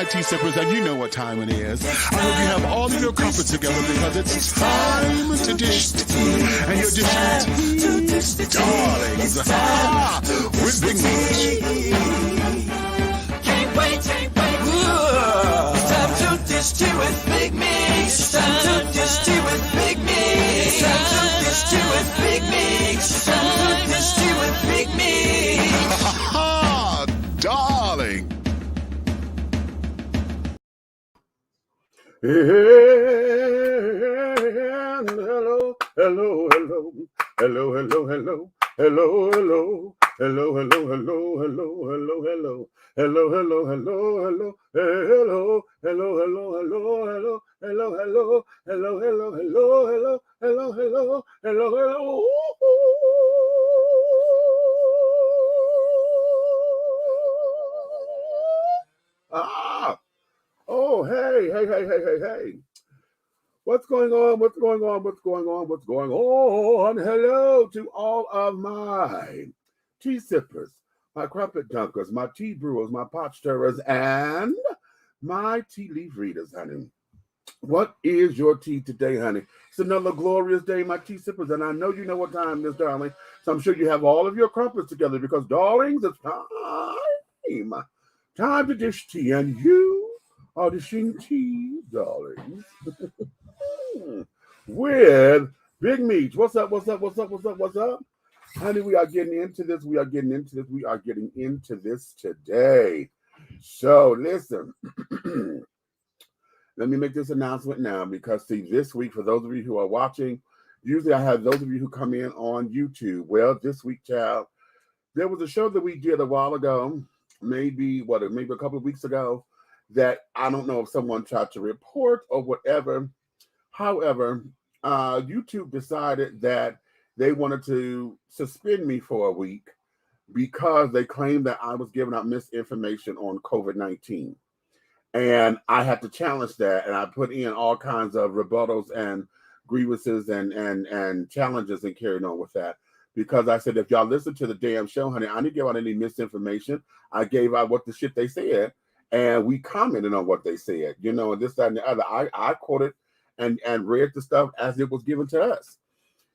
my tea sippers, and you know what time it is. I hope you have all of your comfort together because it's time to dish tea. And you're dishing tea, darlings, with Big Meat. Can't wait. It's time to dish tea with Big Meat. It's time to dish tea with Big Meat. It's time to dish tea with Big Meat. It's time to dish tea with Big Meat. Darling. Oh, hey. What's going on? Hello to all of my tea sippers, my crumpet dunkers, my tea brewers, my pot stirrers, and my tea leaf readers, honey. What is your tea today, honey? It's another glorious day, my tea sippers, and I know you know what time it is, darling. So I'm sure you have all of your crumpets together because, darlings, it's time to dish tea, and you are dishing tea, darlings, with Big Meat. What's up? Honey, we are getting into this today. So listen, let me make this announcement now because see, this week, for those of you who are watching, usually I have those of you who come in on YouTube. Well, this week, child, there was a show that we did a while ago, maybe a couple of weeks ago, that I don't know if someone tried to report or whatever. However, YouTube decided that they wanted to suspend me for a week because they claimed that I was giving out misinformation on COVID-19. And I had to challenge that, and I put in all kinds of rebuttals and grievances and challenges and carried on with that. Because I said, if y'all listen to the damn show, honey, I didn't give out any misinformation. I gave out what the shit they said, and we commented on what they said, and this, that, and the other. I quoted and read the stuff as it was given to us,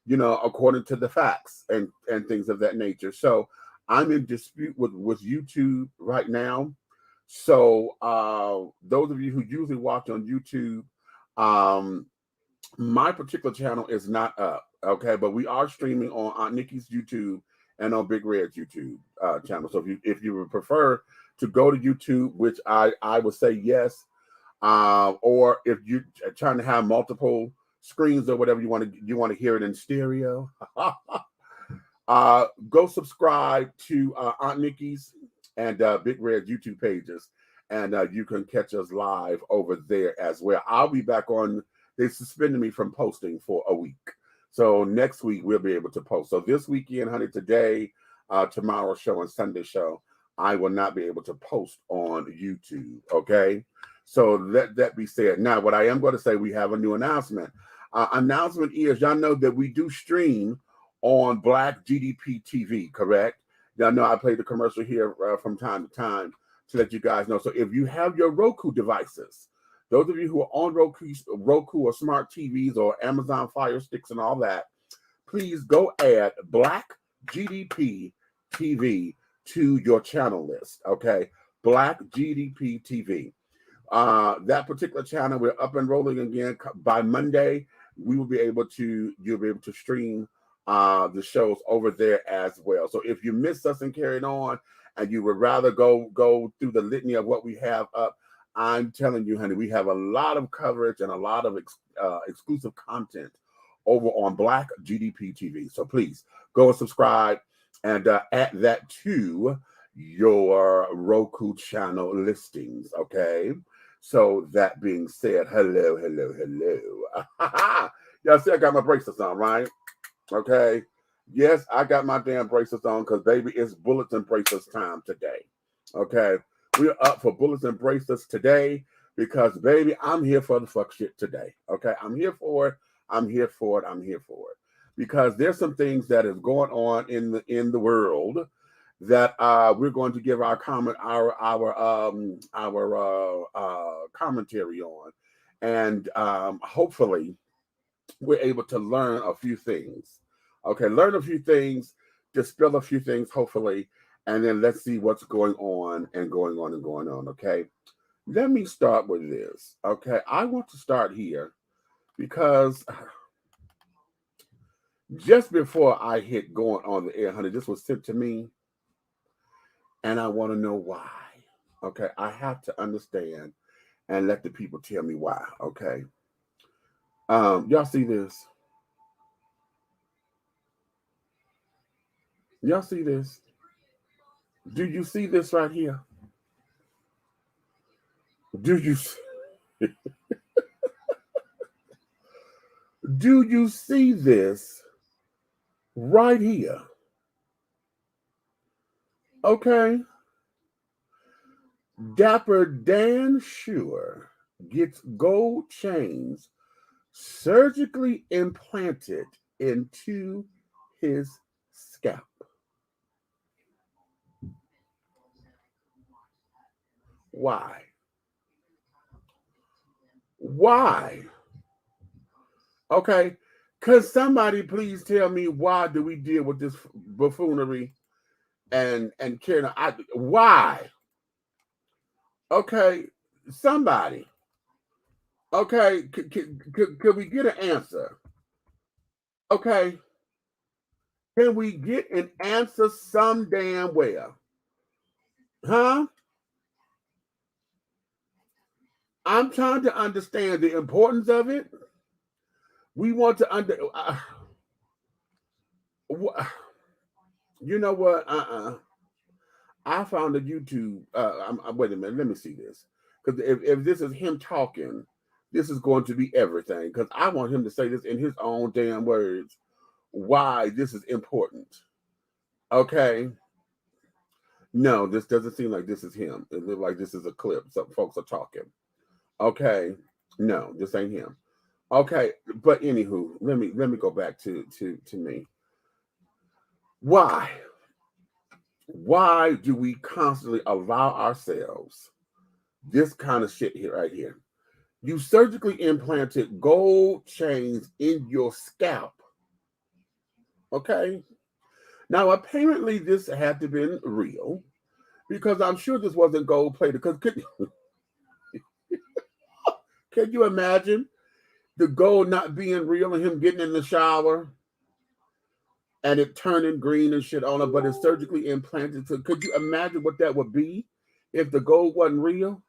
according to the facts and things of that nature. So I'm in dispute with YouTube right now. So those of you who usually watch on YouTube, my particular channel is not up, okay? But we are streaming on Aunt Nikki's YouTube and on Big Red's YouTube channel. So if you would prefer to go to YouTube, which I would say yes, or if you're trying to have multiple screens or whatever, you want to hear it in stereo, go subscribe to Aunt Nikki's and Big Red's YouTube pages, and you can catch us live over there as well. I'll be back on. They suspended me from posting for a week, so next week we'll be able to post. So this weekend, honey, today, tomorrow's show and Sunday show, I will not be able to post on YouTube. Okay, so let that be said. Now, what I am going to say, we have a new announcement. Announcement is, y'all know that we do stream on Black GDP TV, correct? Y'all know I play the commercial here from time to time to let you guys know. So if you have your Roku devices, those of you who are on Roku or smart TVs or Amazon Fire Sticks and all that, please go add Black GDP TV to your channel list, okay? Black GDP TV. That particular channel, we're up and rolling again. By Monday, you'll be able to stream the shows over there as well. So if you missed us and carried on and you would rather go through the litany of what we have up, I'm telling you, honey, we have a lot of coverage and a lot of exclusive content over on Black GDP TV. So please go and subscribe and add that to your Roku channel listings, okay? So that being said, hello. Y'all see I got my bracelets on, right? Okay. Yes, I got my damn bracelets on because, baby, it's bullets and bracelets time today. Okay. We're up for bullets and bracelets today because, baby, I'm here for the fuck shit today. Okay. I'm here for it. Because there's some things that is going on in the world that we're going to give our comment, our commentary on, and hopefully we're able to learn a few things. Okay, learn a few things, dispel a few things, hopefully, and then let's see what's going on and going on and going on. Okay, let me start with this. Okay, I want to start here because just before I hit going on the air, honey, this was sent to me, and I want to know why. Okay, I have to understand and let the people tell me why. Okay, y'all see this? Y'all see this? Do you see this right here? Do you do you see this right here? Okay. Dapper Dan Shure gets gold chains surgically implanted into his scalp. Why? Why? Okay. Could somebody please tell me why do we deal with this buffoonery and Karen? Why? Okay, somebody. Okay, could we get an answer? Okay, can we get an answer some damn where? Huh? I'm trying to understand the importance of it. We want to you know what? I found a YouTube. Wait a minute. Let me see this. Because if this is him talking, this is going to be everything. Because I want him to say this in his own damn words. Why this is important. Okay. No, this doesn't seem like this is him. It looks like this is a clip. Some folks are talking. Okay. No, this ain't him. Okay. But anywho, let me go back to me. Why? Why do we constantly allow ourselves this kind of shit here right here? You surgically implanted gold chains in your scalp. Okay. Now, apparently this had to have been real because I'm sure this wasn't gold plated. Because can you imagine the gold not being real and him getting in the shower and it turning green and shit on it, but it's surgically implanted? So could you imagine what that would be if the gold wasn't real?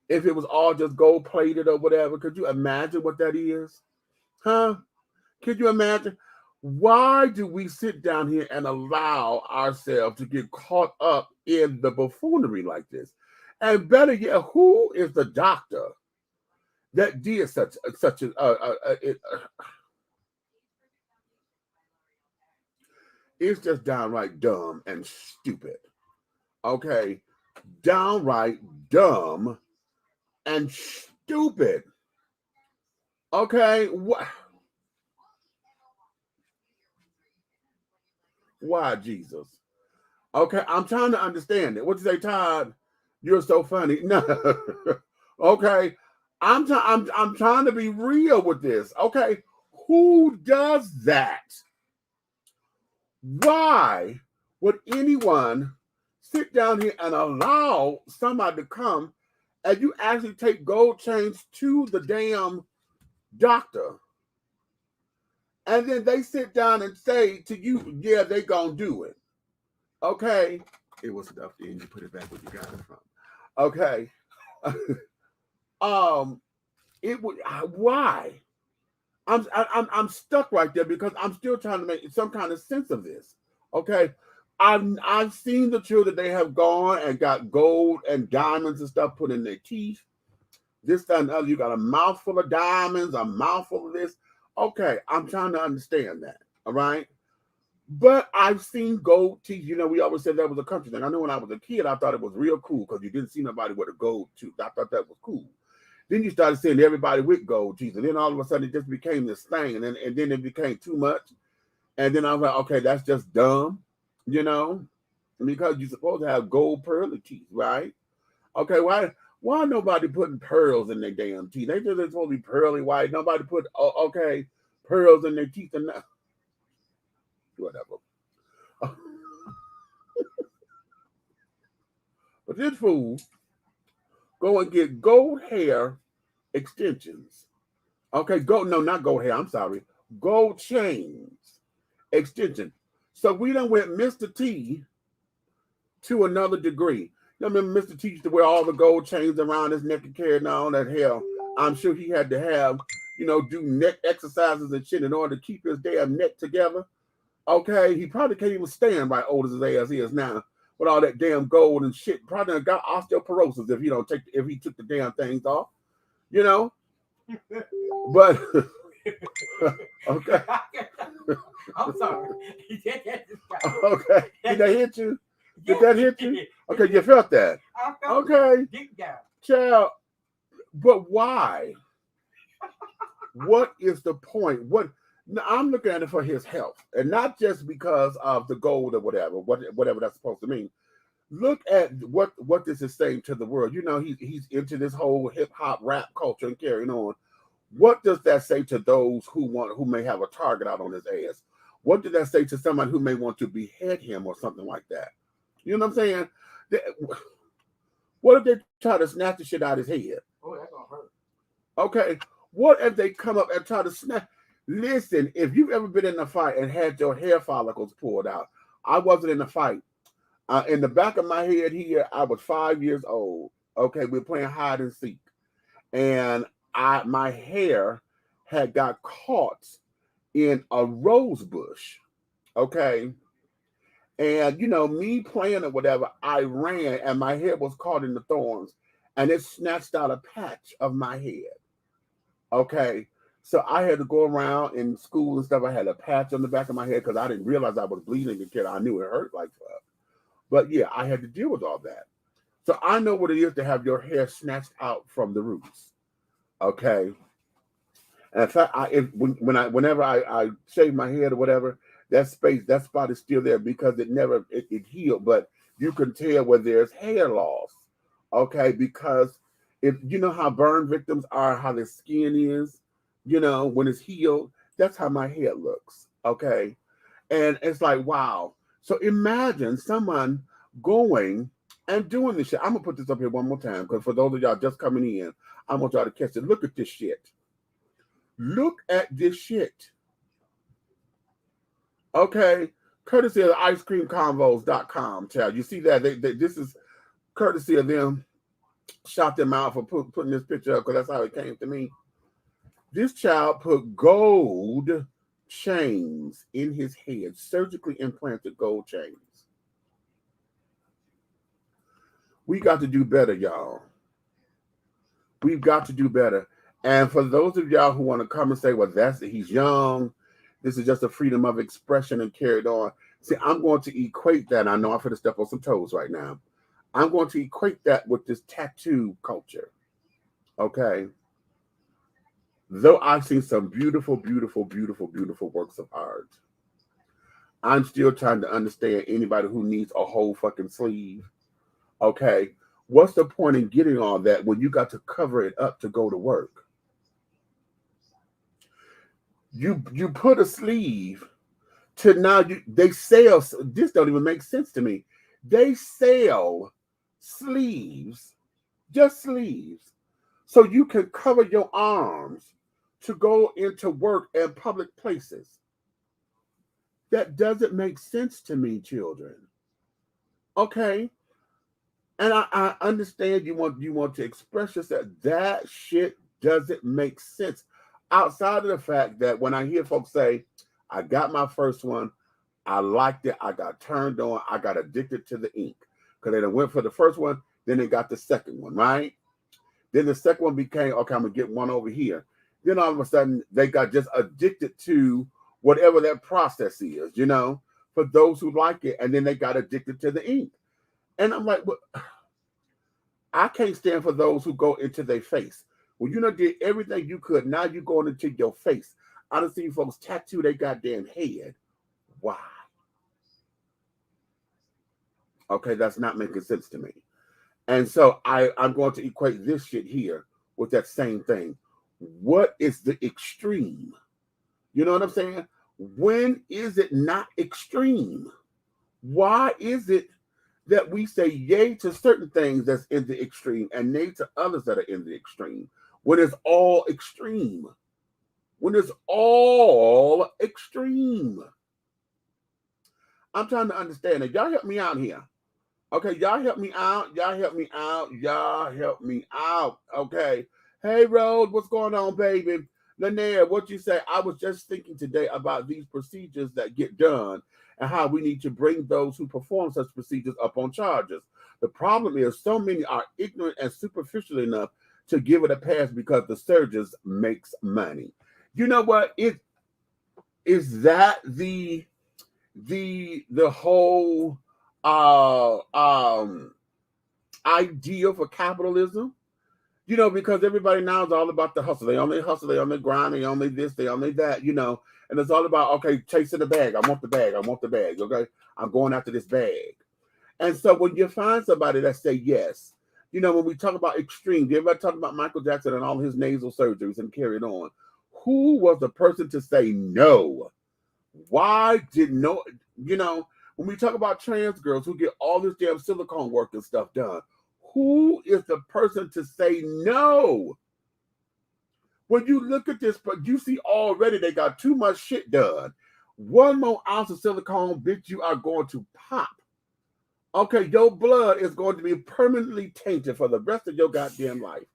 If it was all just gold plated or whatever, could you imagine what that is? Huh? Could you imagine? Why do we sit down here and allow ourselves to get caught up in the buffoonery like this? And better yet, who is the doctor that did such it's just downright dumb and stupid. Okay, downright dumb and stupid. Okay, what? Why, Jesus? Okay, I'm trying to understand it. What you say, Todd? You're so funny. No, okay, I'm trying to be real with this. Okay, who does that? Why would anyone sit down here and allow somebody to come and you actually take gold chains to the damn doctor? And then they sit down and say to you, yeah, they gonna do it. Okay. It was stuffed in, you put it back where you got it from. Okay. It would why? I'm stuck right there because I'm still trying to make some kind of sense of this. Okay. I've seen the children, they have gone and got gold and diamonds and stuff put in their teeth. This, that, and other. You got a mouthful of diamonds, a mouthful of this. Okay, I'm trying to understand that. All right. But I've seen gold teeth. You know, we always said that was a country thing. I know when I was a kid, I thought it was real cool because you didn't see nobody with a gold tooth. I thought that was cool. Then you started seeing everybody with gold teeth. And then all of a sudden it just became this thing. And then it became too much. And then I was like, okay, that's just dumb, you know? because you're supposed to have gold pearly teeth, right? Okay, why nobody putting pearls in their damn teeth? They just supposed to be pearly white. Nobody put okay pearls in their teeth and that. Whatever. But this fool go and get gold hair extensions. Okay, not gold hair. I'm sorry, gold chains extension. So we done went Mr. T to another degree. You remember Mr. T used to wear all the gold chains around his neck and carrying on that hell. I'm sure he had to have, do neck exercises and shit in order to keep his damn neck together. Okay, he probably can't even stand right old as his ass is now with all that damn gold and shit. Probably got osteoporosis if he took the damn things off, But okay. I'm sorry. Okay. Did that hit you? Did that hit you? Okay, you felt that. Okay. Child. But why? What is the point? Now, I'm looking at it for his health, and not just because of the gold or whatever that's supposed to mean. Look at what this is saying to the world. He's into this whole hip hop rap culture and carrying on. What does that say to those who may have a target out on his ass? What did that say to someone who may want to behead him or something like that? You know what I'm saying? What if they try to snatch the shit out of his head? Oh, that's gonna hurt. Okay. What if they come up and try to snatch? Listen, if you've ever been in a fight and had your hair follicles pulled out, I wasn't in a fight. In the back of my head here, I was 5 years old. Okay, we were playing hide and seek, and my hair had got caught in a rose bush. Okay, and me playing or whatever, I ran and my hair was caught in the thorns, and it snatched out a patch of my head. Okay. So I had to go around in school and stuff. I had a patch on the back of my head because I didn't realize I was bleeding until I knew it hurt like fuck. But yeah, I had to deal with all that. So I know what it is to have your hair snatched out from the roots. Okay. And in fact, whenever I shave my head or whatever, that spot is still there because it healed. But you can tell where there's hair loss. Okay, because if you know how burn victims are, how their skin is. When it's healed, that's how my head looks. Okay. And it's like, wow. So imagine someone going and doing this shit. I'm going to put this up here one more time because for those of y'all just coming in, I want y'all to catch it. Look at this shit. Look at this shit. Okay. Courtesy of icecreamconvos.com, child. You see that? This is courtesy of them. Shout them out for putting this picture up because that's how it came to me. This child put gold chains in his head, surgically implanted gold chains. We got to do better, y'all. We've got to do better. And for those of y'all who want to come and say, well, he's young, this is just a freedom of expression and carried on. See, I'm going to equate that. I know I'm going to step on some toes right now. I'm going to equate that with this tattoo culture. Okay. Though I've seen some beautiful, beautiful, beautiful, beautiful works of art, I'm still trying to understand anybody who needs a whole fucking sleeve. Okay. What's the point in getting all that when you got to cover it up to go to work? You put a sleeve to now they sell. This don't even make sense to me. They sell sleeves, just sleeves, so you can cover your arms to go into work in public places. That doesn't make sense to me, children. Okay. And I understand you want to express yourself. That shit doesn't make sense. Outside of the fact that when I hear folks say, I got my first one, I liked it, I got turned on, I got addicted to the ink. Because they went for the first one, then they got the second one, right? Then the second one became, okay, I'm going to get one over here. Then all of a sudden, they got just addicted to whatever that process is, for those who like it. And then they got addicted to the ink. And I'm like, well, I can't stand for those who go into their face. Well, did everything you could. Now you're going into your face. I done seen folks tattoo their goddamn head. Why? Okay, that's not making sense to me. And so I'm going to equate this shit here with that same thing. What is the extreme? You know what I'm saying? When is it not extreme? Why is it that we say yay to certain things that's in the extreme and nay to others that are in the extreme? When it's all extreme. When it's all extreme. I'm trying to understand it. Y'all help me out here. Okay, y'all help me out. Y'all help me out. Y'all help me out. Okay. Hey, Rose, what's going on, baby? Lanier, what you say? I was just thinking today about these procedures that get done and how we need to bring those who perform such procedures up on charges. The problem is so many are ignorant and superficial enough to give it a pass because the surgeons makes money. You know what? Is that the whole idea for capitalism? You know, because everybody now is all about the hustle. They only hustle, they only grind, they only this, they only that, you know. And it's all about, okay, chasing the bag. I want the bag. I want the bag. Okay, I'm going after this bag. And so when you find somebody that say yes, you know, when we talk about extreme, everybody talk about Michael Jackson and all his nasal surgeries and carried on. Who was the person to say no? Why did no, you know, when we talk about trans girls who get all this damn silicone work and stuff done, who is the person to say no? When you look at this, but you see already they got too much shit done. 1 more ounce of silicone, bitch, you are going to pop. Okay, your blood is going to be permanently tainted for the rest of your goddamn life.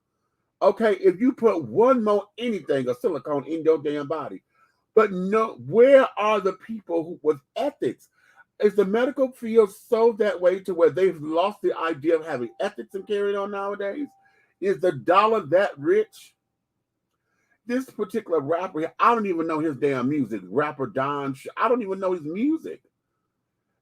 Okay, if you put 1 more anything of silicone in your damn body. But no, where are the people who with ethics? Is the medical field so that way to where they've lost the idea of having ethics and carrying on nowadays? Is the dollar that rich? This particular rapper, I don't even know his damn music. Rapper Don, I don't even know his music.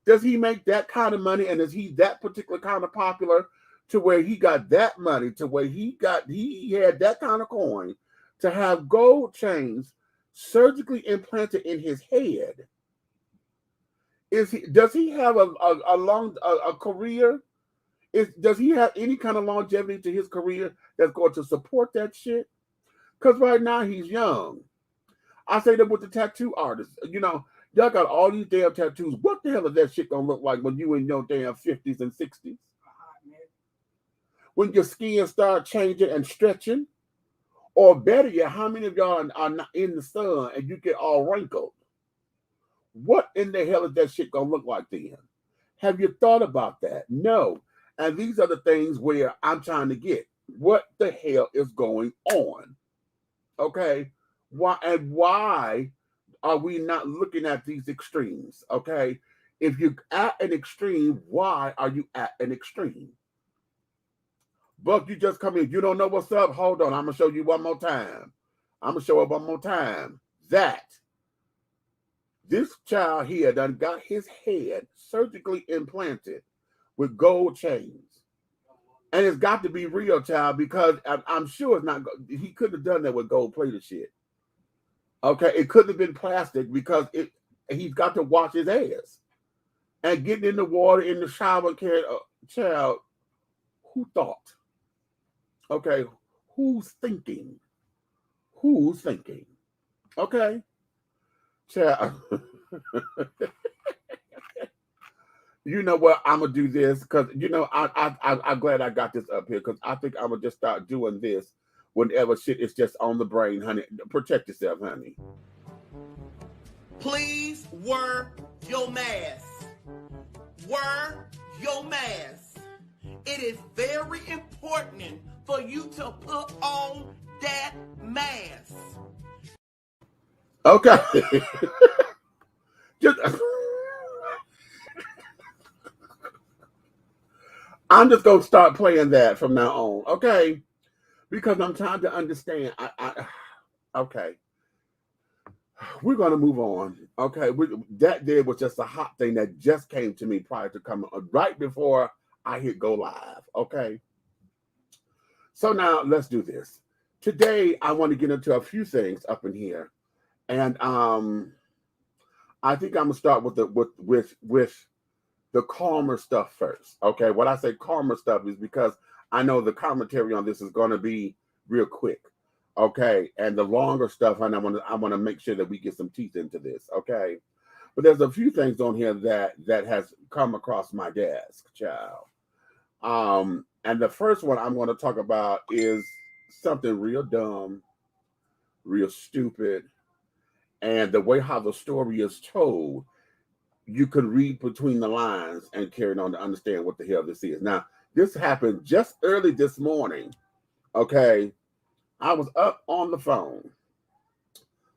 Does he make that kind of money? And is he that particular kind of popular to where he got that money, to where he had that kind of coin to have gold chains surgically implanted in his head? Does he have a long career? Does he have any kind of longevity to his career that's going to support that shit? Because right now he's young. I say that with the tattoo artists. You know, y'all got all these damn tattoos. What the hell is that shit gonna look like when you in your damn 50s and 60s? When your skin start changing and stretching? Or better yet, how many of y'all are not in the sun and you get all wrinkled? What in the hell is that shit gonna look like then? Have you thought about that? No. And these are the things where I'm trying to get. What the hell is going on? Okay. Why are we not looking at these extremes? Okay. If you're at an extreme, why are you at an extreme? Buck, you just come in. You don't know what's up? Hold on. I'm going to show you one more time. I'm going to show up one more time. This child here done got his head surgically implanted with gold chains. And it's got to be real, child, because I'm sure it's not. He couldn't have done that with gold-plated shit. Okay, it couldn't have been plastic because he's got to wash his ass. And getting in the water, in the shower, and carrying a child, who thought? Okay, who's thinking? Who's thinking? Okay, child. You know what? I'm gonna do this because you know I'm glad I got this up here because I think I'm gonna just start doing this whenever shit is just on the brain, honey. Protect yourself, honey. Please wear your mask. Wear your mask. It is very important for you to put on that mask. Okay. I'm just gonna start playing that from now on, okay? Because I'm trying to understand. Okay. We're gonna move on. Okay, that there was just a hot thing that just came to me prior to coming right before I hit go live. Okay. So now let's do this. Today I want to get into a few things up in here, and I think I'm gonna start with the calmer stuff first. Okay, what I say calmer stuff is because I know the commentary on this is going to be real quick. Okay, and the longer stuff, and I want to make sure that we get some teeth into this. Okay, but there's a few things on here that has come across my desk, child. And the first one I'm going to talk about is something real dumb, real stupid, and the way how the story is told, you can read between the lines and carry on to understand what the hell this is. Now, this happened just early this morning. Okay, I was up on the phone.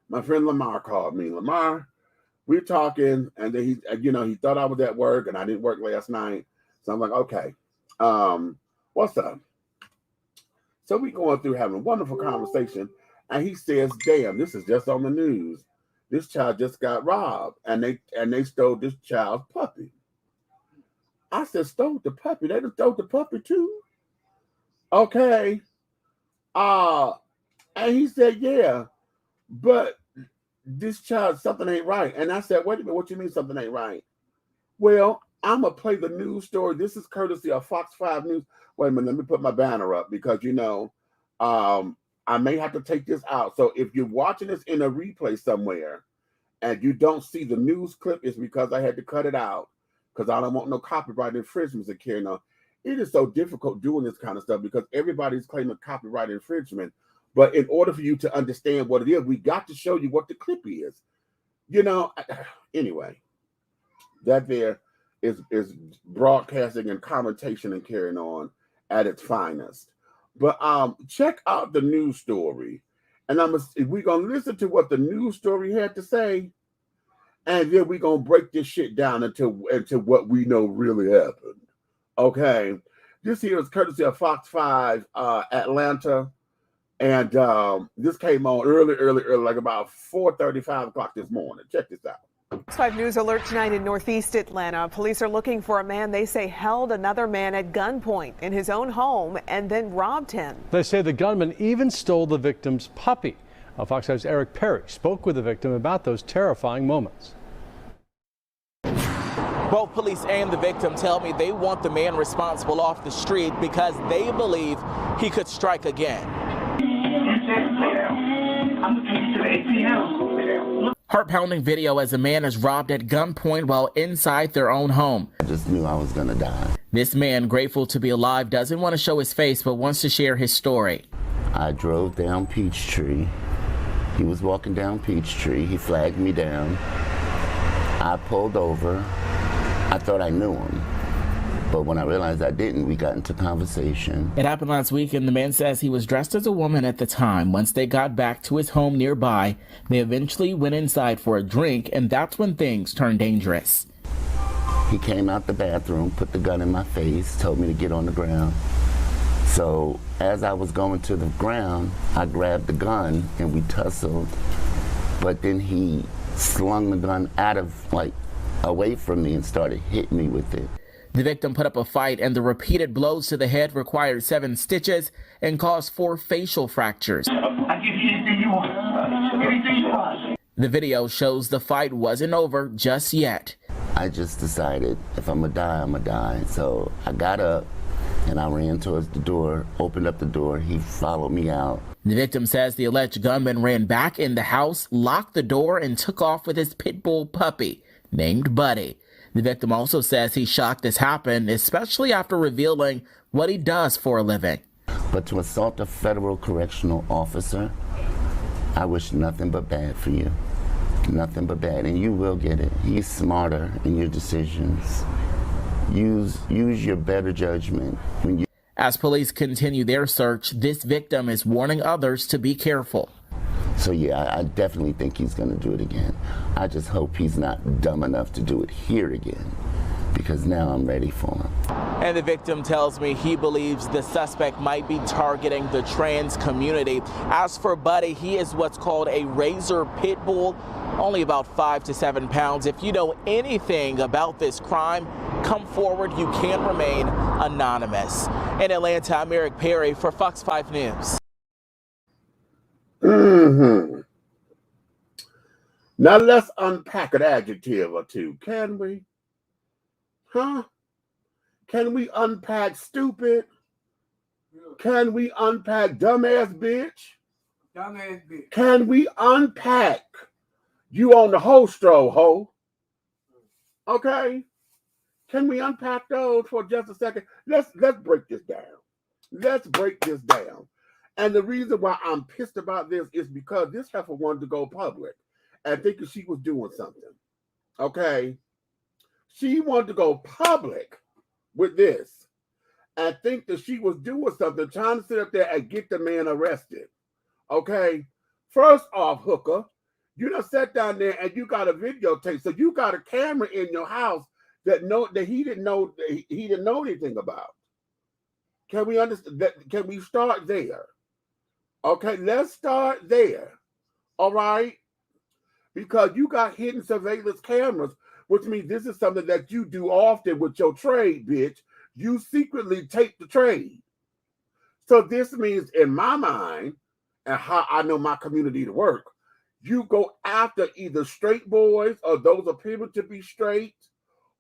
My friend Lamar called me. Lamar, we're talking, and then he thought I was at work, and I didn't work last night. So I'm like, okay, what's up? So we going through having a wonderful conversation, and he says, damn, this is just on the news. This child just got robbed, and they stole this child's puppy. I said, stole the puppy? They stole the puppy too? Okay. And he said, yeah, but this child, something ain't right. And I said, wait a minute, what you mean something ain't right? Well, I'm going to play the news story. This is courtesy of Fox 5 News. Wait a minute, let me put my banner up because, I may have to take this out. So if you're watching this in a replay somewhere and you don't see the news clip, it's because I had to cut it out because I don't want no copyright infringements to carry on. It is so difficult doing this kind of stuff because everybody's claiming copyright infringement. But in order for you to understand what it is, we got to show you what the clip is. Anyway, that there is broadcasting and commentation and carrying on at its finest. But check out the news story. And we're going to listen to what the news story had to say. And then we're going to break this shit down into what we know really happened. Okay. This here is courtesy of Fox 5 Atlanta. And this came on early, like about 4:30, 5 o'clock this morning. Check this out. Fox 5 News alert tonight in Northeast Atlanta. Police are looking for a man they say held another man at gunpoint in his own home and then robbed him. They say the gunman even stole the victim's puppy. Fox 5's Eric Perry spoke with the victim about those terrifying moments. Both police and the victim tell me they want the man responsible off the street because they believe he could strike again. Heart-pounding video as a man is robbed at gunpoint while inside their own home. I just knew I was going to die. This man, grateful to be alive, doesn't want to show his face but wants to share his story. I drove down Peachtree. He was walking down Peachtree. He flagged me down. I pulled over. I thought I knew him. But when I realized I didn't, we got into conversation. It happened last week, and the man says he was dressed as a woman at the time. Once they got back to his home nearby, they eventually went inside for a drink, and that's when things turned dangerous. He came out the bathroom, put the gun in my face, told me to get on the ground. So as I was going to the ground, I grabbed the gun and we tussled. But then he slung the gun away from me and started hitting me with it. The victim put up a fight, and the repeated blows to the head required 7 stitches and caused 4 facial fractures. I give you anything you want. Anything you want. The video shows the fight wasn't over just yet. I just decided if I'm gonna die, I'm gonna die. So I got up and I ran towards the door, opened up the door. He followed me out. The victim says the alleged gunman ran back in the house, locked the door, and took off with his pit bull puppy named Buddy. The victim also says he's shocked this happened, especially after revealing what he does for a living. But to assault a federal correctional officer, I wish nothing but bad for you. Nothing but bad, and you will get it. He's smarter in your decisions. Use your better judgment when you. As police continue their search, this victim is warning others to be careful. So yeah, I definitely think he's going to do it again. I just hope he's not dumb enough to do it here again, because now I'm ready for him. And the victim tells me he believes the suspect might be targeting the trans community. As for Buddy, he is what's called a razor pit bull, only about 5 to 7 pounds. If you know anything about this crime, come forward. You can remain anonymous. In Atlanta, I'm Eric Perry for Fox 5 News. Now let's unpack an adjective or two, can we? Huh? Can we unpack stupid? Can we unpack dumbass bitch? Dumbass bitch. Can we unpack you on the hostro, ho? Okay? Can we unpack those for just a second? Let's break this down. Let's break this down. And the reason why I'm pissed about this is because this heifer wanted to go public and thinking she was doing something. Okay? She wanted to go public with this and think that she was doing something, trying to sit up there and get the man arrested. Okay? First off, hooker, you done sat down there and you got a videotape, so you got a camera in your house that he didn't know anything about. Can we understand that? Can we start there? Okay, let's start there. All right? Because you got hidden surveillance cameras, which means this is something that you do often with your trade, bitch. You secretly tape the trade. So this means, in my mind, and how I know my community to work, you go after either straight boys or those appearing to be straight,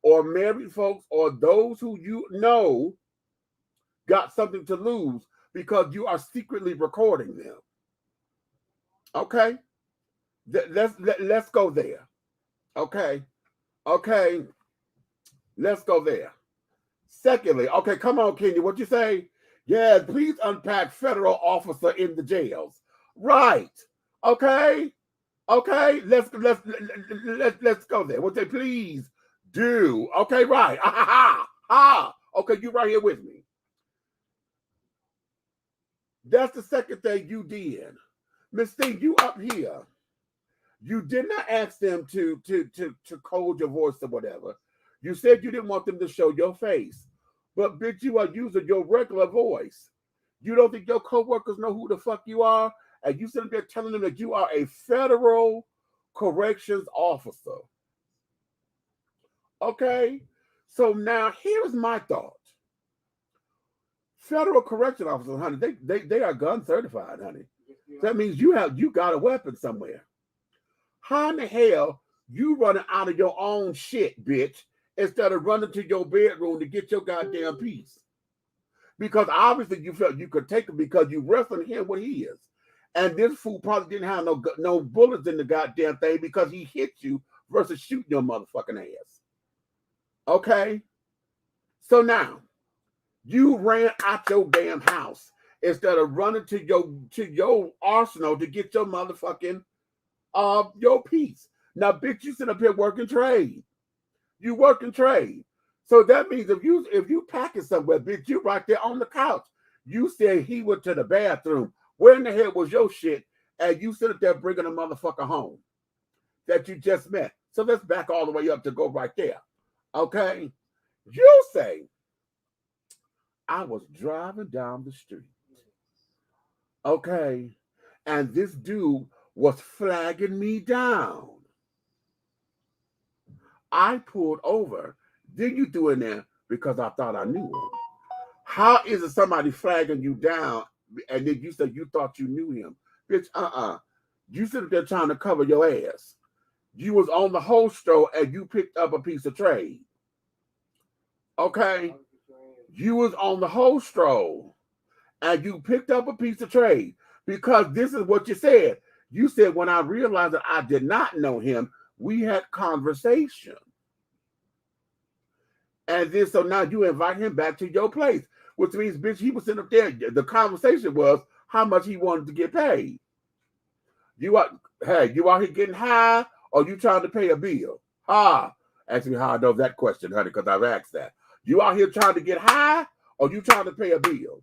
or married folks, or those who you know got something to lose because you are secretly recording them. Okay? Let's go there. Okay? Okay? Let's go there. Secondly, okay, come on, Kenya, what you say? Yeah, please unpack federal officer in the jails. Right. Okay? Okay, let's go there. What they please do. Okay, right. Okay, you right here with me. That's the second thing you did. Miss Thing, you up here. You did not ask them to code your voice or whatever. You said you didn't want them to show your face. But bitch, you are using your regular voice. You don't think your coworkers know who the fuck you are? And you sitting there telling them that you are a federal corrections officer. Okay? So now here's my thought. Federal correction officers, honey, they are gun certified, honey. That means you got a weapon somewhere. How in the hell you running out of your own shit, bitch, instead of running to your bedroom to get your goddamn piece? Because obviously you felt you could take him because you wrestling him what he is. And this fool probably didn't have no bullets in the goddamn thing because he hit you versus shooting your motherfucking ass. Okay? So now, you ran out your damn house instead of running to your arsenal to get your motherfucking your piece. Now, bitch, you sit up here working trade. You working trade. So that means if you packing somewhere, bitch, you right there on the couch. You said he went to the bathroom. Where in the hell was your shit? And you sit up there bringing a motherfucker home that you just met. So let's back all the way up to go right there. Okay? You say, I was driving down the street. Okay? And this dude was flagging me down. I pulled over. Then you threw in there because I thought I knew him. How is it somebody flagging you down and then you said you thought you knew him? Bitch, You sit there trying to cover your ass. You was on the holster and you picked up a piece of trade. Okay? You was on the holster and you picked up a piece of trade because this is what you said. You said, when I realized that I did not know him, we had conversation. And then, so now you invite him back to your place, which means, bitch, he was sitting up there. The conversation was how much he wanted to get paid. You out here getting high, or you trying to pay a bill? Ask me how I know that question, honey, because I've asked that. You out here trying to get high, or you trying to pay a bill?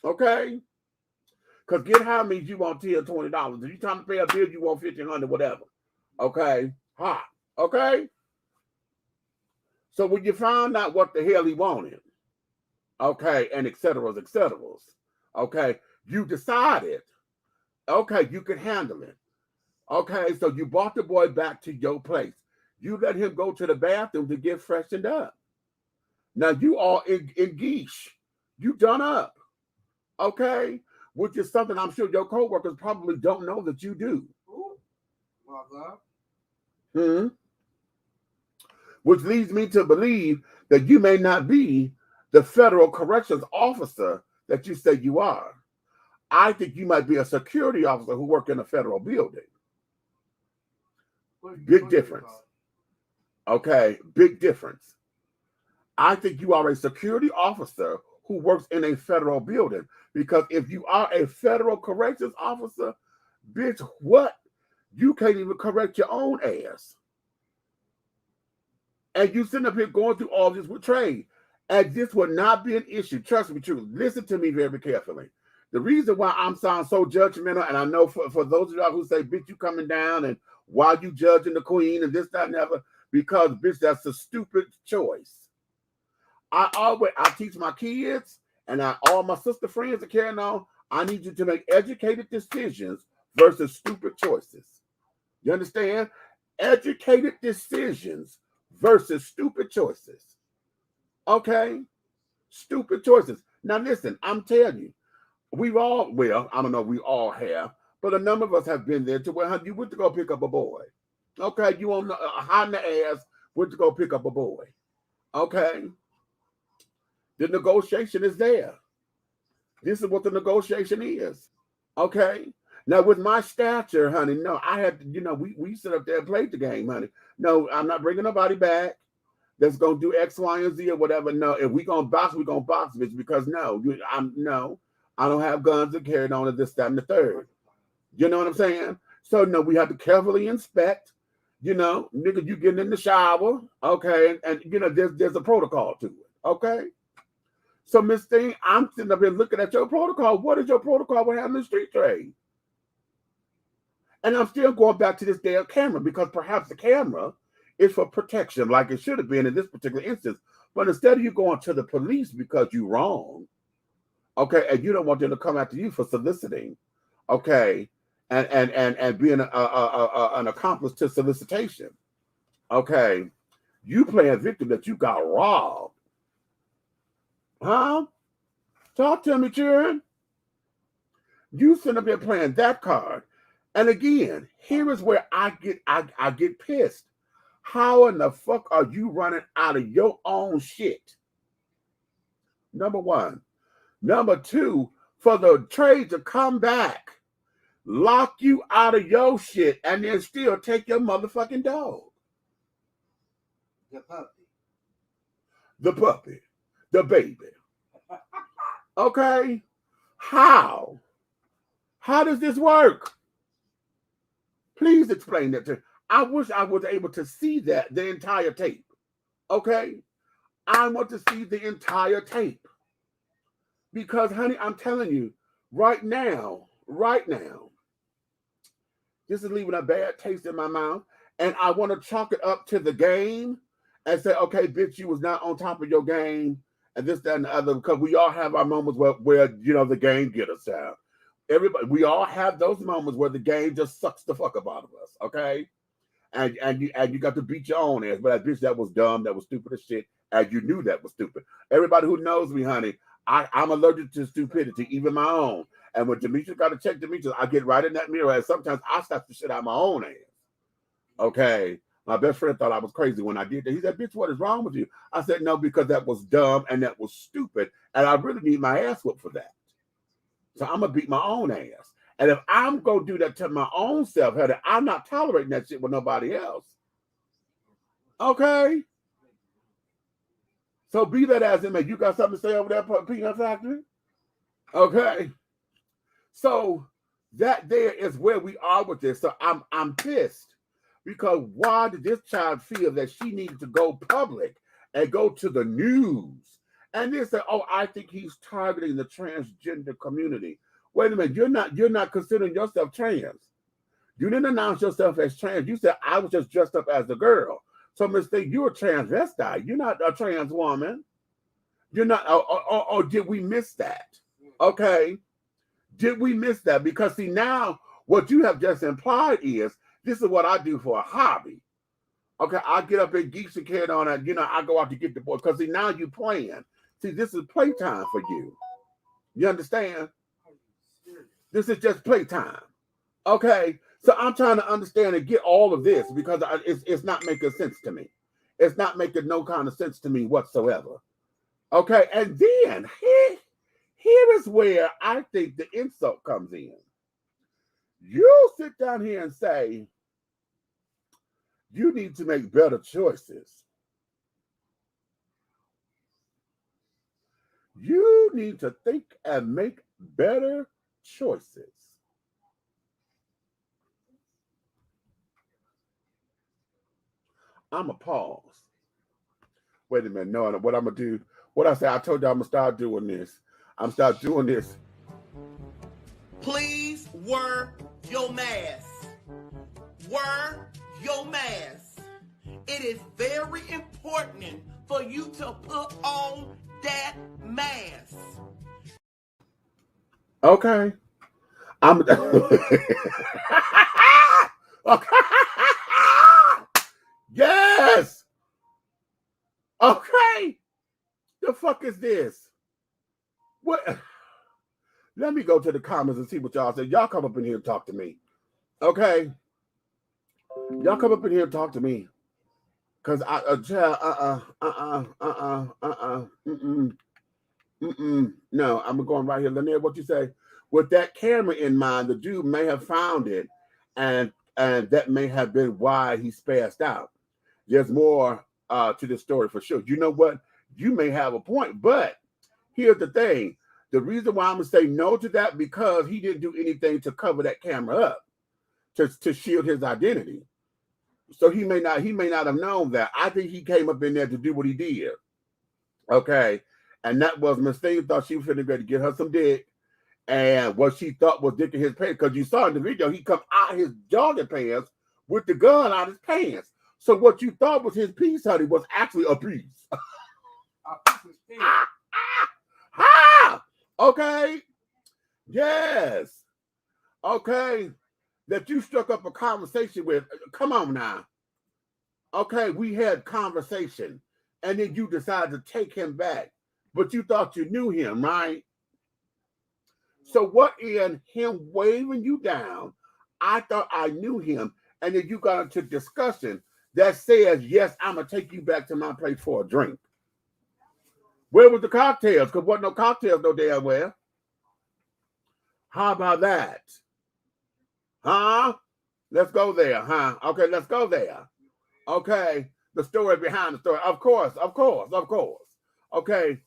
Okay? Because get high means you want $10, $20. If you trying to pay a bill, you want $1,500, whatever. Okay? Okay? So when you found out what the hell he wanted, okay, and et cetera, okay, you decided, okay, you could handle it. Okay, so you brought the boy back to your place. You let him go to the bathroom to get freshened up. Now you all in geesh. You done up. Okay? Which is something I'm sure your coworkers probably don't know that you do. which leads me to believe that you may not be the federal corrections officer that you say you are. I think you might be a security officer who works in a federal building. Big difference. Okay, big difference. I think you are a security officer who works in a federal building, because if you are a federal corrections officer, bitch, what? You can't even correct your own ass. And you sitting up here going through all this with trade. And this would not be an issue. Trust me, true. Listen to me very carefully. The reason why I'm sounding so judgmental, and I know for those of y'all who say, bitch, you coming down, and why you judging the queen and this, that, and ever, because, bitch, that's a stupid choice. I teach my kids, and all my sister friends are carrying on, I need you to make educated decisions versus stupid choices. You understand? Educated decisions versus stupid choices. Okay? Stupid choices. Now listen, I'm telling you, we've all, well, I don't know, we all have, but a number of us have been there to where you went to go pick up a boy. Okay? You on high in the ass, went to go pick up a boy. Okay? The negotiation is there. This is what the negotiation is. Okay? Now, with my stature, honey, no, I had to, we sit up there and played the game, honey. No, I'm not bringing nobody back that's going to do X, Y, and Z or whatever. No, if we're going to box, we're going to box, bitch, because no, I don't have guns to carry on to this, that, and the third. You know what I'm saying? So, no, we have to carefully inspect, nigga, you getting in the shower, okay? And there's a protocol to it, okay? So, Miss Thing, I'm sitting up here looking at your protocol. What is your protocol with handling street trade? And I'm still going back to this damn camera, because perhaps the camera is for protection, like it should have been in this particular instance. But instead of you going to the police because you're wrong, okay, and you don't want them to come after you for soliciting, okay, and being an accomplice to solicitation, okay, you play a victim that you got robbed. Huh? Talk to me, children. You sitting up there playing that card. And again, here is where I get pissed. How in the fuck are you running out of your own shit? Number one. Number two, for the trade to come back, lock you out of your shit, and then still take your motherfucking dog. The puppy. The puppy. The baby. Okay? How? How does this work? Please explain that to me. I wish I was able to see the entire tape. Okay? I want to see the entire tape. Because, honey, I'm telling you, right now, this is leaving a bad taste in my mouth. And I want to chalk it up to the game and say, okay, bitch, you was not on top of your game and this, that, and the other, because we all have our moments where the game get us down. We all have those moments where the game just sucks the fuck up out of us, okay? And you got to beat your own ass. But that bitch, that was dumb, that was stupid as shit, and you knew that was stupid. Everybody who knows me, honey, I'm allergic to stupidity, even my own. And when Demetrius got to check Demetrius, I get right in that mirror, and sometimes I slap the shit out of my own ass. Okay? My best friend thought I was crazy when I did that. He said, bitch, what is wrong with you? I said, no, because that was dumb and that was stupid, and I really need my ass whooped for that. So I'm going to beat my own ass. And if I'm going to do that to my own self, I'm not tolerating that shit with nobody else. Okay? So be that as it may. You got something to say over there, Peanut Factory? Okay. So that there is where we are with this. So I'm pissed. Because why did this child feel that she needed to go public and go to the news? And they say, oh, I think he's targeting the transgender community. Wait a minute, you're not considering yourself trans. You didn't announce yourself as trans. You said, I was just dressed up as a girl. So, Miss Thing, you're a transvestite. You're not a trans woman. You're not, or did we miss that? Okay. Did we miss that? Because see, now what you have just implied is, this is what I do for a hobby. Okay, I get up and geeks and carry on, and I go out to get the boy. Because see, now you playing. See, this is playtime for you. You understand? This is just playtime. Okay, so I'm trying to understand and get all of this because it's not making sense to me. It's not making no kind of sense to me whatsoever. Okay, and then here is where I think the insult comes in. You sit down here and say, you need to make better choices. You need to think and make better choices. I'm a pause. Wait a minute. No, what I'm going to do, what I say, I told you I'm going to start doing this. I'm start doing this. Please wear your mask. Wear your mask. It is very important for you to put on that mask. Okay. I'm okay. Yes. Okay. The fuck is this? What? Let me go to the comments and see what y'all say. Y'all come up in here and talk to me. Okay. Y'all come up in here and talk to me. Cause no, I'm going right here. Lanier, what you say? With that camera in mind, the dude may have found it, and that may have been why he spazzed out. There's more to this story for sure. You know what? You may have a point, but here's the thing. The reason why I'm gonna say no to that, because he didn't do anything to cover that camera up, to shield his identity. So he may not have known that. I think he came up in there to do what he did. Okay. And that was Miss Thing thought she was going to get her some dick. And what she thought was dick in his pants, because you saw in the video, he come out his jogging pants with the gun out his pants. So what you thought was his piece, honey, was actually a piece. Okay. Yes. Okay. That you struck up a conversation with. Come on now. Okay, we had conversation, and then you decided to take him back, but you thought you knew him, right? So what in him waving you down, I thought I knew him, and then you got into discussion that says, yes, I'm going to take you back to my place for a drink. Where was the cocktails? Because wasn't no cocktails no damn well. How about that? Huh? Let's go there, huh? Okay, let's go there. Okay, the story behind the story. Of course. Okay,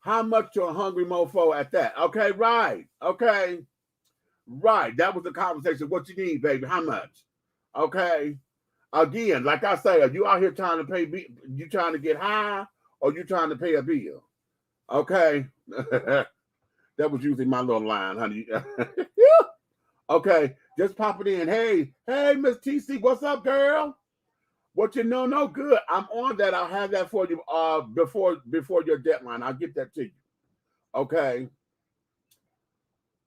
how much to a hungry mofo at that? Okay, right. Okay, right. That was the conversation. What you need, baby? How much? Okay. Again, like I say, are you out here trying to pay? You trying to get high, or you trying to pay a bill? Okay. That was usually my little line, honey. Okay, just pop it in. Hey, Miss TC, what's up, girl? What you know, no good. I'm on that. I'll have that for you before your deadline. I'll get that to you. Okay.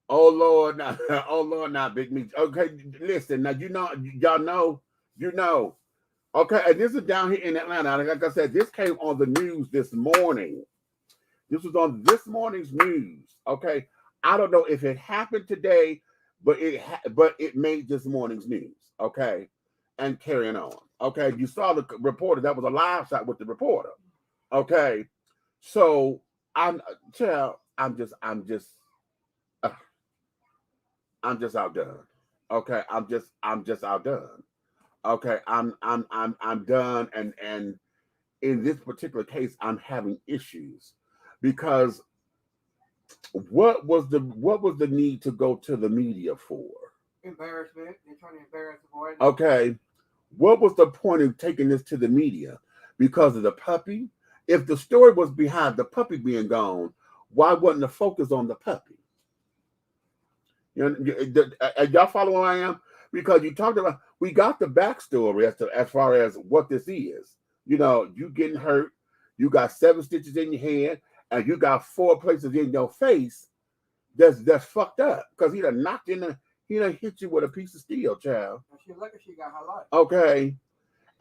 Oh Lord, now, Big Meat. Okay, listen, now y'all know. Okay, and this is down here in Atlanta. Like I said, this came on the news this morning. This was on this morning's news. Okay, I don't know if it happened today, but it made this morning's news. Okay, and carrying on. Okay, you saw the reporter. That was a live shot with the reporter. Okay, so I'm just outdone. Okay, I'm just outdone. Okay, I'm done, and in this particular case, I'm having issues because what was the need to go to the media for? Embarrassment. They're trying to embarrass the boy. Okay, what was the point of taking this to the media? Because of the puppy? If the story was behind the puppy being gone, why wasn't the focus on the puppy? You know, y'all follow where I am? Because you talked about, we got the backstory as far as what this is. You know, you getting hurt, you got 7 stitches in your hand, and you got 4 places in your face that's fucked up. Because he done knocked in he done hit you with a piece of steel, child. She lucky she got her life. Okay.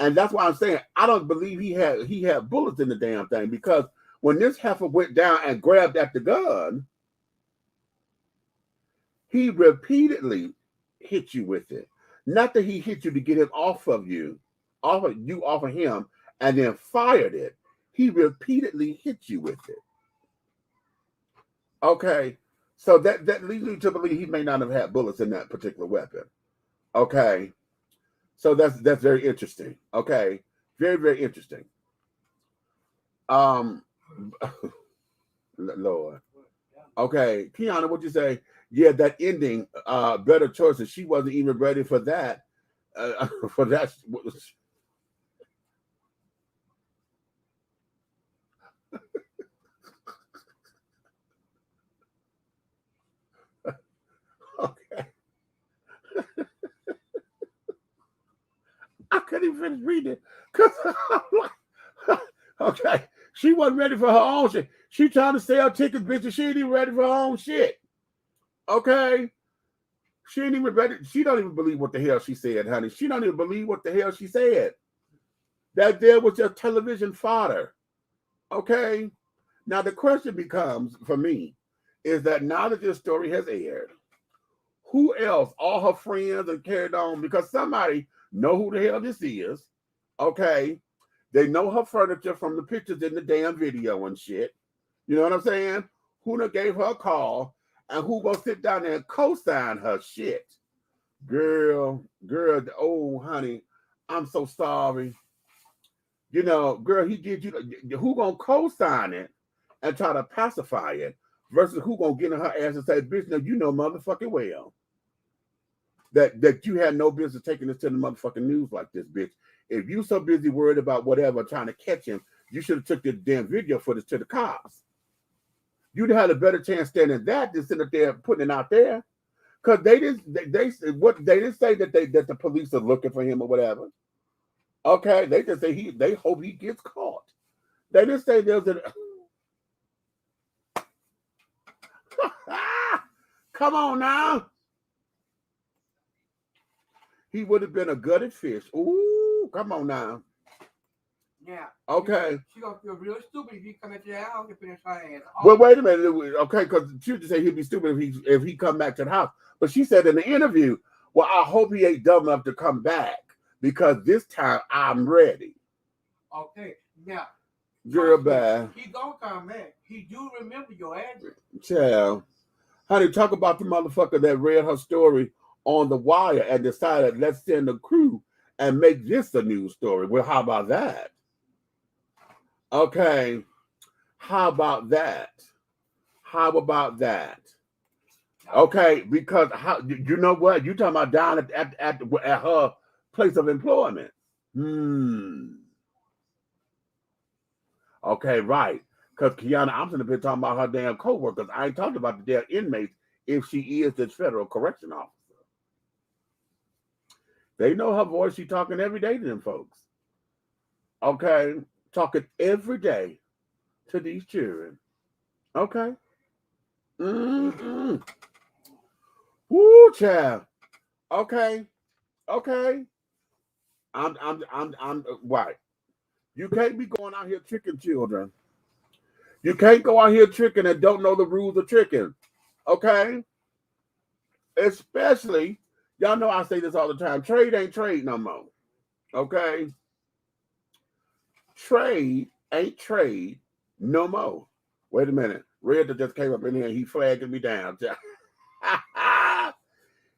And that's why I'm saying I don't believe he had bullets in the damn thing, because when this heifer went down and grabbed at the gun, he repeatedly hit you with it. Not that he hit you to get him off of him, and then fired it, he repeatedly hit you with it. Okay, so that leads me to believe he may not have had bullets in that particular weapon. Okay, so that's very interesting. Okay, very, very interesting. Lord. Okay, Kiana, what'd you say? Yeah, that ending, better choices. She wasn't even ready for that. For that. Okay. I couldn't even finish reading it. Okay, she wasn't ready for her own shit. She trying to sell tickets, bitch, and she ain't even ready for her own shit. Okay, she ain't even ready. She don't even believe what the hell she said, honey. She don't even believe what the hell she said. That there was just television fodder. Okay, now the question becomes for me is that now that this story has aired, who else? All her friends are carried on because somebody know who the hell this is. Okay. They know her furniture from the pictures in the damn video and shit. You know what I'm saying? Who done gave her a call and who gonna sit down there and co-sign her shit? Girl, oh honey, I'm so sorry. You know, girl, he did you. Who gonna co-sign it and try to pacify it versus who gonna get in her ass and say, bitch, no, you know motherfucking well that you had no business taking this to the motherfucking news like this, bitch. If you so busy worried about whatever trying to catch him, you should have took the damn video footage to the cops. You'd have had a better chance standing that than sitting up there putting it out there. Because they didn't say that the police are looking for him or whatever. Okay, they just say they hope he gets caught. They didn't say there's a come on now. He would have been a gutted fish. Ooh, come on now. Yeah. Okay. She gonna feel real stupid if you come into the house and finish her ass. Well, wait a minute. Okay, because she just said he'd be stupid if he come back to the house. But she said in the interview, well, I hope he ain't dumb enough to come back because this time I'm ready. Okay. Now. Girl, bye. He gonna come back. He do remember your address. Child. Honey, talk about the motherfucker that read her story on the wire and decided let's send a crew and make this a news story. Well, how about that? Okay, how about that? How about that? Okay, because how you know what? You talking about down at her place of employment. Okay, right. Because Kiana, I'm sitting here talking about her damn co-workers. I ain't talking about the damn inmates if she is this federal correction officer. They know her voice. She talking every day to them folks. Okay, talking every day to these children. Okay. Woo, child. Okay. I'm right. You can't be going out here tricking children. You can't go out here tricking and don't know the rules of tricking. Okay? Especially, y'all know I say this all the time. Trade ain't trade no more. Okay? Trade ain't trade no more. Wait a minute. Red that just came up in here and he flagging me down.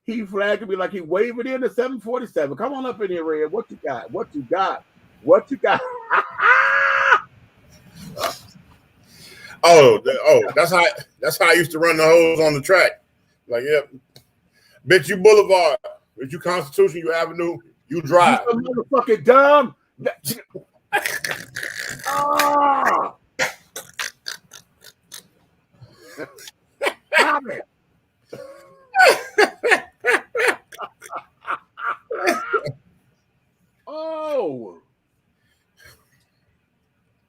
He flagging me like he waving in the 747. Come on up in here, Red. What you got? What you got? What you got? Oh, that's how I used to run the hose on the track. Like, yep. Bitch, you Boulevard. Bitch, you Constitution, you Avenue, you drive. You motherfucking dumb. Oh. Stop it. Oh.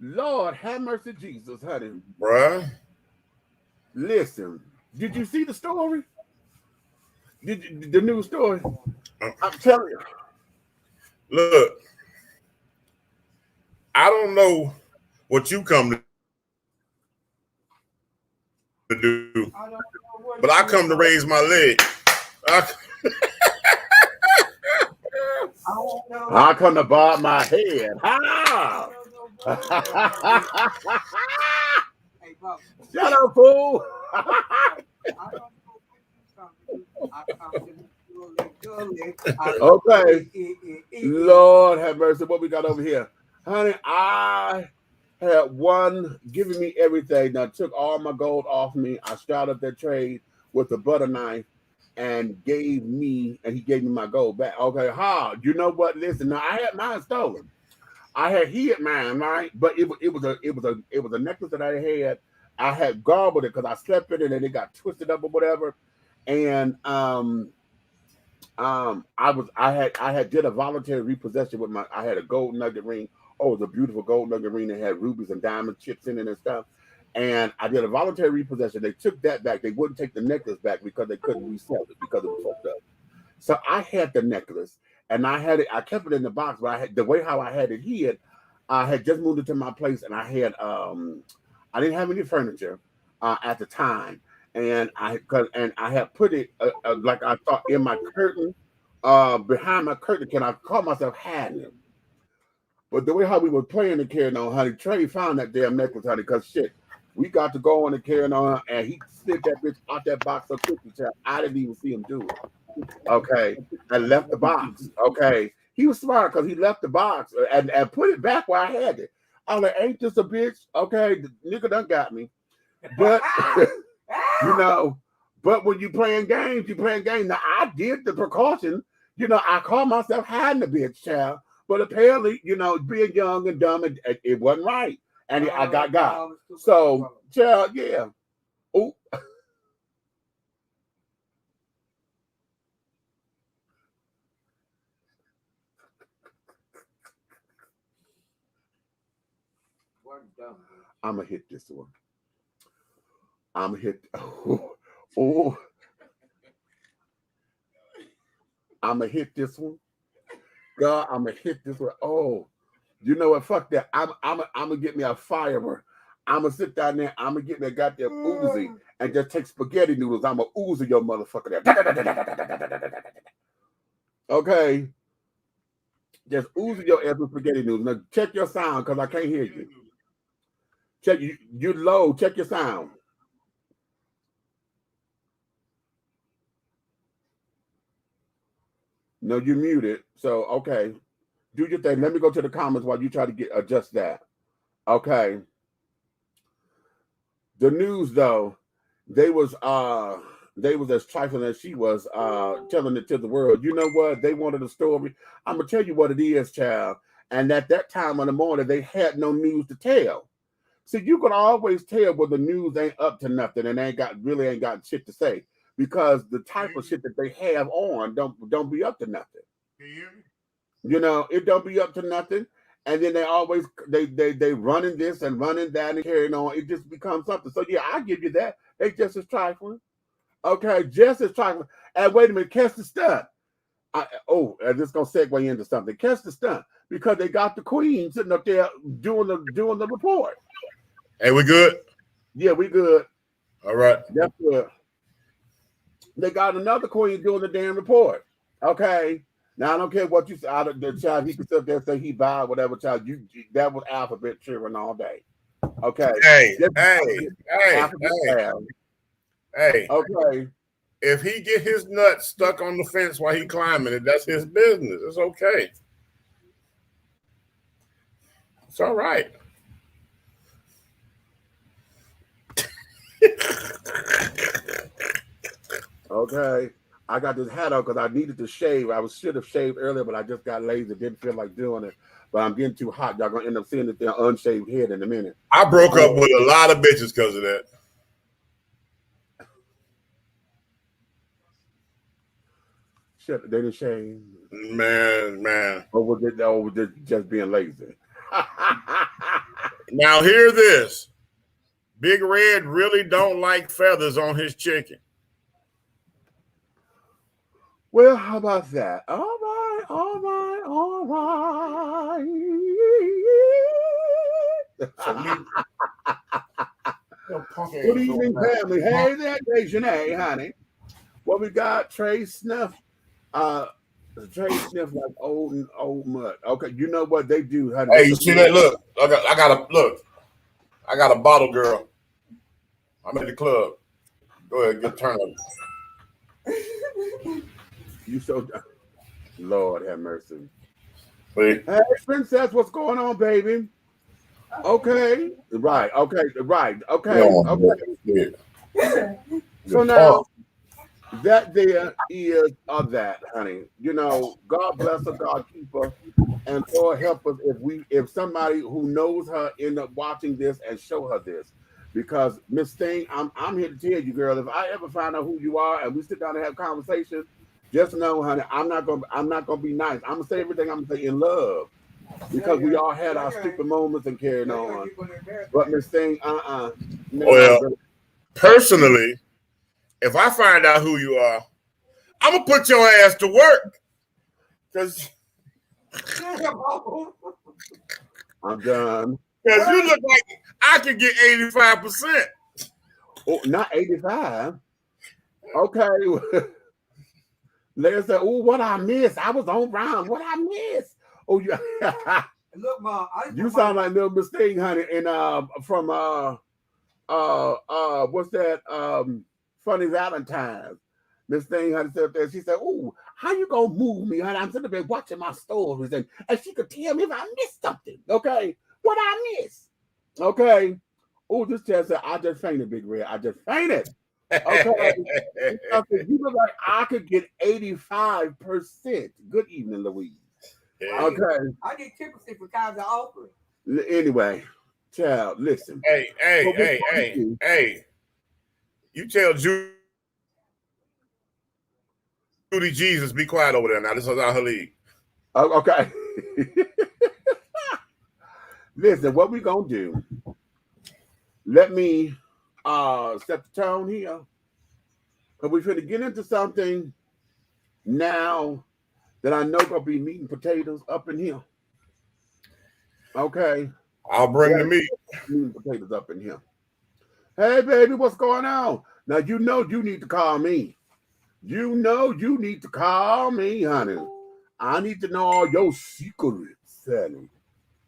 Lord, have mercy, Jesus, honey. Bruh. Listen, did you see the story? The news story? I'm telling you. Look, I don't know what you come to do, but I come to raise my leg. don't know. I come to bob my head. Ha! Hey, Bob. Shut up, fool. I don't know what you I come to Okay. Lord have mercy. What we got over here? Honey, I had one giving me everything. Now took all my gold off me. I started up that trade with a butter knife and he gave me my gold back. Okay, how? You know what? Listen, now I had mine stolen. I had hid mine, right? But it was a necklace that I had garbled it because I slept in it and it got twisted up or whatever. And I had did a voluntary repossession with I had a gold nugget ring. Oh, it was a beautiful gold nugget ring that had rubies and diamond chips in it and stuff. And I did a voluntary repossession. They took that back. They wouldn't take the necklace back because they couldn't resell it because it was fucked up. So I had the necklace and I kept it in the box, but the way how I had it hid, I had just moved into my place and I didn't have any furniture at the time. And I had put it like I thought in my curtain, behind my curtain. Can I call myself hiding it? But the way how we were playing and carrying on, honey, Trey found that damn necklace, honey, because shit, we got to go on and carrying on, and he slid that bitch out that box so quickly, child. I didn't even see him do it. Okay, and left the box. Okay, he was smart because he left the box and put it back where I had it. I was like, ain't this a bitch? Okay, the nigga done got me. But you know, but when you playing games, Now I did the precaution. You know, I called myself hiding the bitch, child. But apparently, you know, being young and dumb, it wasn't right. And I got. So, child, yeah. Oh. I'm going to hit this one. I'm going to hit. Oh. I'm going to hit this one. God, I'm going to hit this one. Oh. You know what? Fuck that. I'm going to get me a firework. I'm going to sit down there. I'm going to get me a goddamn Uzi and just take spaghetti noodles. I'm going to Uzi your motherfucker there. Okay. Just Uzi your ass with spaghetti noodles. Now check your sound because I can't hear you. Check you low. Check your sound. No, you muted. So, okay. Do your thing. Let me go to the comments while you try to adjust that. Okay. The news, though, they was as trifling as she was telling it to the world. You know what? They wanted a story. I'm gonna tell you what it is, child. And at that time in the morning, they had no news to tell. See, you can always tell when the news ain't up to nothing and really ain't got shit to say because the type of shit that they have on don't be up to nothing. You know, it don't be up to nothing. And then they running this and running that and carrying on. It just becomes something. So yeah, I give you that. They just as trifling. Okay, just as trifling. And wait a minute, catch the stunt. This is gonna segue into something. Catch the stunt because they got the queen sitting up there doing the report. Hey, we good? Yeah, we good. All right. That's good. They got another queen doing the damn report. Okay. Now I don't care what you say. The child he could sit there and say he bowed, whatever child that was alphabet cheering all day. Okay. Hey. Okay. If he get his nuts stuck on the fence while he climbing it, that's his business. It's okay. It's all right. Okay. I got this hat on because I needed to shave. I should have shaved earlier, but I just got lazy. Didn't feel like doing it. But I'm getting too hot. Y'all gonna end up seeing it there unshaved head in a minute. I broke up with a lot of bitches because of that. Shit, they didn't shave. Man. Or was it just being lazy? Now hear this. Big Red really don't like feathers on his chicken. Well, how about that? All right. Good evening, family. Hey there, Nation A, honey. What we got? Trey Snuff Trey sniff like old mud. Okay, you know what they do? Honey, Hey, you see that? Look, I got a bottle girl. I'm at the club. Go ahead, get turned up. You so Lord have mercy. Wait. Hey, princess, what's going on, baby? Okay, right, okay, right, okay, okay. So now that there is of that, honey. You know, God bless her, God keep her, and Lord help us if somebody who knows her end up watching this and show her this. Because Miss Thing, I'm here to tell you, girl, if I ever find out who you are and we sit down and have conversation, just know, honey, I'm not gonna be nice. I'm gonna say everything I'm gonna say in love. Because we all had our stupid moments and carrying on. But Miss Thing, Well, personally, if I find out who you are, I'm gonna put your ass to work. Cause I'm done. Because you look like I could get 85%. Oh, not 85. Okay. Larry said, "Oh, what I missed? I was on round. What I missed? Oh, you Look, Mom, you sound like little mistake, honey. And from what's that? Funny Valentine's. Miss Thing, honey, said there. She said, "Oh, how you gonna move me, honey? I'm sitting there watching my stories, and she could tell me if I missed something. Okay, what I miss? Okay. Oh, this child said, I just fainted, Big Red. I just fainted. Okay. You look like I could get 85%. Good evening, Louise. Okay. I get 10% for kinds of offering. Anyway, child, listen. Hey. You tell Judy Jesus, be quiet over there now. This is out her league. Okay. Listen, what we gonna do? Let me set the tone here. Because we're going to get into something now that I know gonna be meat and potatoes up in here. Okay. I'll bring the meat. Meat and potatoes up in here. Hey, baby, what's going on? Now, you know you need to call me. You know you need to call me, honey. I need to know all your secrets, honey.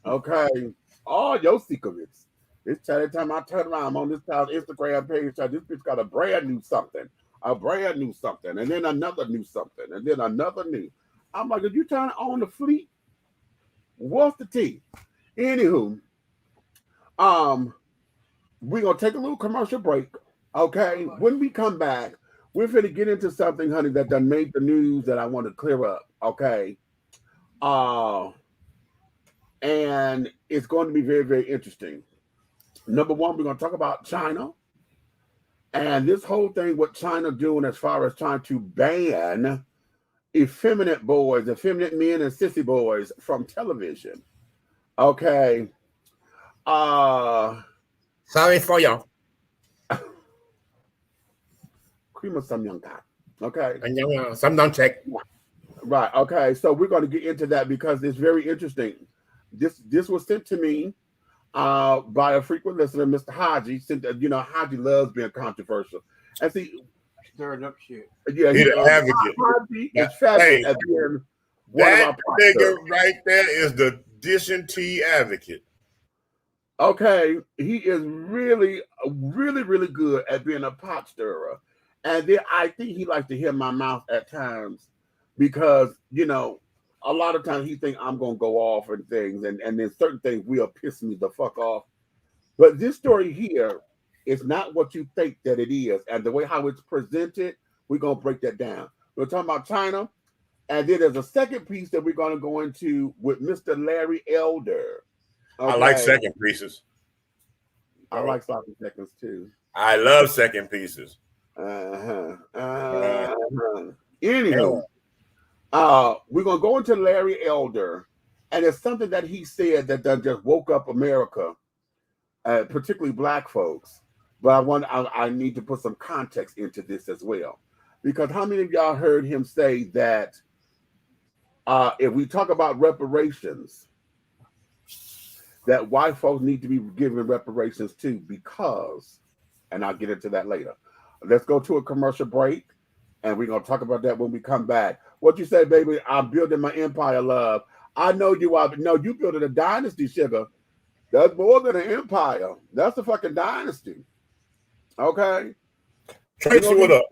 Okay? All your secrets. This time I turn around, I'm on this child's Instagram page, this bitch got a brand new something, and then another new something, and then another new. I'm like, are you trying to own the fleet? What's the tea? Anywho, we're gonna take a little commercial break. Okay. When we come back, we're gonna get into something, honey, that done made the news that I want to clear up. Okay. And it's going to be very, very interesting. Number one, we're going to talk about China and this whole thing, what China doing as far as trying to ban effeminate boys, effeminate men and sissy boys from television. Okay. Sorry for you. Cream of some young guy. Okay. And some don't check. Right. Okay. So we're going to get into that because it's very interesting. This was sent to me by a frequent listener, Mr. Haji. You know, Haji loves being controversial. And see, stirring up shit. Yeah, he's an advocate. Haji is fabulous at being one of our nigga right there is the dish and tea advocate. Okay, he is really, really, really good at being a pot stirrer. And then I think he likes to hear my mouth at times because, you know, a lot of times he thinks I'm going to go off and things, and then certain things will piss me the fuck off. But this story here is not what you think that it is. And the way how it's presented, we're going to break that down. We're talking about China. And then there's a second piece that we're going to go into with Mr. Larry Elder. Okay. I like second pieces. I like sloppy seconds too. I love second pieces. Anyway, we're going to go into Larry Elder. And it's something that he said that done just woke up America, particularly black folks. But I need to put some context into this as well. Because how many of y'all heard him say that if we talk about reparations, that white folks need to be given reparations too, because, and I'll get into that later. Let's go to a commercial break, and we're going to talk about that when we come back. What you say, baby? I'm building my empire, love. I know you are. No, you building a dynasty, sugar. That's more than an empire. That's a fucking dynasty. Okay? Tracy, what up?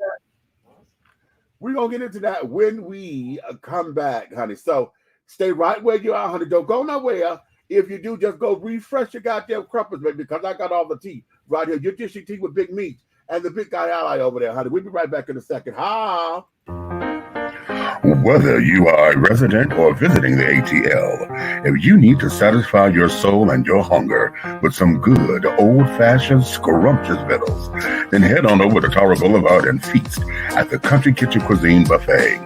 We're going to get into that when we come back, honey. So stay right where you are, honey. Don't go nowhere. If you do, just go refresh your goddamn crumpets, baby, because I got all the tea right here. You're dishing tea with Big Meat and the big guy ally over there, honey. We'll be right back in a second. Ha! Whether you are a resident or visiting the ATL, if you need to satisfy your soul and your hunger with some good old-fashioned scrumptious victuals, then head on over to Tara Boulevard and feast at the Country Kitchen Cuisine Buffet.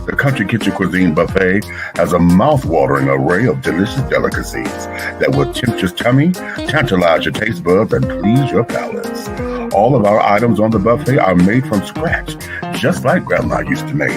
The Country Kitchen Cuisine Buffet has a mouth-watering array of delicious delicacies that will tempt your tummy, tantalize your taste buds, and please your palates. All of our items on the buffet are made from scratch, just like Grandma used to make.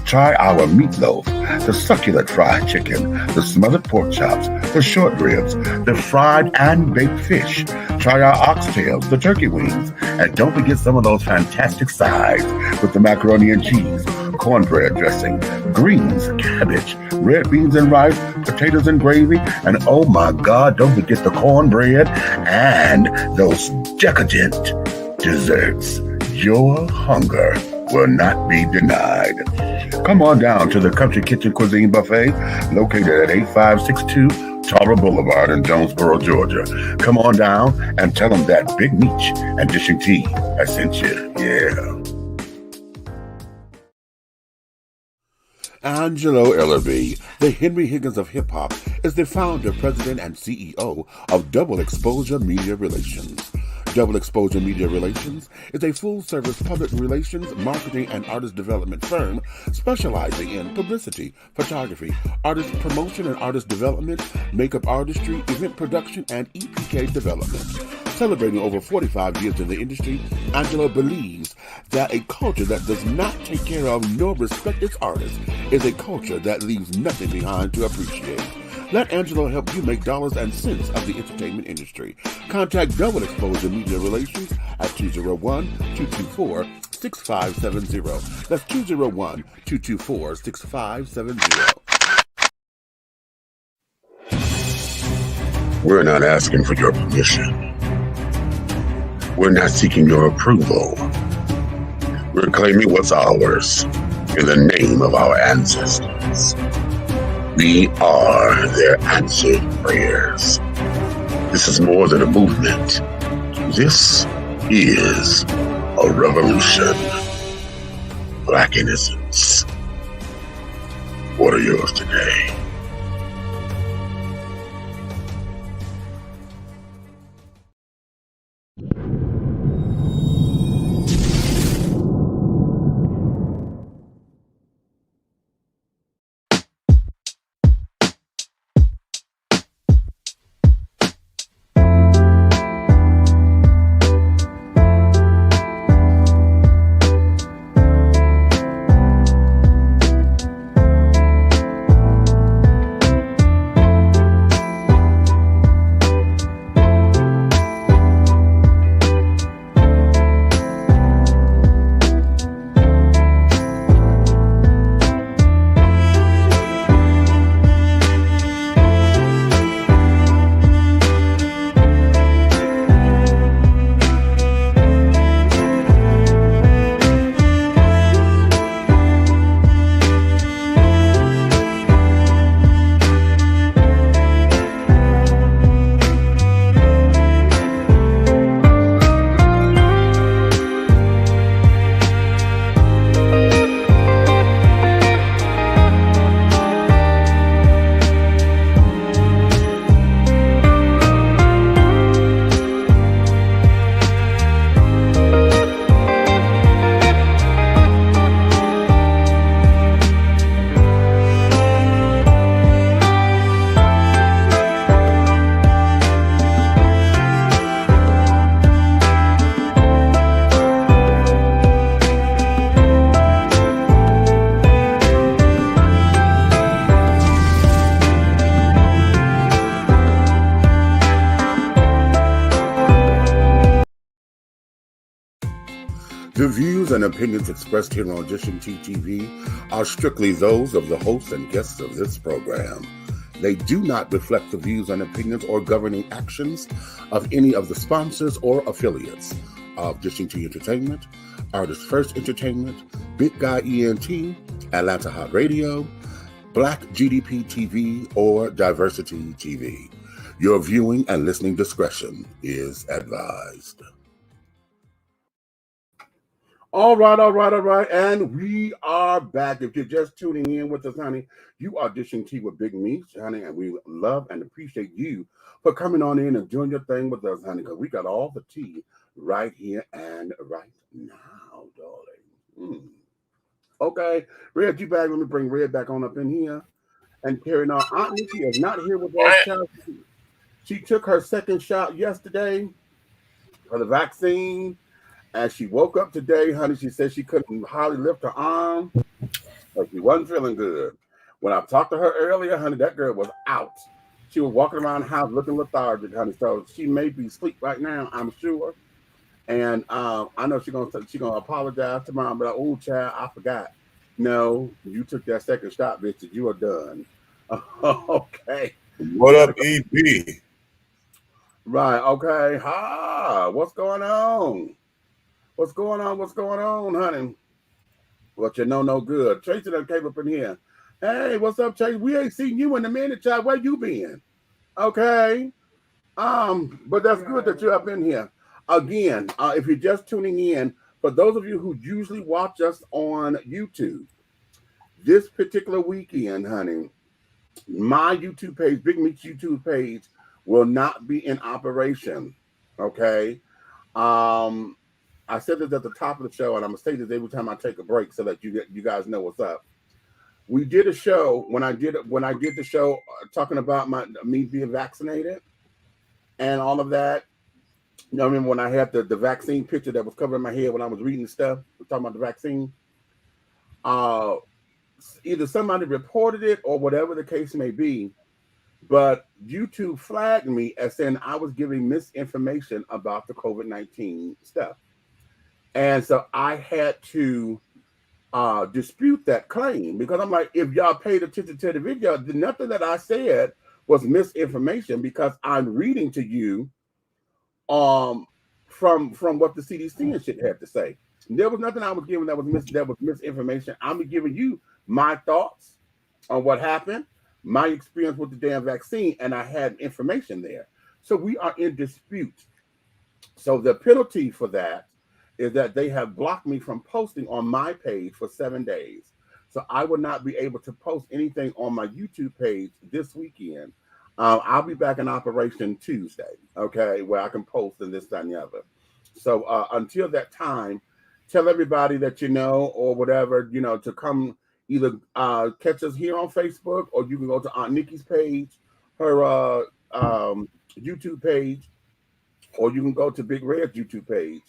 Try our meatloaf, the succulent fried chicken, the smothered pork chops, the short ribs, the fried and baked fish. Try our oxtails, the turkey wings, and don't forget some of those fantastic sides with the macaroni and cheese, cornbread dressing, greens, cabbage, red beans and rice, potatoes and gravy, and oh my God, don't forget the cornbread and those decadent desserts. Your hunger will not be denied. Come on down to the Country Kitchen Cuisine Buffet, located at 8562 Tara Boulevard in Jonesboro, Georgia. Come on down and tell them that Big Meech and Dishing Tea I sent you. Yeah. Angelo Ellerby, the Henry Higgins of hip-hop, is the founder, president, and CEO of Double Exposure Media Relations. Double Exposure Media Relations is a full-service public relations, marketing, and artist development firm specializing in publicity, photography, artist promotion and artist development, makeup artistry, event production, and EPK development. Celebrating over 45 years in the industry, Angelo believes that a culture that does not take care of nor respect its artists is a culture that leaves nothing behind to appreciate. Let Angelo help you make dollars and cents of the entertainment industry. Contact Double Exposure Media Relations at 201-224-6570. That's 201-224-6570. We're not asking for your permission. We're not seeking your approval. We're claiming what's ours in the name of our ancestors. We are their answered prayers. This is more than a movement. This is a revolution. Black innocence. What are yours today? The views and opinions expressed here on Dishing Tea TV are strictly those of the hosts and guests of this program. They do not reflect the views and opinions or governing actions of any of the sponsors or affiliates of Dishing Tea Entertainment, Artist First Entertainment, Big Guy ENT, Atlanta Hot Radio, Black GDP TV, or Diversity TV. Your viewing and listening discretion is advised. All right. And we are back. If you're just tuning in with us, honey, you are Dishing Tea with Big Meech, honey, and we love and appreciate you for coming on in and doing your thing with us, honey, because we got all the tea right here and right now, darling. Okay, Red, you back. Let me bring Red back on up in here. And carrying on, Aunt Nikki is not here with us, child. She took her second shot yesterday for the vaccine. And she woke up today, honey. She said she couldn't hardly lift her arm, but she wasn't feeling good. When I talked to her earlier, honey, that girl was out. She was walking around the house looking lethargic, honey. So she may be asleep right now, I'm sure. And I know she's gonna apologize tomorrow, but oh, child, I forgot. No, you took that second shot, bitch. You are done. Okay. What up, EB? Right. Okay. What's going on? What's going on, honey? What you know, no good. Tracy done came up in here. Hey, what's up, Tracy? We ain't seen you in a minute, child. Where you been? Okay. But that's good that you're up in here. Again, if you're just tuning in, for those of you who usually watch us on YouTube, this particular weekend, honey, my YouTube page, Big Meech YouTube page, will not be in operation. Okay. I said this at the top of the show, and I'm gonna say this every time I take a break so that you guys know what's up. We did a show when I did the show talking about me being vaccinated and all of that. You know, I remember when I had the vaccine picture that was covering my head when I was reading stuff, talking about the vaccine. Either somebody reported it or whatever the case may be, but YouTube flagged me as saying I was giving misinformation about the COVID-19 stuff. And so I had to dispute that claim because I'm like, if y'all paid attention to the video, nothing that I said was misinformation because I'm reading to you from what the CDC and shit had to say. There was nothing I was giving that was misinformation. I'm giving you my thoughts on what happened, my experience with the damn vaccine, and I had information there. So we are in dispute. So the penalty for that is that they have blocked me from posting on my page for 7 days. So I will not be able to post anything on my YouTube page this weekend. I'll be back in operation Tuesday, okay, where I can post and this, that, and the other. So until that time, tell everybody that you know or whatever, you know, to come either catch us here on Facebook or you can go to Aunt Nikki's page, her YouTube page, or you can go to Big Red's YouTube page.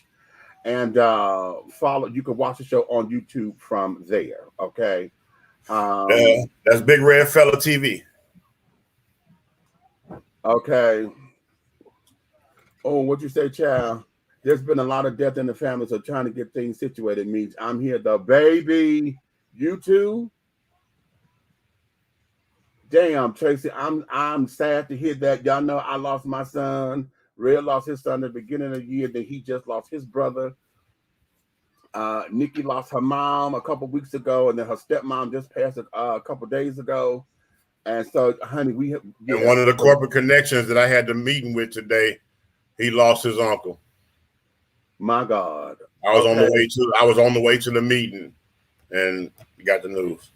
And follow. You can watch the show on YouTube from there. Okay, that's Big Red Fella TV. Okay. Oh, what you say, child? There's been a lot of death in the family, so trying to get things situated means I'm here, the baby. You too. Damn, Tracy, I'm sad to hear that. Y'all know I lost my son. Red lost his son at the beginning of the year. Then he just lost his brother. Nikki lost her mom a couple weeks ago, and then her stepmom just passed a couple days ago. And so, honey, we have. Yeah. And one of the corporate connections that I had the meeting with today, he lost his uncle. My God, I was on the way to the meeting, and we got the news.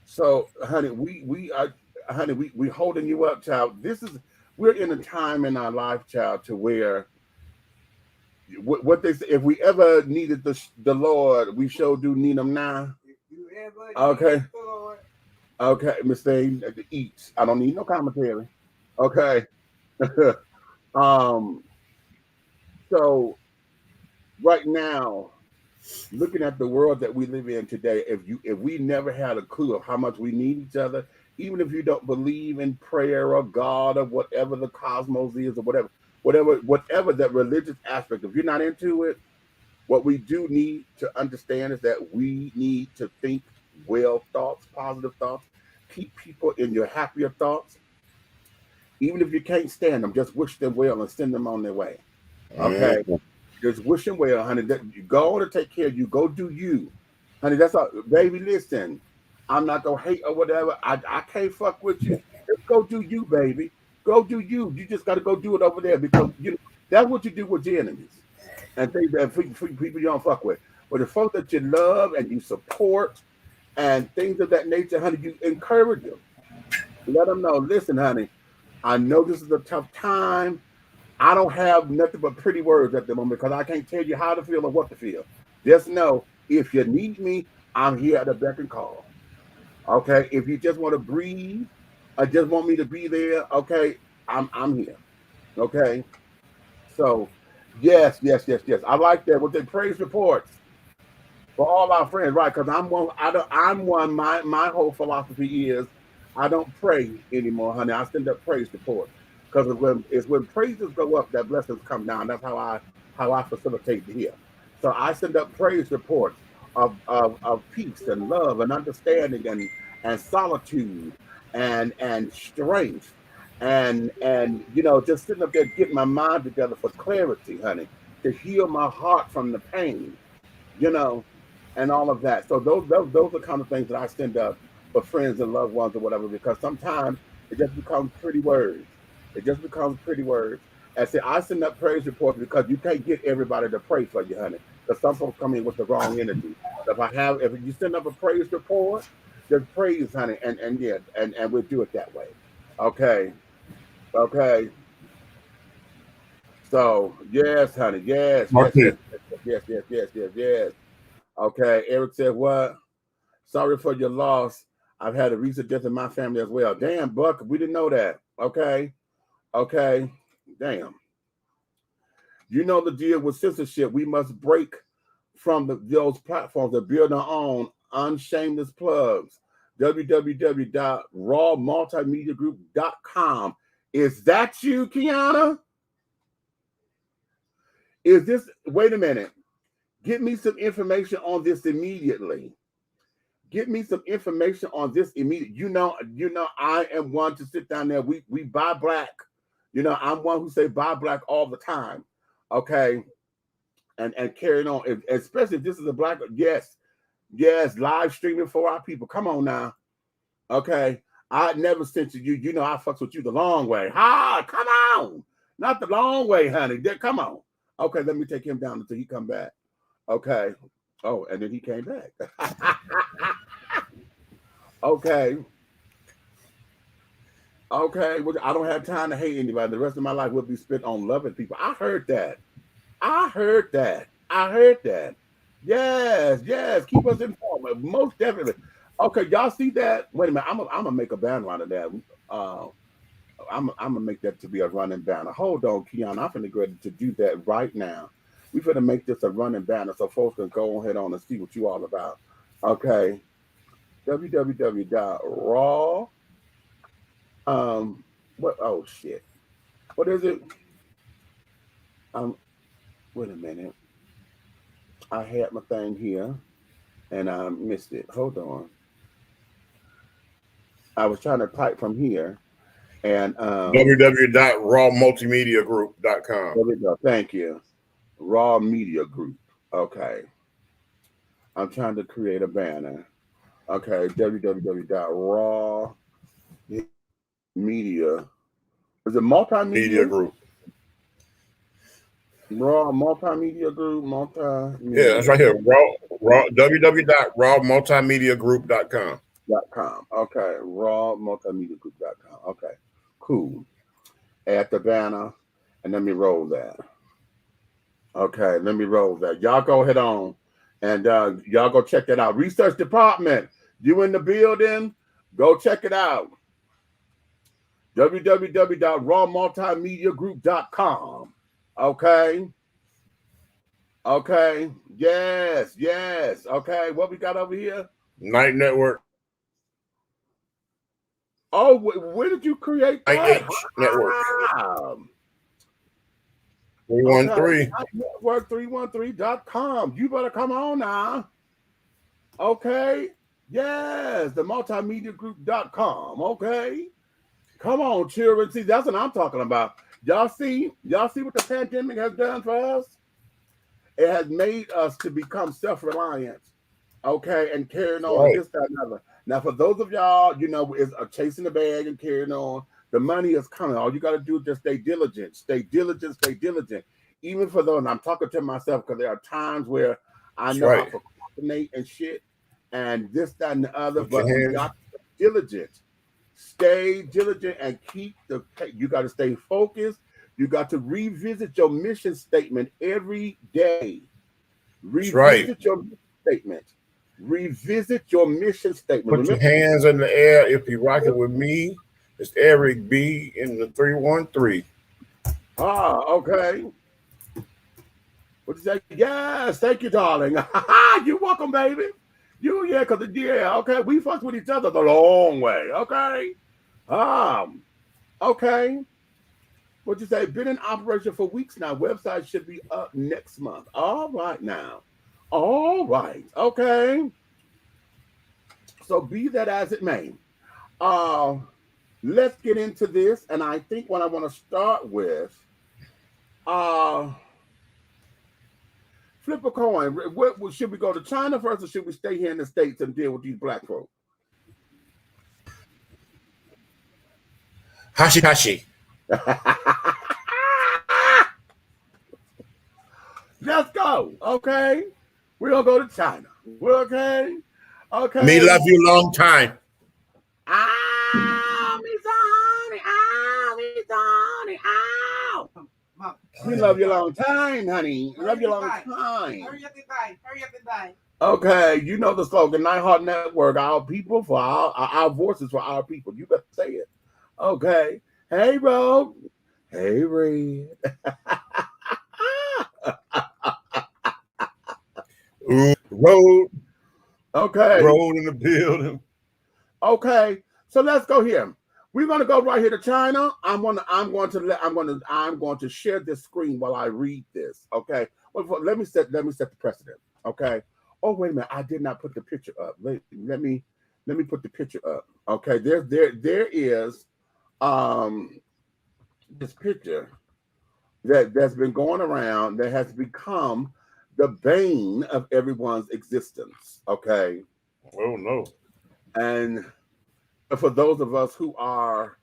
So, honey, we holding you up, child. We're in a time in our life, child, to where what they say, if we ever needed the Lord, we sure do need him now. Okay. Okay, Miss Thing, eat. I don't need no commentary. Okay. So right now, looking at the world that we live in today, if we never had a clue of how much we need each other, even if you don't believe in prayer or God or whatever the cosmos is or whatever that religious aspect, if you're not into it, What we do need to understand is that we need to think well thoughts, positive thoughts. Keep people in your happier thoughts. Even if you can't stand them, just wish them well and send them on their way. Okay? Just wish them well, honey. You go on to take care of you. Go do you. Honey, that's all. Baby, listen. I'm not going to hate or whatever. I can't fuck with you. Just go do you, baby. Go do you. You just got to go do it over there because that's what you do with your enemies and things that for people you don't fuck with. But the folks that you love and you support and things of that nature, honey, you encourage them. Let them know, listen, honey, I know this is a tough time. I don't have nothing but pretty words at the moment because I can't tell you how to feel or what to feel. Just know, if you need me, I'm here at the beck and call. Okay? If you just want to breathe, I just want me to be there, okay, I'm here. Okay? So, yes. I like that with the praise reports for all our friends, right? Because I'm one. My whole philosophy is I don't pray anymore, honey. I send up praise reports because when praises go up, that blessings come down. That's how I facilitate here. So I send up praise reports of peace and love and understanding and solitude and strength. And just sitting up there getting my mind together for clarity, honey, to heal my heart from the pain, and all of that. So those are kind of things that I send up for friends and loved ones or whatever, because sometimes it just becomes pretty words. And see, I send up praise reports because you can't get everybody to pray for you, honey, because some folks come in with the wrong energy. If you send up a praise report, just praise, honey, and we'll do it that way. Okay. So yes, honey, yes. Okay, Eric said, what? Sorry for your loss. I've had a recent death in my family as well. Damn, Buck, we didn't know that. Okay, damn. You know the deal with censorship. We must break from those platforms and build our own unshameless plugs. www.rawmultimediagroup.com. Is that you, Kiana? Is this, wait a minute. Get me some information on this immediately. You know, I am one to sit down there. We buy black. I'm one who say buy black all the time. Okay. And carrying on, especially if this is a black, yes, live streaming for our people. Come on now. Okay. I never censored you. I fucks with you the long way. Come on. Not the long way, honey. Come on. Okay, let me take him down until he come back. Okay. Oh, and then he came back. Okay. Well, I don't have time to hate anybody. The rest of my life will be spent on loving people. I heard that. Yes. Keep us informed. Most definitely. Okay, y'all see that? Wait a minute. I'm gonna make a banner out of that. I'm gonna make that to be a running banner. Hold on, Keon. I'm finna go ahead to do that right now. We finna make this a running banner so folks can go ahead on and see what you all about. Okay. www.raw. What? Oh shit. What is it? Wait a minute. I had my thing here, and I missed it. Hold on. I was trying to type from here, and www.rawmultimediagroup.com. There we go. Thank you. Raw Media Group. Okay. I'm trying to create a banner. Okay. www.raw media. Is it multimedia group? Raw Multimedia Group. Yeah, that's right here. www.rawmultimediagroup.com. Okay. Rawmultimediagroup.com. Okay. Cool. Add the banner and let me roll that. Okay, let me roll that. Y'all go ahead on and y'all go check that out. Research department, you in the building? Go check it out. www.rawmultimediagroup.com. Okay. Yes. Okay, what we got over here? Night Network. Oh, where did you create that? Network. 313. Network313.com. You better come on now. Okay. Yes, the multimediagroup.com. Okay. Come on, children. See, that's what I'm talking about. Y'all see what the pandemic has done for us? It has made us to become self-reliant. Okay, and carrying on this, that, and other. Now, for those of y'all, is chasing the bag and carrying on. The money is coming. All you got to do is just stay diligent. Stay diligent. Stay diligent. Even for those, and I'm talking to myself because there are times where I know I procrastinate and shit, and this, that, and the other. But you got to stay diligent. Stay diligent and you got to stay focused. You got to revisit your mission statement every day. Revisit your mission statement. Revisit your mission statement. Put your hands in the air if you're rocking with me. It's Eric B in the 313. Okay. What you say? Yes, thank you, darling. You're welcome, baby. Okay. We fucked with each other the long way. Okay. Okay. What you say? Been in operation for weeks now. Website should be up next month. All right now. All right. Okay. So be that as it may. Let's get into this. And I think what I want to start with, flip a coin. What should we go to China first, or should we stay here in the States and deal with these black folks? Hashi. Let's go. Okay. We're going to go to China. We're okay. Okay. Me love you long time. Me so honey. Me so honey. We love you long time, honey. Love you long time. Hurry up and die. Hurry up and die. Okay, you know the slogan, Nighthawk Network, our people for our voices for our people. You better say it. Okay. Hey, Rogue. Hey, Red. Road. Okay. Road in the building. Okay. So let's go here. We're going to go right here to China. I'm going to share this screen while I read this. Okay. Well, let me set the precedent. Okay. Oh, wait a minute. I did not put the picture up. Let me put the picture up. Okay. There is this picture that's been going around that has become the bane of everyone's existence. Okay. Oh no. And for those of us who are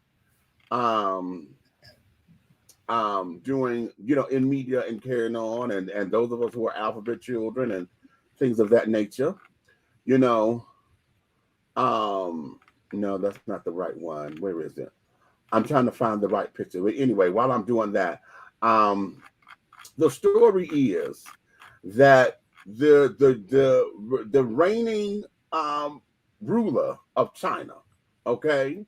doing, in media and carrying on, and those of us who are alphabet children and things of that nature, no, that's not the right one. Where is it? I'm trying to find the right picture. But anyway, while I'm doing that, the story is that the reigning ruler of China, okay,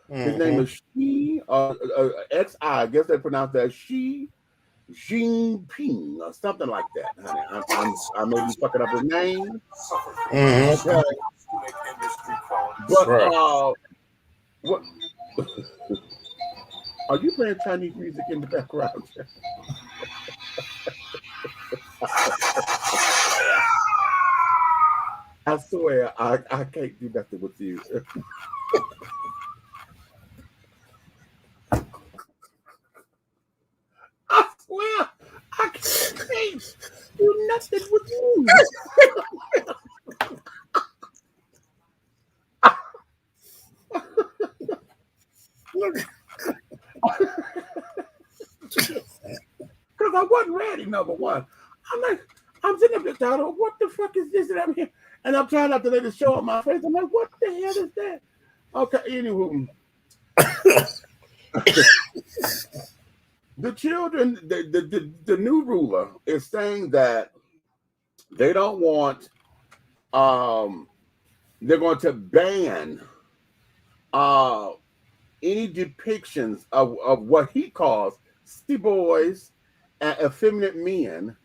his name is Xi, Xi, I guess they pronounce that Xi Jinping or something like that, honey. I may be fucking up his name. Okay. But what are you playing Chinese music in the background? I swear I can't do nothing with you. I swear I can't do nothing with you. Because I wasn't ready, number one. I'm sitting up there, what the fuck is this that I'm here? And I'm trying not to let it show on my face. I'm like, what the hell is that? Okay, anywho. The children, the new ruler is saying that they don't want, they're going to ban any depictions of what he calls city boys and effeminate men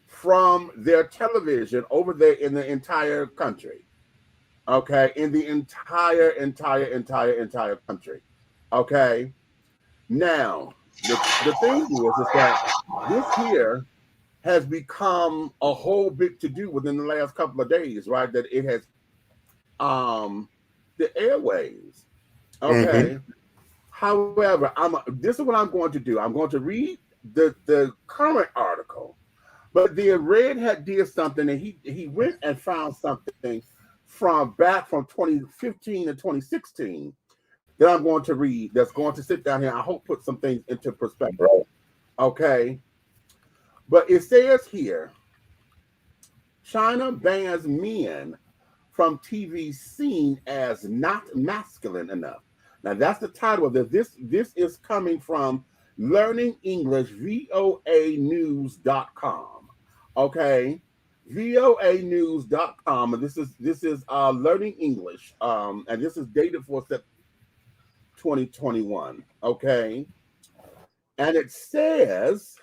from their television over there in the entire country. Okay, in the entire country. Okay. Now, the thing is that this here has become a whole big to do within the last couple of days, right? That it has the airwaves. Okay. However, this is what I'm going to do. I'm going to read the current article, but the Red did something, and he went and found something from 2015 to 2016 that I'm going to read. That's going to sit down here. I hope put some things into perspective. Okay, but it says here, China bans men from TV seen as not masculine enough. Now that's the title of this. This is coming from Learning English, voanews.com. Okay, voanews.com, and this is Learning English, and this is dated for 2021. Okay, and it says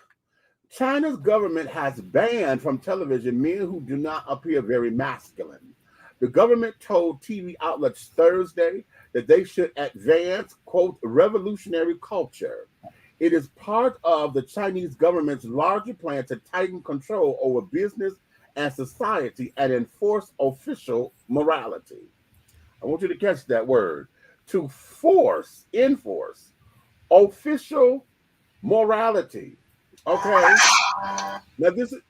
China's government has banned from television men who do not appear very masculine. The government told TV outlets Thursday that they should advance, quote, revolutionary culture. It is part of the Chinese government's larger plan to tighten control over business and society and enforce official morality. I want you to catch that word. To enforce official morality. Okay? Now this is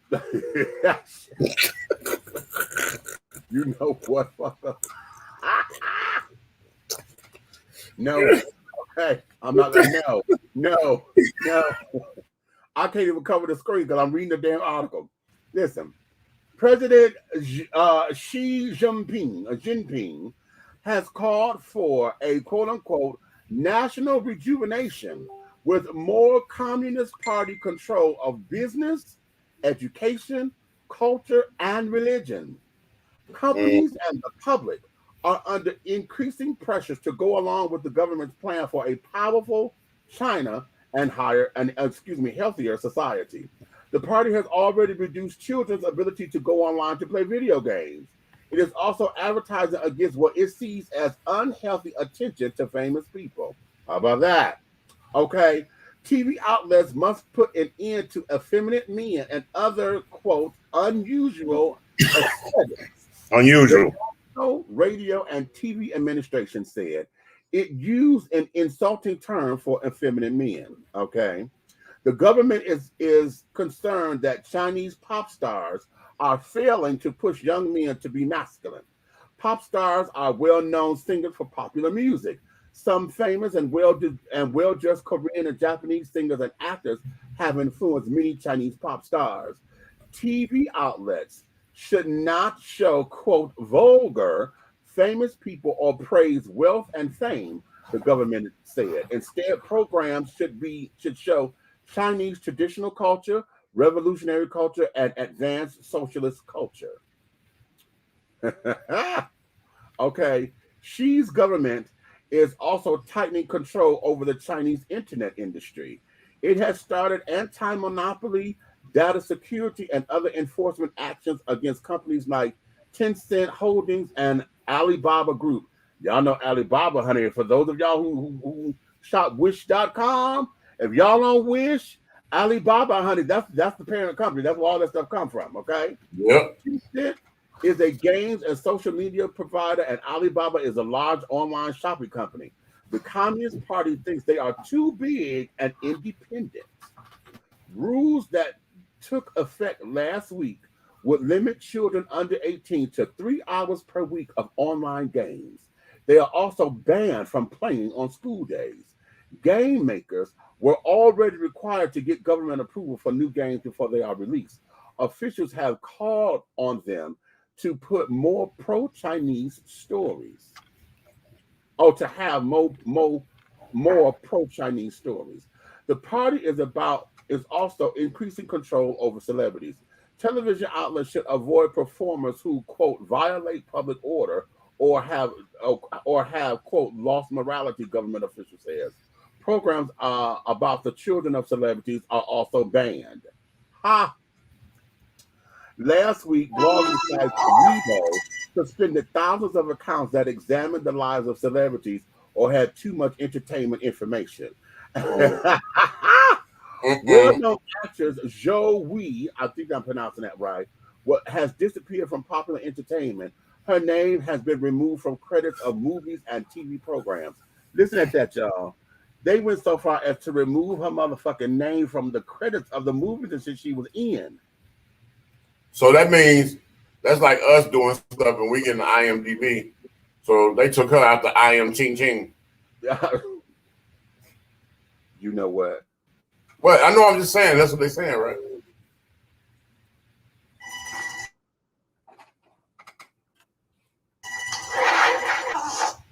you know what? No. Okay. I'm not gonna no. I can't even cover the screen because I'm reading the damn article. Listen, President Xi Jinping has called for a quote-unquote national rejuvenation with more Communist Party control of business, education, culture, and religion. Companies and the public are under increasing pressures to go along with the government's plan for a powerful China and healthier society. The party has already reduced children's ability to go online to play video games. It is also advertising against what it sees as unhealthy attention to famous people. How about that? Okay. TV outlets must put an end to effeminate men and other, quote, unusual aesthetics. Unusual. The Radio and TV Administration said it used an insulting term for effeminate men. Okay. The government is concerned that Chinese pop stars are failing to push young men to be masculine. Pop stars are well-known singers for popular music. Some famous and well-dressed Korean and Japanese singers and actors have influenced many Chinese pop stars. TV outlets should not show, quote, vulgar famous people or praise wealth and fame, the government said. Instead, programs should show Chinese traditional culture, revolutionary culture, and advanced socialist culture. Okay, Xi's government is also tightening control over the Chinese internet industry. It has started anti-monopoly, data security, and other enforcement actions against companies like Tencent Holdings and Alibaba Group. Y'all know Alibaba, honey. For those of y'all who shop Wish.com, if y'all on Wish, Alibaba, honey, that's the parent company. That's where all that stuff come from, okay? Yep. Tencent is a games and social media provider, and Alibaba is a large online shopping company. The Communist Party thinks they are too big and independent. Rules that took effect last week would limit children under 18 to 3 hours per week of online games. They are also banned from playing on school days. Game makers were already required to get government approval for new games before they are released. Officials have called on them to put more pro-Chinese stories. To have more pro-Chinese stories. The party is also increasing control over celebrities. Television outlets should avoid performers who, quote, violate public order or have quote, lost morality, government official says. Programs about the children of celebrities are also banned. Last week, blogging site Weibo suspended thousands of accounts that examined the lives of celebrities or had too much entertainment information. Well-known actress Joey, I think I'm pronouncing that right, what has disappeared from popular entertainment. Her name has been removed from credits of movies and TV programs. Listen at that, y'all. They went so far as to remove her motherfucking name from the credits of the movies and shit she was in. So that means that's like us doing stuff and we get an IMDb. So they took her out the I Am Ching Ching. You know what? Well, I know, I'm just saying, that's what they're saying, right?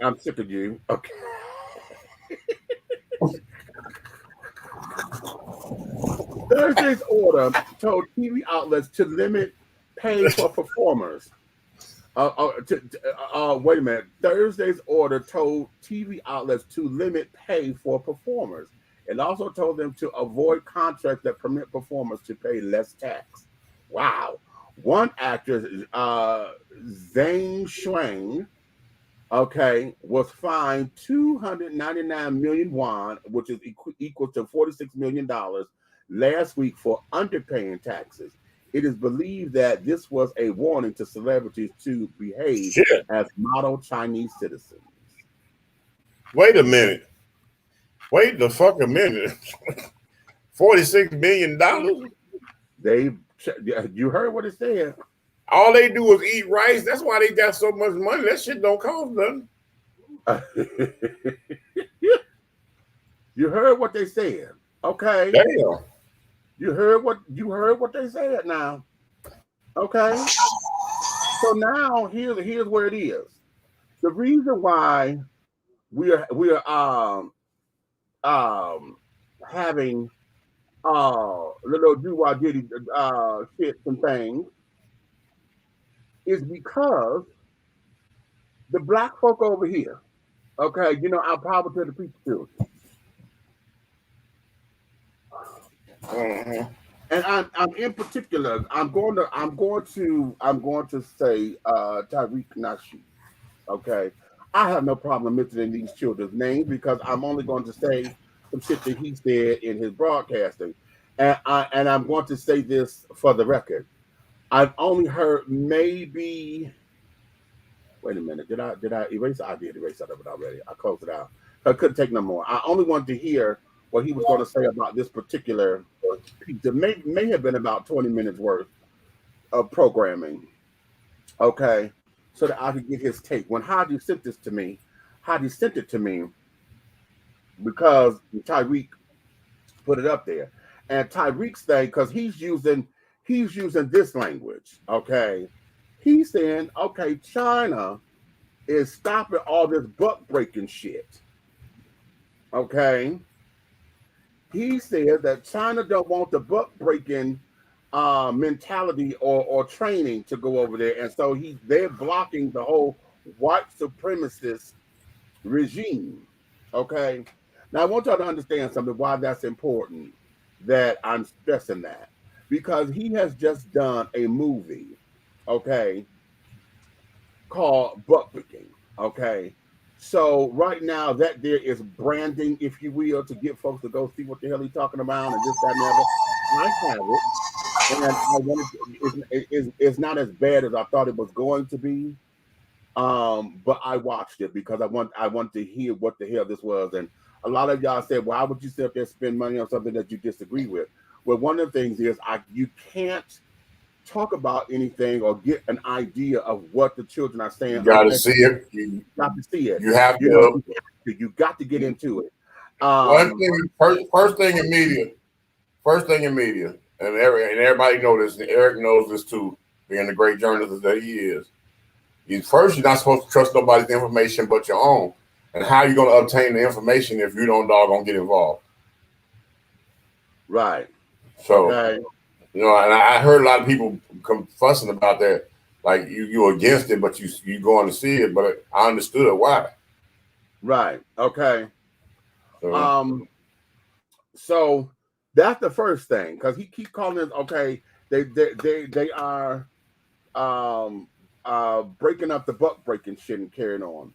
I'm sick of you. Okay. Thursday's order told TV outlets to limit pay for performers. Wait a minute. Thursday's order told TV outlets to limit pay for performers. It also told them to avoid contracts that permit performers to pay less tax. Wow. One actress, Zhang Shuang, was fined 299 million won, which is equal to $46 million last week for underpaying taxes. It is believed that this was a warning to celebrities to behave as model Chinese citizens. Wait a minute. Wait the fuck a minute. $46 million? You heard what it said. All they do is eat rice. That's why they got so much money. That shit don't cost nothing. You heard what they said. Okay. Damn. You heard what they said now. Okay. So now here's where it is. The reason why we're having little do-wah-diddy shit and things is because the black folk over here, okay, you know, our power to the people too. And I'm in particular, I'm going to say Tariq Nasheed. Okay. I have no problem mentioning these children's names because I'm only going to say some shit that he said in his broadcasting. And I'm going to say this for the record. I've only heard maybe. Wait a minute. Did I erase it? I did erase out of it already. I closed it out. I couldn't take no more. I only wanted to hear what he was going to say about this particular piece. It may have been about 20 minutes worth of programming. Okay. So that I could get his take. When Haji sent it to me, because Tyreek put it up there. And Tyreek's thing, because he's using this language, okay? He's saying, okay, China is stopping all this buck breaking shit. Okay. He said that China don't want the buck breaking mentality or training to go over there, and so they're blocking the whole white supremacist regime. Okay. Now I want y'all to understand something why that's important. That I'm stressing that because he has just done a movie, okay, called Buck Breaking. Okay. So right now that there is branding, if you will, to get folks to go see what the hell he's talking about and this, that, and the other. I have it, and it's not as bad as I thought it was going to be. But I watched it because I want to hear what the hell this was. And a lot of y'all said, why would you sit up there and spend money on something that you disagree with? Well, one of the things is you can't talk about anything or get an idea of what the children are saying. You got to see it. You got to see it. You have to. You got to get into it. First thing in media, and everybody knows this, and Eric knows this too, being the great journalist that he is. First, you're not supposed to trust nobody's information but your own. And how are you going to obtain the information if you don't doggone get involved? Right. So, you know, and I heard a lot of people come fussing about that. Like you're against it, but you going to see it. But I understood why. Right. Okay. So that's the first thing because he keep calling it. Okay, they are breaking up the buck breaking shit and carrying on.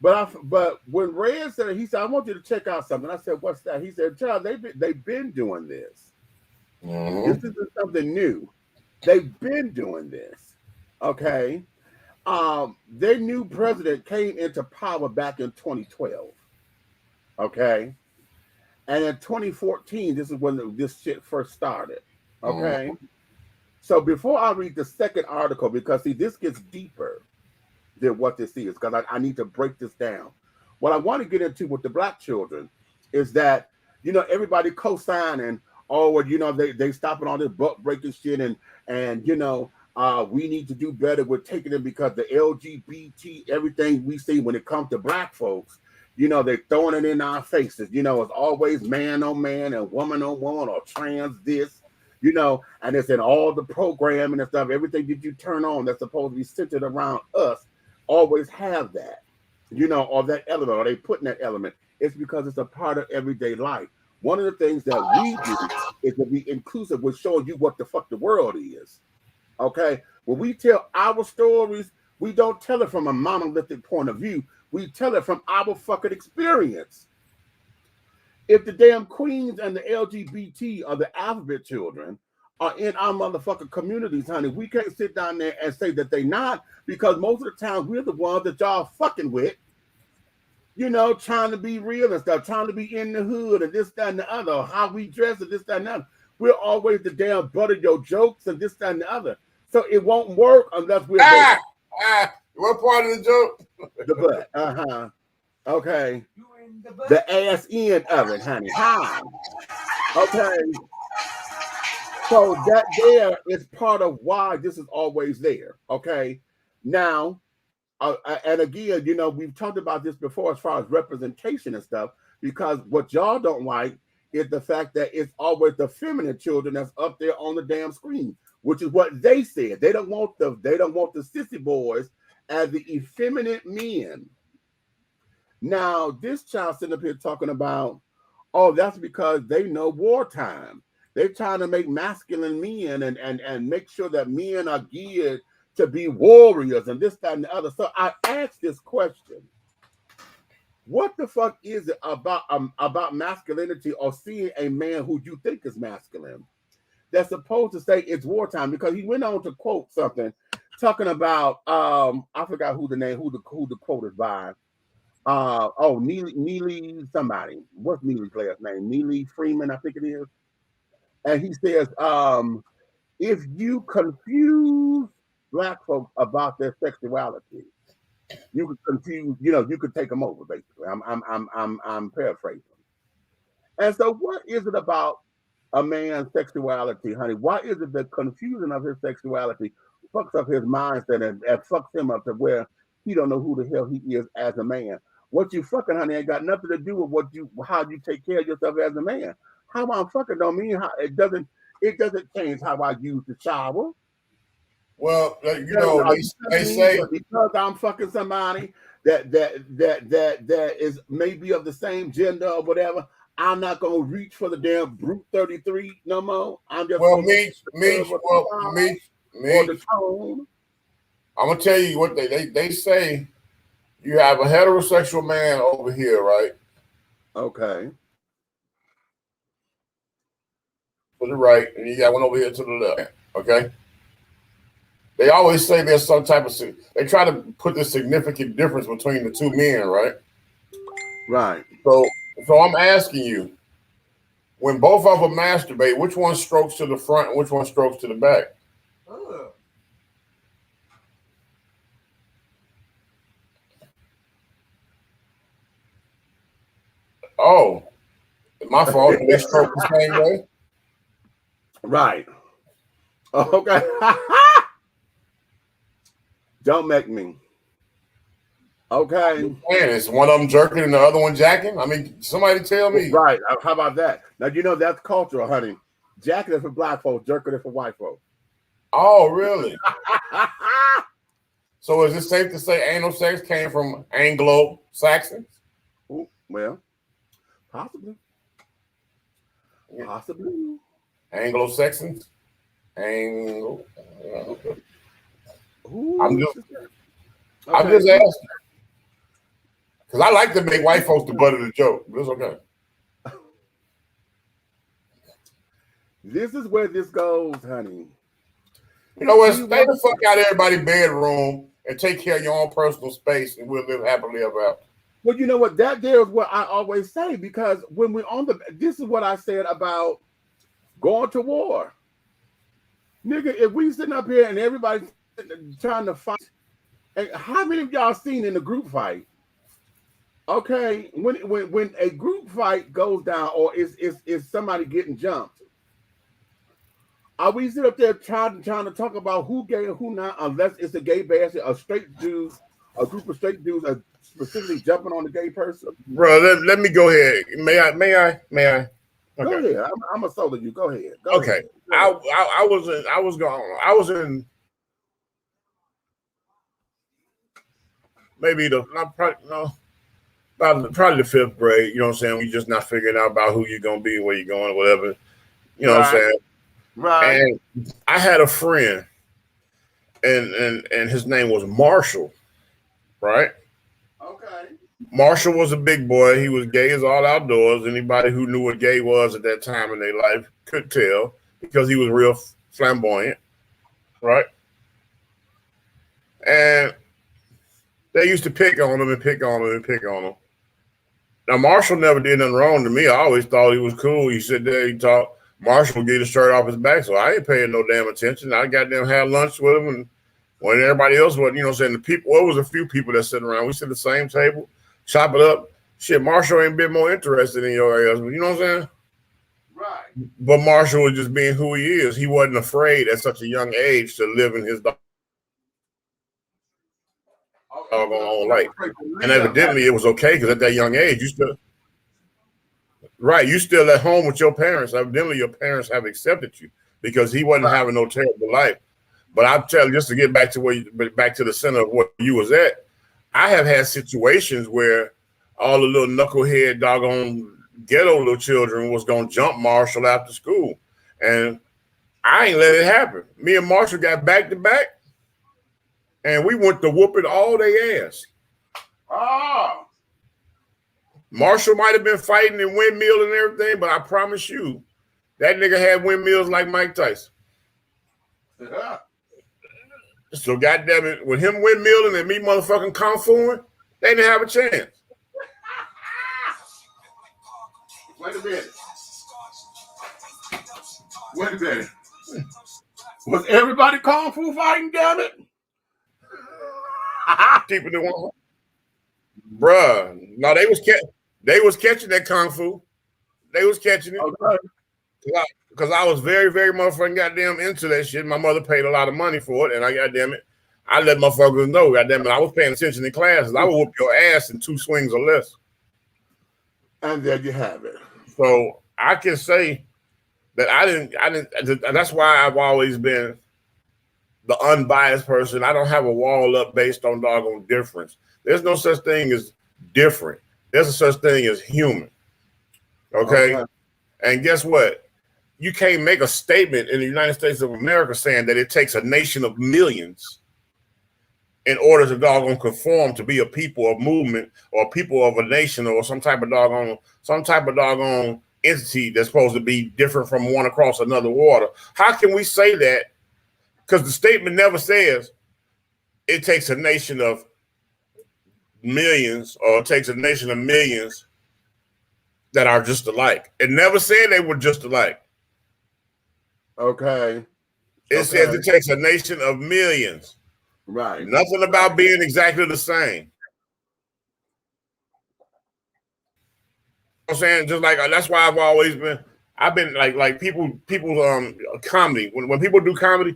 But when Red said, he said, I want you to check out something. I said, what's that? He said, Child, they've been doing this. This isn't something new. They've been doing this. Okay. Their new president came into power back in 2012. Okay. And in 2014, this is when this shit first started. Okay. So before I read the second article, because see, this gets deeper than what this is, because I need to break this down. What I want to get into with the black children is that, you know, everybody co-signing, oh, well, you know, they stopping all this butt breaking shit, and you know, we need to do better with taking them because the LGBT, everything we see when it comes to black folks, you know, they're throwing it in our faces. You know, it's always man on man and woman on woman or trans this, you know, and it's in all the programming and stuff. Everything that you turn on that's supposed to be centered around us always have that, you know, or that element, or they put in that element. It's because it's a part of everyday life. One of the things that we do is to be inclusive with showing you what the fuck the world is. Okay? When we tell our stories, we don't tell it from a monolithic point of view. We tell it from our fucking experience. If the damn queens and the LGBT or the alphabet children are in our motherfucking communities, honey, we can't sit down there and say that they not, because most of the time we're the ones that y'all fucking with, you know, trying to be real and stuff, trying to be in the hood and this, that, and the other, how we dress and this, that, and the other. We're always the damn butt of your jokes and this, that, and the other. So it won't work unless we're what part of the joke? The butt. Okay. The ass end of it, honey. How? Okay. So that there is part of why this is always there. Okay. Now, and again, you know, we've talked about this before as far as representation and stuff, because what y'all don't like is the fact that it's always the feminine children that's up there on the damn screen, which is what they said. They don't want the sissy boys as the effeminate men. Now, this child sitting up here talking about, oh, that's because they know wartime. They're trying to make masculine men and make sure that men are geared to be warriors and this, that, and the other. So I asked this question. What the fuck is it about masculinity or seeing a man who you think is masculine that's supposed to say it's wartime? Because he went on to quote something talking about I forgot who the quote is by. Neely somebody. What's Neely's last name? Neely Freeman, I think it is. And he says, if you confuse black folks about their sexuality, you could confuse, you know, you could take them over, basically. I'm paraphrasing. And so what is it about a man's sexuality, honey? Why is it the confusion of his sexuality fucks up his mindset and fucks him up to where he don't know who the hell he is as a man? What you fucking, honey, ain't got nothing to do with how you take care of yourself as a man. How I'm fucking don't mean how it doesn't change how I use the shower. Well, you know, they say because I'm fucking somebody that is maybe of the same gender or whatever, I'm not gonna reach for the damn brute 33 no more. I'm just me. I'm gonna tell you what they say. You have a heterosexual man over here, right? Okay. To the right, and you got one over here to the left. Okay. They always say there's some type of, they try to put the significant difference between the two men, right? Right. So I'm asking you, when both of them masturbate, which one strokes to the front and which one strokes to the back? Oh, my fault. They stroke the same way? Right. Okay. Don't make me. Okay. Man, is one of them jerking and the other one jacking? I mean, somebody tell me. Right. How about that? Now, you know, that's cultural, honey. Jacking is for black folks, jerking is for white folks. Oh, really? So is it safe to say anal sex came from Anglo-Saxons? Well, possibly. Possibly. Anglo-Saxons? I'm just asking. Because I like to make white folks the butt of the joke, but it's okay. This is where this goes, honey. You know what? Stay the fuck out of everybody's bedroom and take care of your own personal space, and we'll live happily ever after. Well, you know what? That there is what I always say, because when we're on this is what I said about going to war. Nigga, if we sitting up here and everybody's trying to fight, and how many of y'all seen in a group fight? Okay, when a group fight goes down, or is somebody getting jumped, are we sit up there trying to talk about who gay and who not, unless it's a gay bastard, a straight dude, a group of straight dudes are specifically jumping on the gay person? Bro, let me go ahead. May I? Okay. Go ahead. I'm a solo you. Go ahead. Go okay. ahead. I was in maybe probably the fifth grade. You know what I'm saying? We just not figuring out about who you're gonna be, where you're going, whatever. You know what I'm saying? Right. And I had a friend, and his name was Marshall, right? Okay. Marshall was a big boy. He was gay as all outdoors. Anybody who knew what gay was at that time in their life could tell, because he was real flamboyant, right? And they used to pick on him and pick on him and pick on him. Now, Marshall never did nothing wrong to me. I always thought he was cool. He sit there, he talked. Marshall would get his shirt off his back, so I ain't paying no damn attention. I goddamn had lunch with him, and when everybody else was, you know what I'm saying, the people, well, it was a few people that sit around. We sit at the same table, chop it up. Shit, Marshall ain't been more interested in your ass, you know what I'm saying? Right. But Marshall was just being who he is. He wasn't afraid at such a young age to live in his doggone life. And evidently it was okay, because at that young age, you still at home with your parents. Evidently your parents have accepted you, because he wasn't having no terrible life. But I'll tell you, just to get back to back to the center of what you was at, I have had situations where all the little knucklehead doggone ghetto little children was gonna jump Marshall after school, and I ain't let it happen. Me and Marshall got back to back, and we went to whooping all their ass. Oh. Marshall might have been fighting and windmill and everything, but I promise you, that nigga had windmills like Mike Tyson. Yeah. So goddamn it, with him windmilling and me motherfucking kung fuing, they didn't have a chance. Wait a minute. Wait a minute. Was everybody kung fu fighting, damn it? Keeping it one. Bruh. No, they was catching that kung fu. They was catching it. Okay. Because I was very, very motherfucking goddamn into that shit. My mother paid a lot of money for it, and I let motherfuckers know, goddamn it, I was paying attention in classes. I would whoop your ass in 2 swings or less. And there you have it. So I can say that I didn't. That's why I've always been the unbiased person. I don't have a wall up based on doggone difference. There's no such thing as different. There's a such thing as human. Okay? And guess what? You can't make a statement in the United States of America saying that it takes a nation of millions in order to doggone conform to be a people, a movement, or people of a nation, or some type of doggone entity that's supposed to be different from one across another water. How can we say that? Because the statement never says it takes a nation of millions, or it takes a nation of millions that are just alike. It never said they were just alike. Okay. It says it takes a nation of millions. Right. Nothing about being exactly the same. I'm saying, just like that's why I've been like people's comedy. When people do comedy,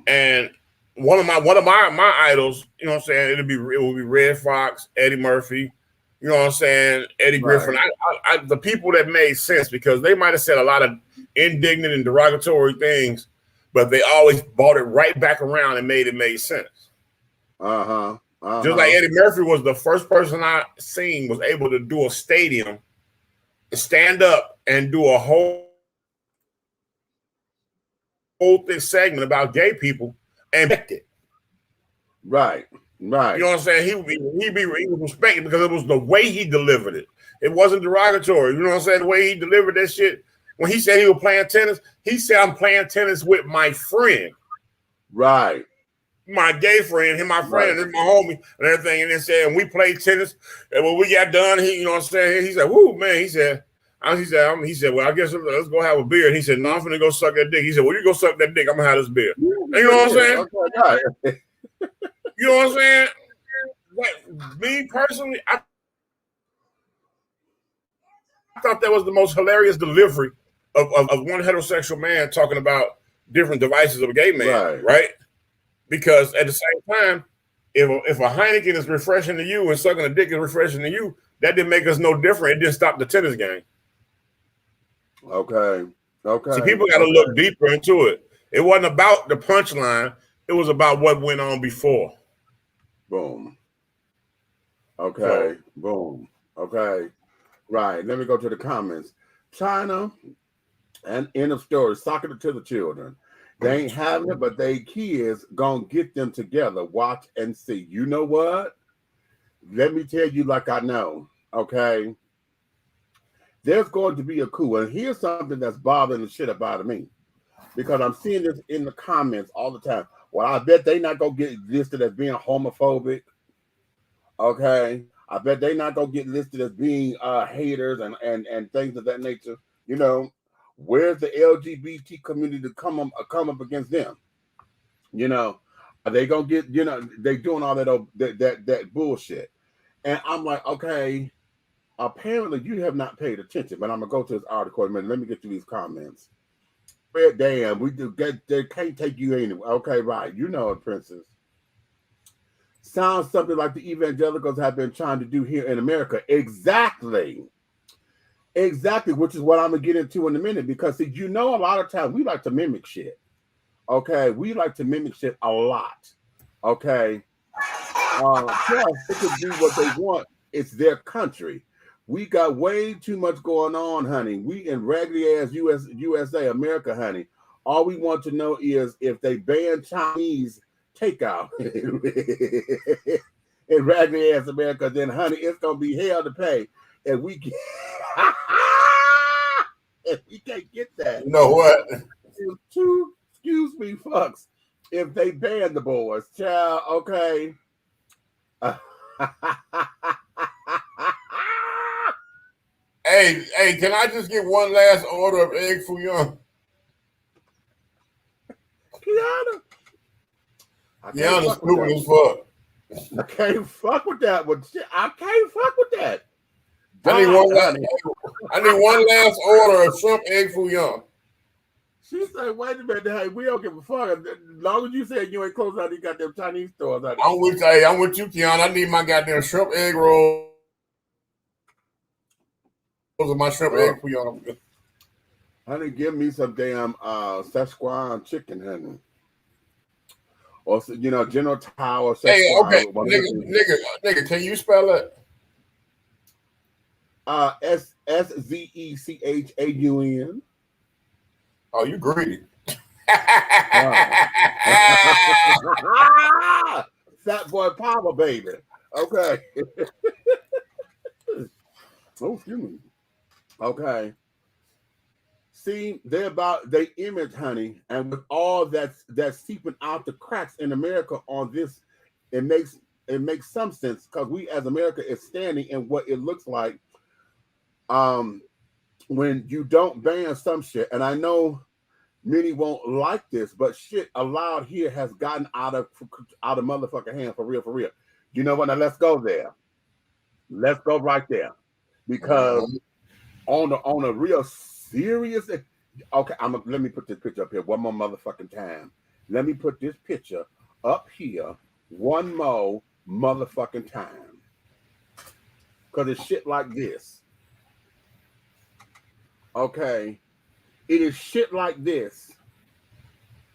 and one of my idols, you know what I'm saying, it will be Red Fox, Eddie Murphy, you know what I'm saying, Eddie Griffin. I the people that made sense, because they might have said a lot of indignant and derogatory things, but they always brought it right back around and made sense. Just like Eddie Murphy was the first person I seen was able to do a stadium, stand up and do a whole thick segment about gay people and it. Right. Right. You know what I'm saying? He was respected because it was the way he delivered it. It wasn't derogatory. You know what I'm saying? The way he delivered that shit. When he said he was playing tennis, he said, I'm playing tennis with my friend. Right. My gay friend, him, my friend, and my homie, and everything. And then said, and we played tennis. And when we got done, he, you know what I'm saying? He said, woo, man. He said, well, I guess let's go have a beer. And he said, no, I'm finna go suck that dick. He said, well, you go suck that dick. I'm gonna have this beer. And you know what I'm saying? Okay, you know what I'm saying? Like, me personally, I thought that was the most hilarious delivery of one heterosexual man talking about different devices of a gay man, right? Because at the same time, if a Heineken is refreshing to you and sucking a dick is refreshing to you, that didn't make us no different. It didn't stop the tennis game. Okay. See, people got to look deeper into it. It wasn't about the punchline. It was about what went on before. Boom. Okay. Boom. Okay. Right. Let me go to the comments. China and end of story. Socking it to the children. They ain't having it, but they kids gonna get them together. Watch and see. You know what? Let me tell you like I know. Okay. There's going to be a coup. And here's something that's bothering the shit about me. Because I'm seeing this in the comments all the time. Well, I bet they not gonna get listed as being homophobic. Okay. I bet they not gonna get listed as being haters and things of that nature. You know, where's the LGBT community to come up against them? You know, are they gonna get, you know, they doing all that bullshit. And I'm like, okay, apparently you have not paid attention, but I'm gonna go to this article in a minute. Let me get to these comments. But damn, they can't take you anywhere. Okay, right. You know it, Princess. Sounds something like the evangelicals have been trying to do here in America. Exactly. Exactly, which is what I'm gonna get into in a minute. Because see, you know, a lot of times we like to mimic shit. Okay, we like to mimic shit a lot. Okay. Plus, it could do what they want. It's their country. We got way too much going on, honey. We in raggedy ass USA, America, honey. All we want to know is if they ban Chinese takeout in raggedy ass America, then honey, it's gonna be hell to pay. And we can't, if we can't get that. You know what? Excuse me, fucks. If they ban the boys, child, okay. Hey, can I just get one last order of egg foo young? Kiana. Kiana's stupid as fuck. I can't fuck with that one. I can't fuck with that. I need one last order of shrimp egg foo young. She said, wait a minute, hey, we don't give a fuck. As long as you said you ain't closing out these goddamn Chinese stores. I'm with you, Kiana. I need my goddamn shrimp egg roll. Those are my shrimp egg foo young. Honey, give me some damn Szechuan chicken, honey. Or, you know, General Tao or Szechuan. Hey, okay, nigga, can you spell it? SZECHAUN. Oh, you greedy. Fat boy power, baby. Okay. Oh, excuse me. Okay. See, they image, honey, and with all that's seeping out the cracks in America on this, it makes some sense because we as America is standing in what it looks like when you don't ban some shit. And I know many won't like this, but shit allowed here has gotten out of motherfucking hand for real. You know what? Now let's go there. Let's go right there. Because on a real serious, okay, let me put this picture up here one more motherfucking time. Let me put this picture up here one more motherfucking time. Because it's shit like this. Okay. It is shit like this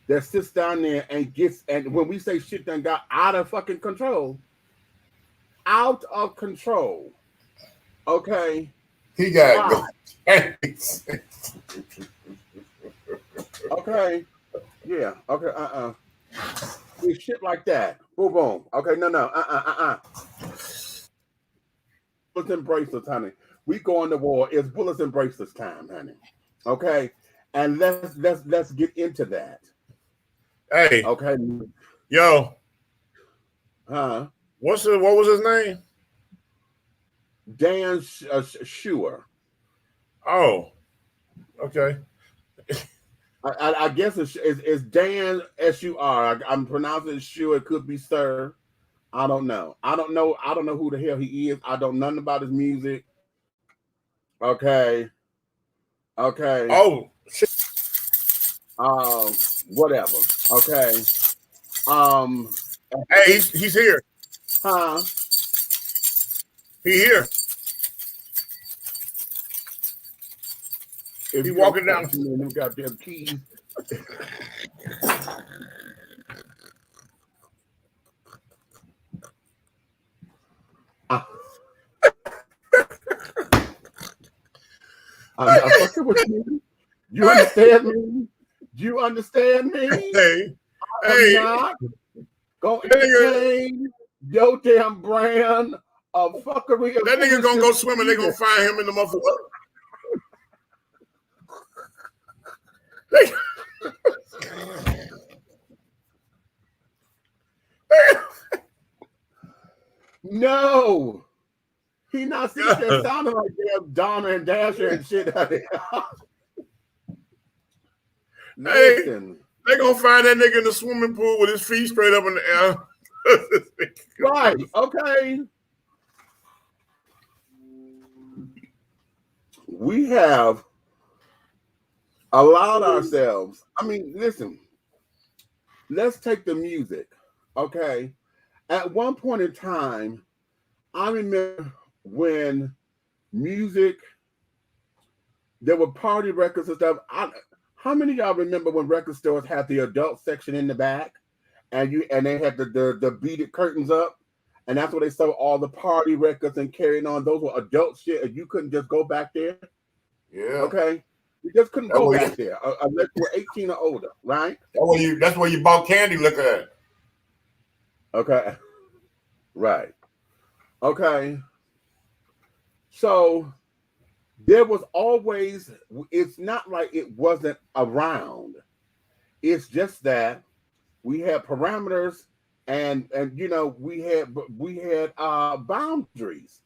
that sits down there and gets, and when we say shit done got out of fucking control, out of control. Okay. He got okay. Yeah. Okay. It's shit like that. Boom, boom. Okay, no. Bullets and bracelets, honey. We going to war. It's bullets and bracelets time, honey. Okay, and let's get into that. Hey. Okay. Yo. Huh? What was his name? Dan Shure. Oh. Okay. I guess it's Dan S-U-R. I'm pronouncing it Shure. It could be Sir. I don't know. I don't know who the hell he is. I don't know nothing about his music. Okay. Oh shit. Whatever. Okay. Hey, he's here. Huh? He here. If he walking down them goddamn keys. I'm fucking with you. You understand me? You understand me? Hey. I'm not gonna entertain your damn brand of fuckery. That nigga gonna go swimming. They gonna find him in the motherfucker. No, he not sitting there sounding like damn Donna and Dasher and shit. Listen. They gonna find that nigga in the swimming pool with his feet straight up in the air. Right, okay. We have allowed ourselves, I mean, listen, let's take the music, okay? At one point in time, I remember when music, there were party records and stuff. How many of y'all remember when record stores had the adult section in the back, and they had the beaded curtains up, and that's where they sold all the party records and carrying on. Those were adult shit, and you couldn't just go back there. Yeah. Okay. You just couldn't go back there unless you were 18 or older, right? That's where you bought candy liquor at. Okay. Right. Okay. So there was always, it's not like it wasn't around. It's just that we had parameters and you know, we had boundaries.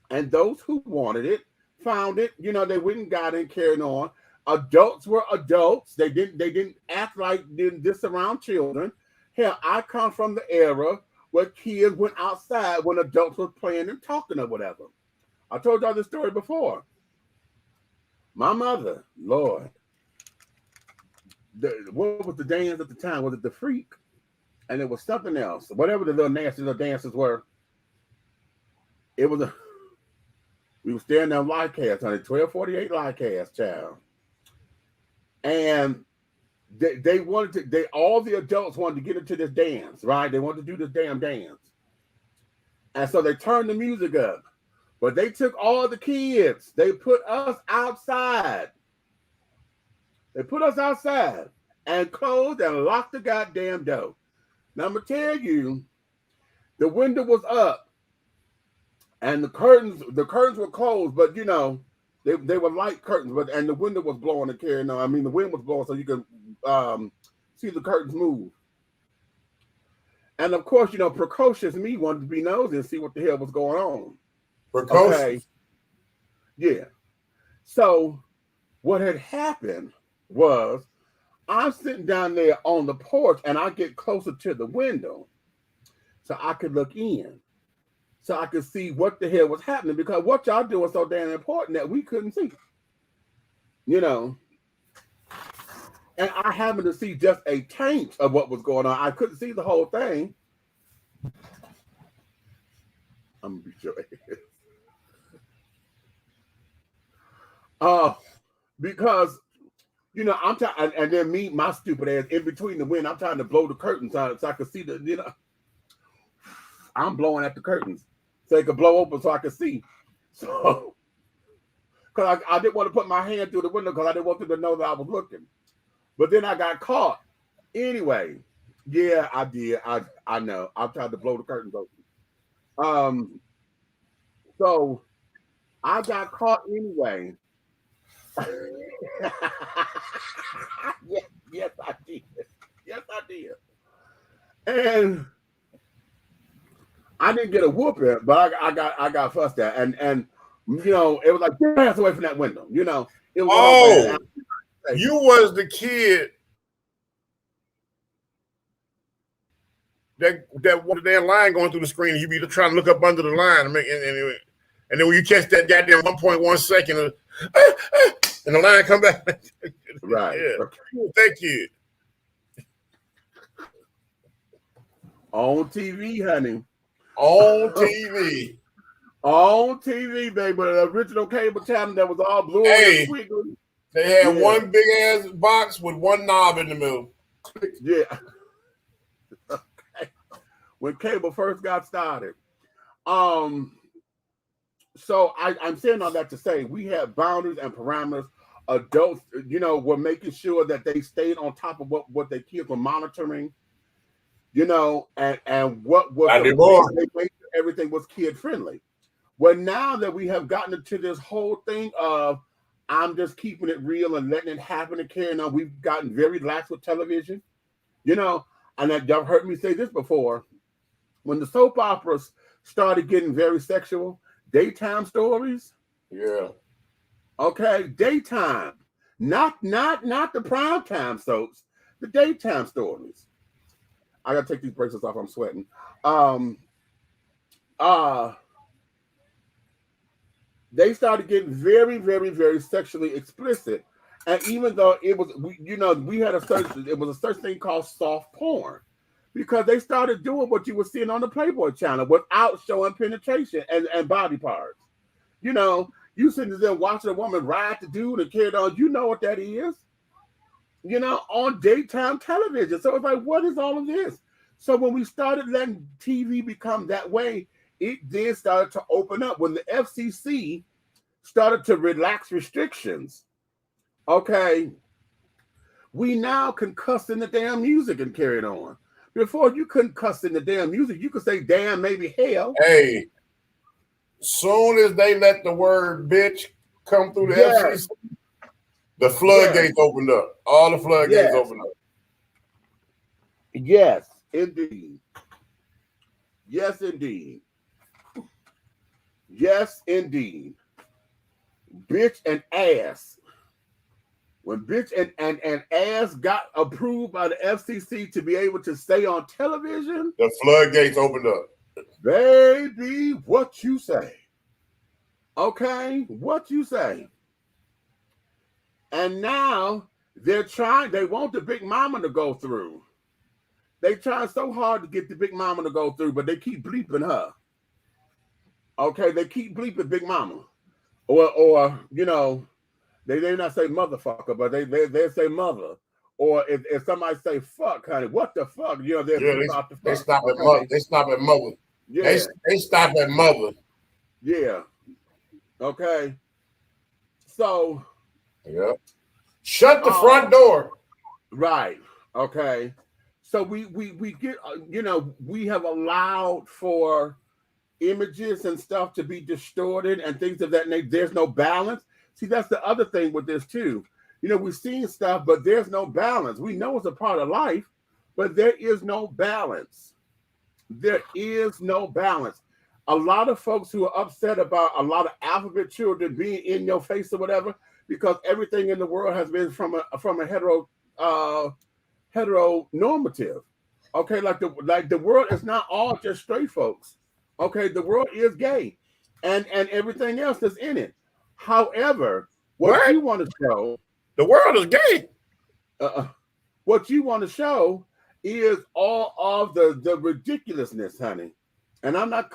And those who wanted it found it, you know, they went and got it and carried on. Adults were adults. They didn't act like this around children. Hell, I come from the era where kids went outside when adults were playing and talking or whatever. I told y'all this story before. My mother, Lord, what was the dance at the time? Was it the Freak? And it was something else. Whatever the little nasty little dances were. It was we were standing on live cast, honey, 1248 live cast, child. And they wanted to, all the adults wanted to get into this dance, right? They wanted to do this damn dance. And so they turned the music up. But they took all the kids. They put us outside. They put us outside and closed and locked the goddamn door. Now I'm gonna tell you, the window was up and the curtains were closed, but you know, they were light curtains, but and the window was blowing and carrying on. I mean, the wind was blowing so you could see the curtains move. And of course, you know, precocious me wanted to be nosy and see what the hell was going on. Precocious. Okay. Yeah. So what had happened was I'm sitting down there on the porch and I get closer to the window so I could look in, so I could see what the hell was happening, because what y'all do was so damn important that we couldn't see, you know. And I happened to see just a taint of what was going on. I couldn't see the whole thing. I'm gonna beat your ass. Because you know, I'm trying, and then me, my stupid ass, in between the wind, I'm trying to blow the curtains out so I could see the, you know, I'm blowing at the curtains so they could blow open so I could see. So, because I didn't want to put my hand through the window because I didn't want them to know that I was looking. But then I got caught. Anyway, Yeah, I did. I know. I tried to blow the curtains open. So I got caught anyway. Yes, I did. Yes, I did. And I didn't get a whooping, but I got fussed at, and you know, it was like, get your ass away from that window. You know, it was Oh, you was the kid that damn line going through the screen, and you be trying to look up under the line and and then when you catch that goddamn 1.1 second, and the line come back. Right. Yeah. That kid. On TV, honey. On TV. On TV, baby. The original cable channel that was all blue and squiggly. They had one big ass box with one knob in the middle. Yeah. Okay. When cable first got started. So I'm saying all that to say we have boundaries and parameters. Adults, you know, were making sure that they stayed on top of what their kids were monitoring, you know, and what was they made sure everything was kid friendly. Well, now that we have gotten into this whole thing of I'm just keeping it real and letting it happen and carrying on, we've gotten very lax with television, you know, and y'all heard me say this before. When the soap operas started getting very sexual, daytime stories. Yeah. Okay, daytime. Not the prime time soaps, the daytime stories. I gotta take these bracelets off, I'm sweating. They started getting very, very, very sexually explicit. And even though it was, we had a certain thing called soft porn, because they started doing what you were seeing on the Playboy channel without showing penetration and body parts. You know, you sitting there watching a woman ride the dude and carry on. You know what that is, you know, on daytime television. So it's like, what is all of this? So when we started letting TV become that way, it then started to open up. When the FCC started to relax restrictions, okay, we now can cuss in the damn music and carry it on. Before, you couldn't cuss in the damn music. You could say damn, maybe hell. Hey, soon as they let the word bitch come through the FCC, the floodgates opened up. All the floodgates opened up. Yes, indeed. Yes, indeed. Yes, indeed. Bitch and ass. When bitch and ass got approved by the FCC to be able to stay on television, the floodgates opened up. Baby, what you say? Okay, what you say? And now they want the big mama to go through. They try so hard to get the big mama to go through, but they keep bleeping her. Okay, they keep bleeping big mama. Or you know, they not say motherfucker, but they say mother. Or if somebody say fuck, honey, what the fuck? You know, they stop at mother. They stop at mother. Yeah. They stop at mother. Yeah. Okay. So. Yeah. Shut the front door. Right. Okay. So we get, you know, we have allowed for images and stuff to be distorted and things of that nature. There's no balance. See, that's the other thing with this too. You know, we're seeing stuff, but there's no balance. We know it's a part of life, but there is no balance. There is no balance. A lot of folks who are upset about a lot of alphabet children being in your face or whatever, because everything in the world has been from a heteronormative. Okay, like the world is not all just straight folks. Okay, the world is gay, and everything else that's in it. However, what you want to show, the world is gay. What you want to show is all of the ridiculousness, honey. And I'm not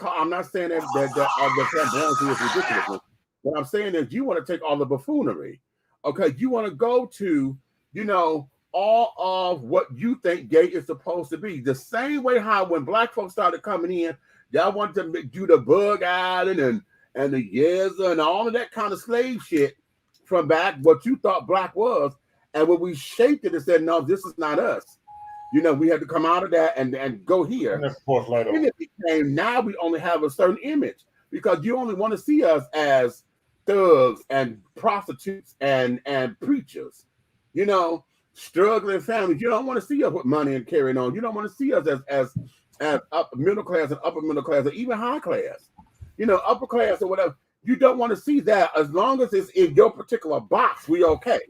saying that flamboyancy is ridiculousness. What I'm saying is you want to take all the buffoonery. Okay, you want to go to, you know, all of what you think gay is supposed to be. The same way how when black folks started coming in, y'all wanted to do the Bug Island and the Yezza and all of that kind of slave shit from back, what you thought black was. And when we shaped it and said, no, this is not us. You know, we had to come out of that and go here. And it became, now we only have a certain image because you only want to see us as thugs and prostitutes and preachers, you know, struggling families. You don't want to see us with money and carrying on. You don't want to see us as middle class and upper middle class or even high class, you know, upper class or whatever. You don't want to see that. As long as it's in your particular box, we okay,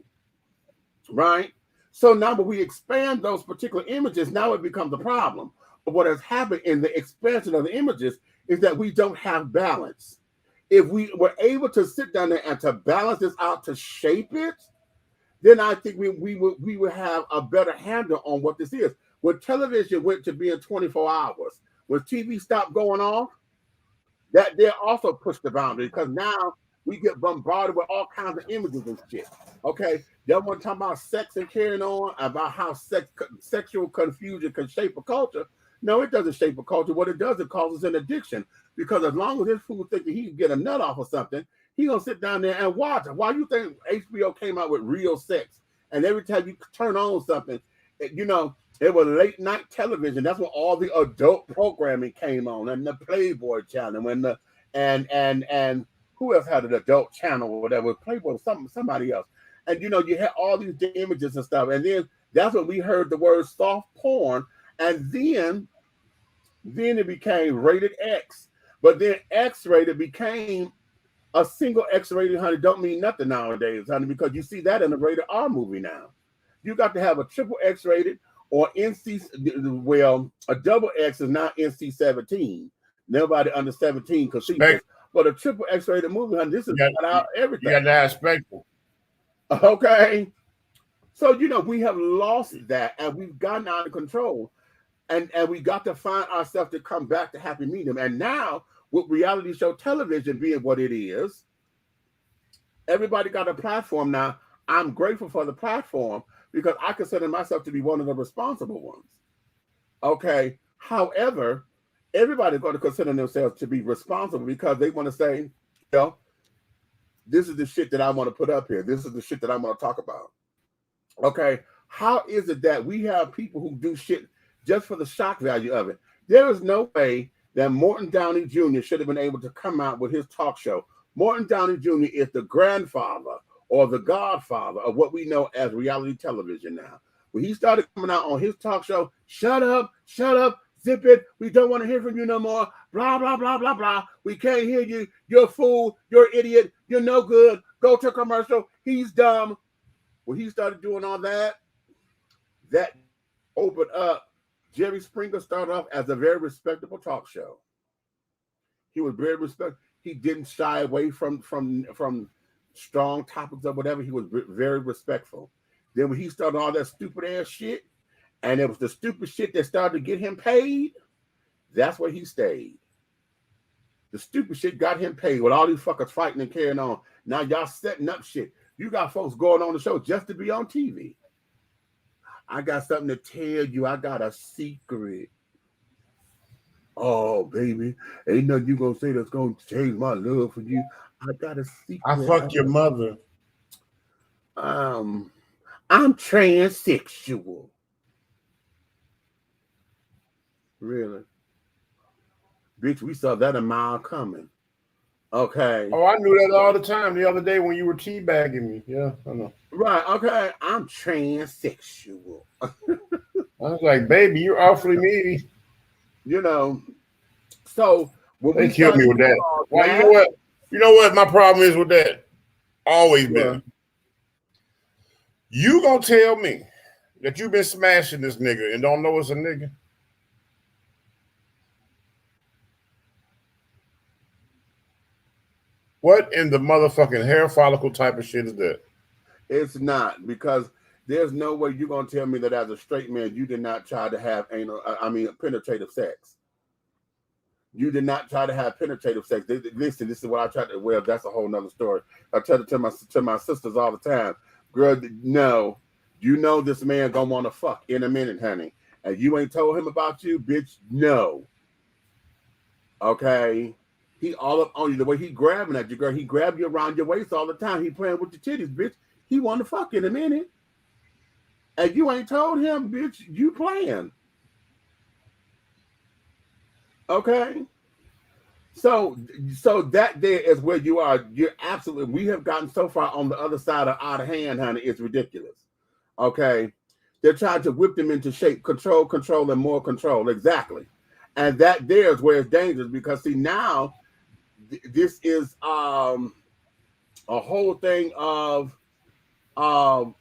right? So now when we expand those particular images, now it becomes a problem. But what has happened in the expansion of the images is that we don't have balance. If we were able to sit down there and to balance this out, to shape it, then I think we would have a better handle on what this is. When television went to being 24 hours, when TV stopped going off, that they also pushed the boundary because now we get bombarded with all kinds of images and shit. Okay, y'all want to talk about sex and carrying on, about how sexual confusion can shape a culture. No, it doesn't shape a culture. What it does, it causes an addiction. Because as long as this fool thinks he can get a nut off of something, he gonna sit down there and watch it. Why you think HBO came out with Real Sex? And every time you turn on something, you know, it was late night television. That's when all the adult programming came on, and the Playboy channel, when the and who else had an adult channel or whatever? Playboy, somebody else. And you know, you had all these images and stuff, and then that's when we heard the word soft porn, and then it became rated X. But then X-rated became a single X-rated, honey. Don't mean nothing nowadays, honey, because you see that in a rated R movie now. You got to have a triple X-rated or NC. Well, a double X is not NC-17. Nobody under 17 can see this. But a triple X-rated movie, honey, this is out everything. You got to have spectrum. Okay. So, you know, we have lost that and we've gotten out of control. And we got to find ourselves to come back to happy medium. And now, with reality show television being what it is, everybody got a platform now. I'm grateful for the platform because I consider myself to be one of the responsible ones. Okay. However, everybody's going to consider themselves to be responsible because they want to say, you know, this is the shit that I want to put up here. This is the shit that I want to talk about. Okay. How is it that we have people who do shit just for the shock value of it? There is no way that Morton Downey Jr. should have been able to come out with his talk show. Morton Downey Jr. is the grandfather or the godfather of what we know as reality television now. When he started coming out on his talk show, shut up, zip it, we don't want to hear from you no more, blah, blah, blah, blah, blah. We can't hear you, you're a fool, you're an idiot, you're no good, go to a commercial, he's dumb. When he started doing all that, that opened up. Jerry Springer started off as a very respectable talk show. He was very respectful. He didn't shy away from strong topics or whatever. He was very respectful. Then when he started all that stupid ass shit, and it was the stupid shit that started to get him paid, that's where he stayed. The stupid shit got him paid with all these fuckers fighting and carrying on. Now y'all setting up shit. You got folks going on the show just to be on TV. I got something to tell you. I got a secret. Oh, baby. Ain't nothing you gonna say that's gonna change my love for you. I got a secret. I fucked your mother. I'm transsexual. Really? Bitch, we saw that a mile coming. Okay. Oh, I knew that all the time the other day when you were teabagging me. Yeah, I know. Right, okay. I'm transsexual. I was like, baby, you're awfully needy. You know, so when they killed me with that. Well, you know what? You know what my problem is with that? Always been. You gonna tell me that you've been smashing this nigga and don't know it's a nigga? What in the motherfucking hair follicle type of shit is that? It's not, because there's no way you're going to tell me that as a straight man, you did not try to have penetrative sex. You did not try to have penetrative sex. Listen, this is what I tried to, well, that's a whole nother story. I tell it to my sisters all the time. Girl, no, you know this man going to want to fuck in a minute, honey. And you ain't told him about you, bitch, no. Okay? He all up on you. The way he grabbing at you, girl, he grab you around your waist all the time. He playing with your titties, bitch. He want to fuck in a minute. And you ain't told him, bitch, you playing. Okay? So that there is where you are. You're absolutely, we have gotten so far on the other side of out of hand, honey, it's ridiculous. Okay? They're trying to whip them into shape, control, and more control. Exactly. And that there is where it's dangerous, because see, now this is a whole thing of trying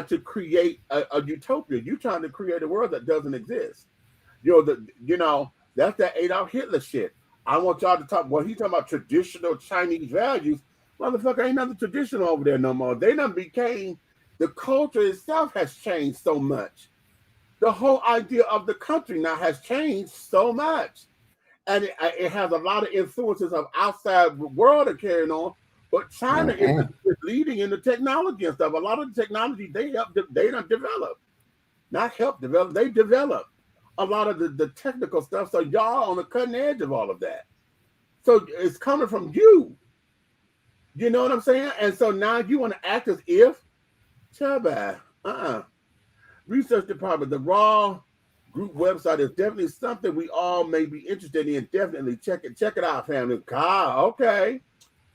to create a utopia. You're trying to create a world that doesn't exist. That's that Adolf Hitler shit. I want y'all to talk. Well, he's talking about traditional Chinese values. Motherfucker, ain't nothing traditional over there no more. They done became, the culture itself has changed so much. The whole idea of the country now has changed so much. And it has a lot of influences of outside world are carrying on. But China is leading in the technology and stuff. A lot of the technology they don't develop. Not help develop, they develop a lot of the technical stuff. So y'all on the cutting edge of all of that. So it's coming from you. You know what I'm saying? And so now you want to act as if, Research department, the Raw Group website is definitely something we all may be interested in. Definitely check it out, family. Okay.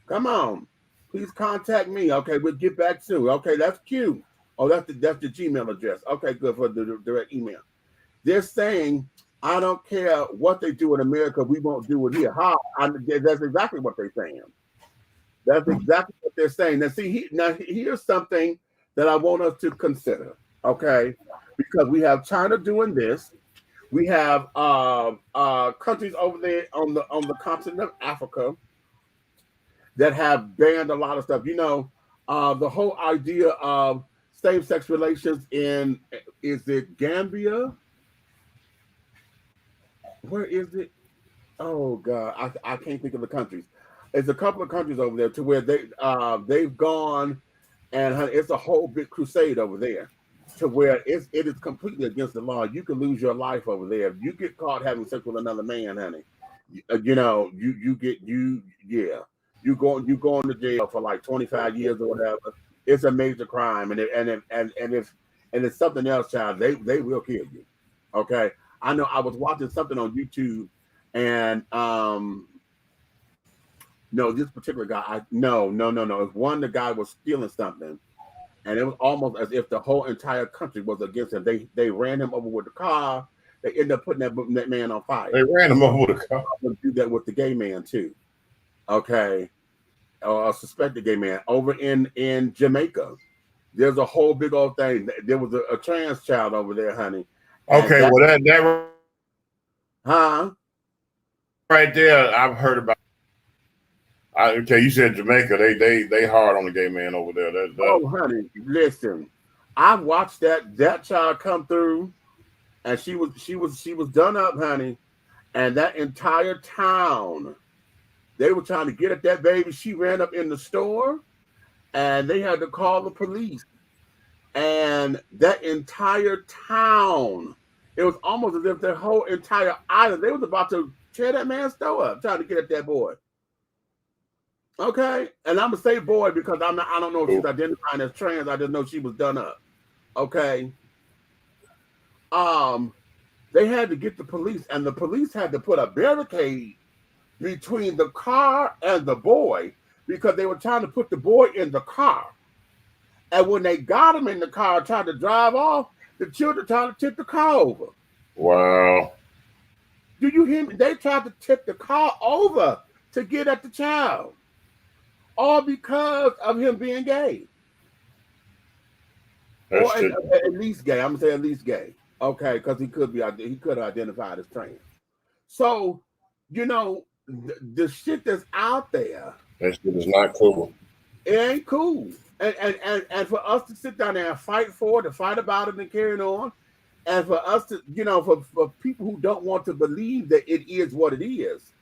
Come on. Please contact me. Okay, we'll get back soon. Okay, that's cute. Oh, that's the Gmail address. Okay, good, for the direct email. They're saying, I don't care what they do in America, we won't do it here. That's exactly what they're saying. That's exactly what they're saying. Now, see, here's something that I want us to consider, okay? Because we have China doing this. We have countries over there on the continent of Africa that have banned a lot of stuff. You know, the whole idea of same-sex relations is it Gambia? Where is it? Oh God, I can't think of the countries. There's a couple of countries over there to where they've gone, and it's a whole big crusade over there, to where it is completely against the law. You can lose your life over there if you get caught having sex with another man, honey. You go into jail for like 25 years or whatever. It's a major crime, and if it's something else, child, they will kill you. Okay. I know I was watching something on YouTube, and no, this particular guy, no. It's one, the guy was stealing something, and it was almost as if the whole entire country was against him. They ran him over with the car. They ended up putting that man on fire. They ran him over with a car. They do that with the gay man too. Okay, a suspected gay man over in Jamaica. There's a whole big old thing. There was a trans child over there, honey. Okay, that right there, I've heard about. Okay, you said Jamaica. They hard on the gay man over there. Oh, honey, listen, I watched that child come through, and she was done up, honey, and that entire town, they were trying to get at that baby. She ran up in the store, and they had to call the police. And that entire town, it was almost as if their whole entire island, they was about to tear that man's store up, trying to get at that boy. Okay, and I'm gonna say boy because I don't know if she's identifying as trans. I just know she was done up. Okay. They had to get the police, and the police had to put a barricade between the car and the boy because they were trying to put the boy in the car. And when they got him in the car, tried to drive off, the children tried to tip the car over. Wow. Do you hear me? They tried to tip the car over to get at the child. All because of him being gay. Or at least gay. I'm going to say at least gay. Okay, because he could have identified as trans. So, you know, the shit that's out there. That shit is not cool. It ain't cool. And for us to sit down there and fight for it, to fight about it and carry it on, and for us to, you know, for people who don't want to believe that it is what it is,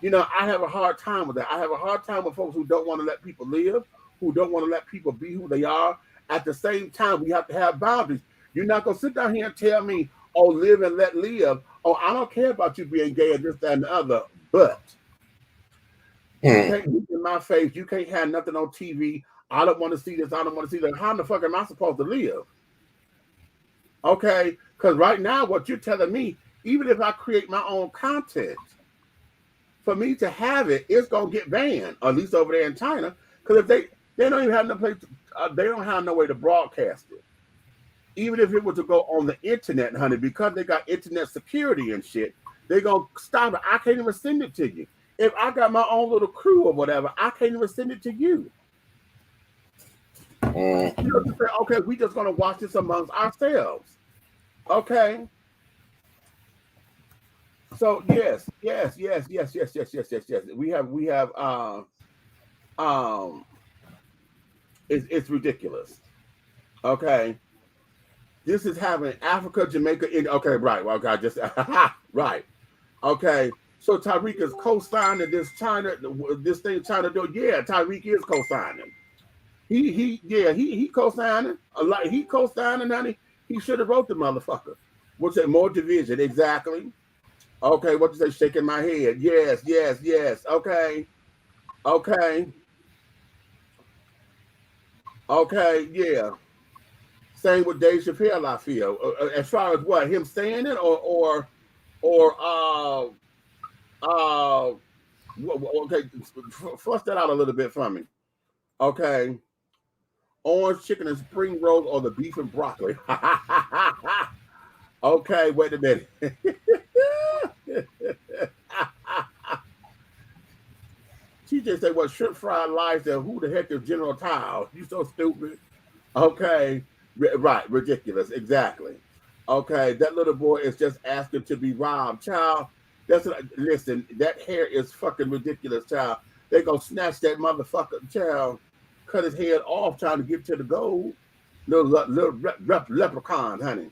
you know, I have a hard time with that. I have a hard time with folks who don't want to let people live, who don't want to let people be who they are. At the same time, we have to have boundaries. You're not going to sit down here and tell me, oh, live and let live. Oh, I don't care about you being gay and this, that, and the other, but you can't look in my face. You can't have nothing on TV. I don't want to see this. I don't want to see that. How the fuck am I supposed to live? Okay, because right now, what you're telling me, even if I create my own content, for me to have it, it's gonna get banned, at least over there in China. Because if they don't even have no place, they don't have no way to broadcast it. Even if it were to go on the internet, honey, because they got internet security and shit, they gonna stop it. I can't even send it to you. If I got my own little crew or whatever, I can't even send it to you. You know, to say, okay, we just gonna watch this amongst ourselves. Okay. So yes. We have it's ridiculous. Okay. This is having Africa, Jamaica, okay, right. Well, God, just right. Okay. So Tyreek is co-signing this thing China doing. Yeah, Tyreek is co-signing. He co-signing a lot. He co-signing, honey. He should have wrote the motherfucker. What's that? More division, exactly. Okay, what you say? Shaking my head. Yes. Okay. Yeah. Same with Dave Chappelle, I feel. As far as what, him saying it or okay, flush that out a little bit for me. Okay. Orange chicken and spring rolls or the beef and broccoli. Okay, wait a minute. TJ said, "What shrimp fried lives and who the heck is General Tile? You so stupid." Okay, right, ridiculous, exactly. Okay, that little boy is just asking to be robbed, child. Listen, that hair is fucking ridiculous, child. They gonna snatch that motherfucker, child, cut his head off trying to get to the gold. Little leprechaun, honey.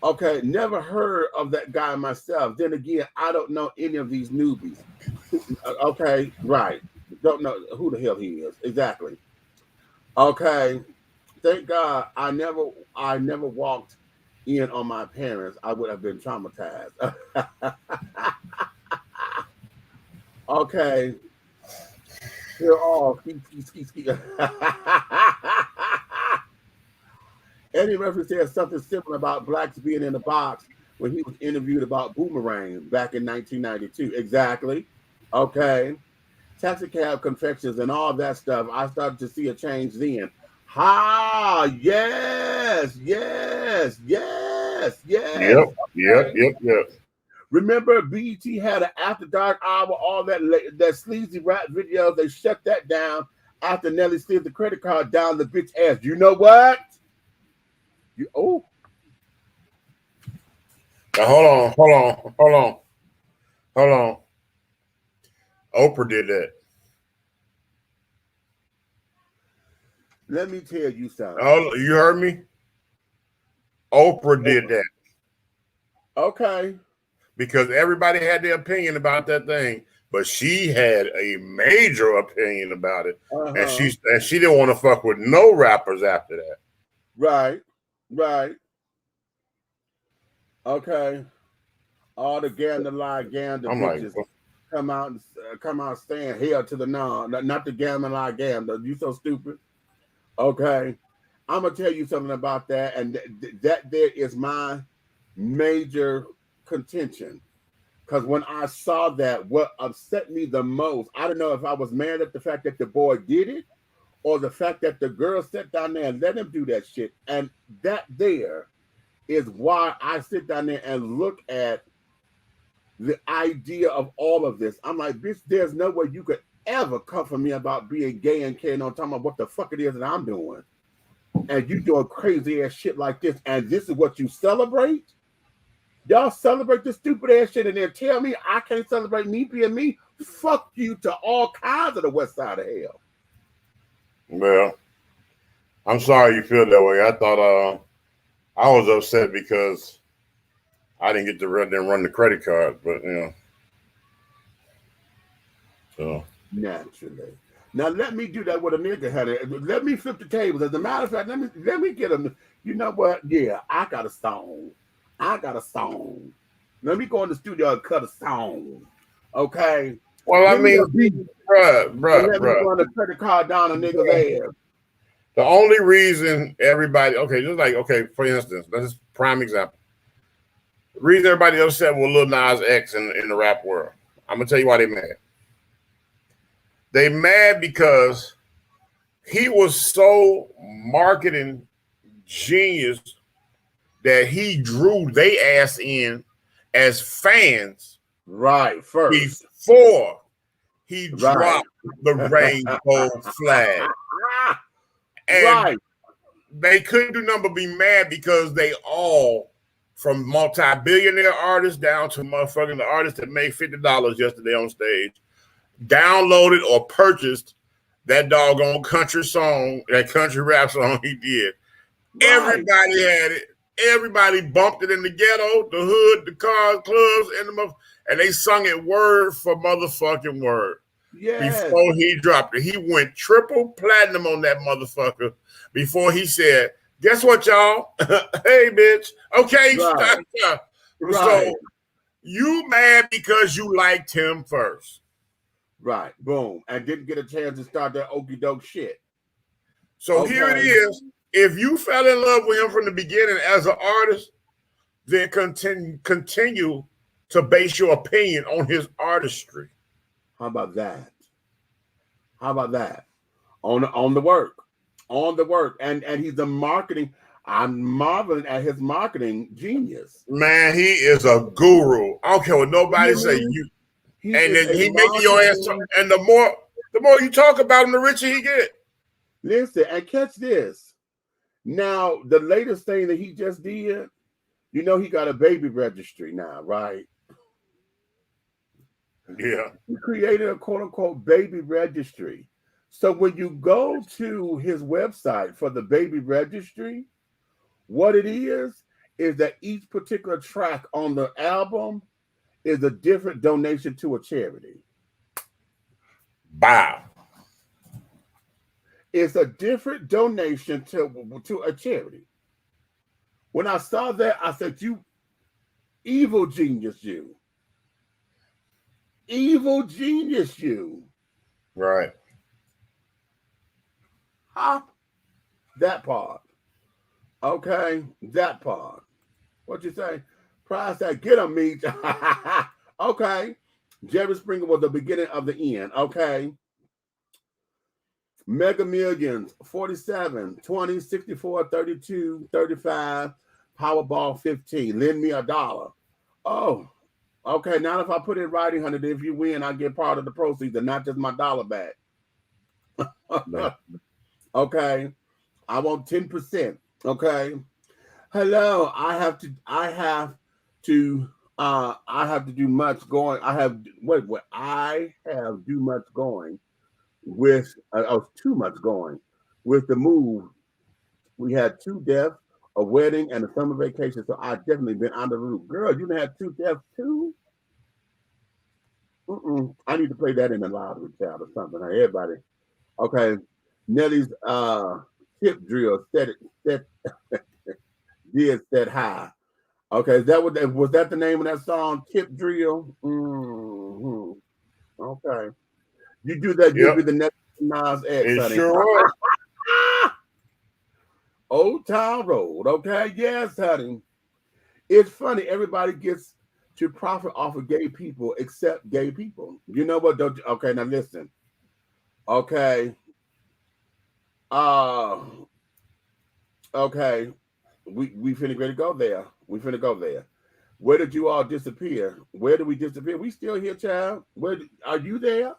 Okay, never heard of that guy myself. Then again, I don't know any of these newbies. Okay, right. Don't know who the hell he is. Exactly. Okay. Thank God I never walked in on my parents. I would have been traumatized. Okay. Here all ski. Eddie Murphy said something similar about blacks being in the box when he was interviewed about Boomerang back in 1992. Exactly. Okay. Taxi cab confections and all that stuff. I started to see a change then. Yes. Yep. Remember, BET had an After Dark hour, all that sleazy rap videos. They shut that down after Nelly slid the credit card down the bitch ass. You know what? Now, hold on. Oprah did that. Let me tell you something. Oh, you heard me? Oprah did that. Okay. Because everybody had their opinion about that thing, but she had a major opinion about it. And she didn't want to fuck with no rappers after that. Right. Okay. All the gander bitches come out saying hell to the no, not the gander lie gander. You so stupid. Okay. I'm gonna tell you something about that, and that there is my major contention. Because when I saw that, what upset me the most, I don't know if I was mad at the fact that the boy did it, or the fact that the girl sat down there and let him do that shit. And that there is why I sit down there and look at the idea of all of this. I'm like, bitch, there's no way you could ever come for me about being gay and carrying on, talking about what the fuck it is that I'm doing. And you doing crazy ass shit like this, and this is what you celebrate? Y'all celebrate this stupid ass shit and then tell me I can't celebrate me being me? Fuck you to all kinds of the west side of hell. Well, I'm sorry you feel that way. I thought I was upset because I didn't get to run the credit card, but you know. So naturally. Now let me do that with a nigga, honey. Let me flip the tables. As a matter of fact, let me get him. You know what? Yeah, I got a song. Let me go in the studio and cut a song. Okay. Well, I mean, bruh. Let me run the credit card down a nigga's ass. The only reason everybody, for instance, that's just prime example. The reason everybody upset with Lil Nas X in the rap world, I'm gonna tell you why they mad. They mad because he was so marketing genius that he drew they ass in as fans. Right, first. Before he dropped the rainbow flag. And they couldn't do nothing but be mad because they all, from multi-billionaire artists down to motherfucking the artists that made $50 yesterday on stage, downloaded or purchased that doggone country song, that country rap song he did. Everybody had it. Everybody bumped it in the ghetto, the hood, the cars, clubs, and they sung it word for motherfucking word. Before he dropped it. He went triple platinum on that motherfucker before he said, guess what, y'all? Hey, bitch. Okay, stop. So you mad because you liked him first. Right. Boom. And didn't get a chance to start that okie doke shit. So here it is. If you fell in love with him from the beginning as an artist, then continue to base your opinion on his artistry. How about that? How about that? On the work. On the work. And he's a marketing. I'm marveling at his marketing genius. Man, he is a guru. I don't care what nobody say. And then he making your ass talk, and the more you talk about him, the richer he get. Listen, and catch this. Now, the latest thing that he just did, you know, he got a baby registry now, right? Yeah. He created a quote-unquote baby registry. So when you go to his website for the baby registry, what it is that each particular track on the album is a different donation to a charity. Wow. It's a different donation to a charity. When I saw that, I said, you evil genius, you. Evil genius, you. Right. Huh? That part. Okay, that part. What'd you say? Price that get him, me. Okay. Jerry Springer was the beginning of the end. Okay. Mega Millions, 47, 20, 64, 32, 35, Powerball 15. Lend me $1. Oh, okay. Now if I put it in writing, honey, if you win, I get part of the proceeds and not just my $1 back. No. Okay. I want 10%. Okay. Hello. I have to do much going. I have too much going with too much going with the move. We had 2 deaths, a wedding, and a summer vacation. So I definitely been on the roof. Girl, you done had 2 deaths too? I need to play that in the lottery, child, or something. Hey, everybody. Okay. Nelly's tip drill set high. Okay, was that the name of that song? Tip drill. Okay, you do that. You'll be the next Nas X. Honey. Sure was. Old Town Road. Okay, yes, honey. It's funny. Everybody gets to profit off of gay people except gay people. You know what? Don't you? Okay, now listen. Okay. Okay. We finna go there. We finna go there. Where did you all disappear? Where did we disappear? We still here, child. Where are you there?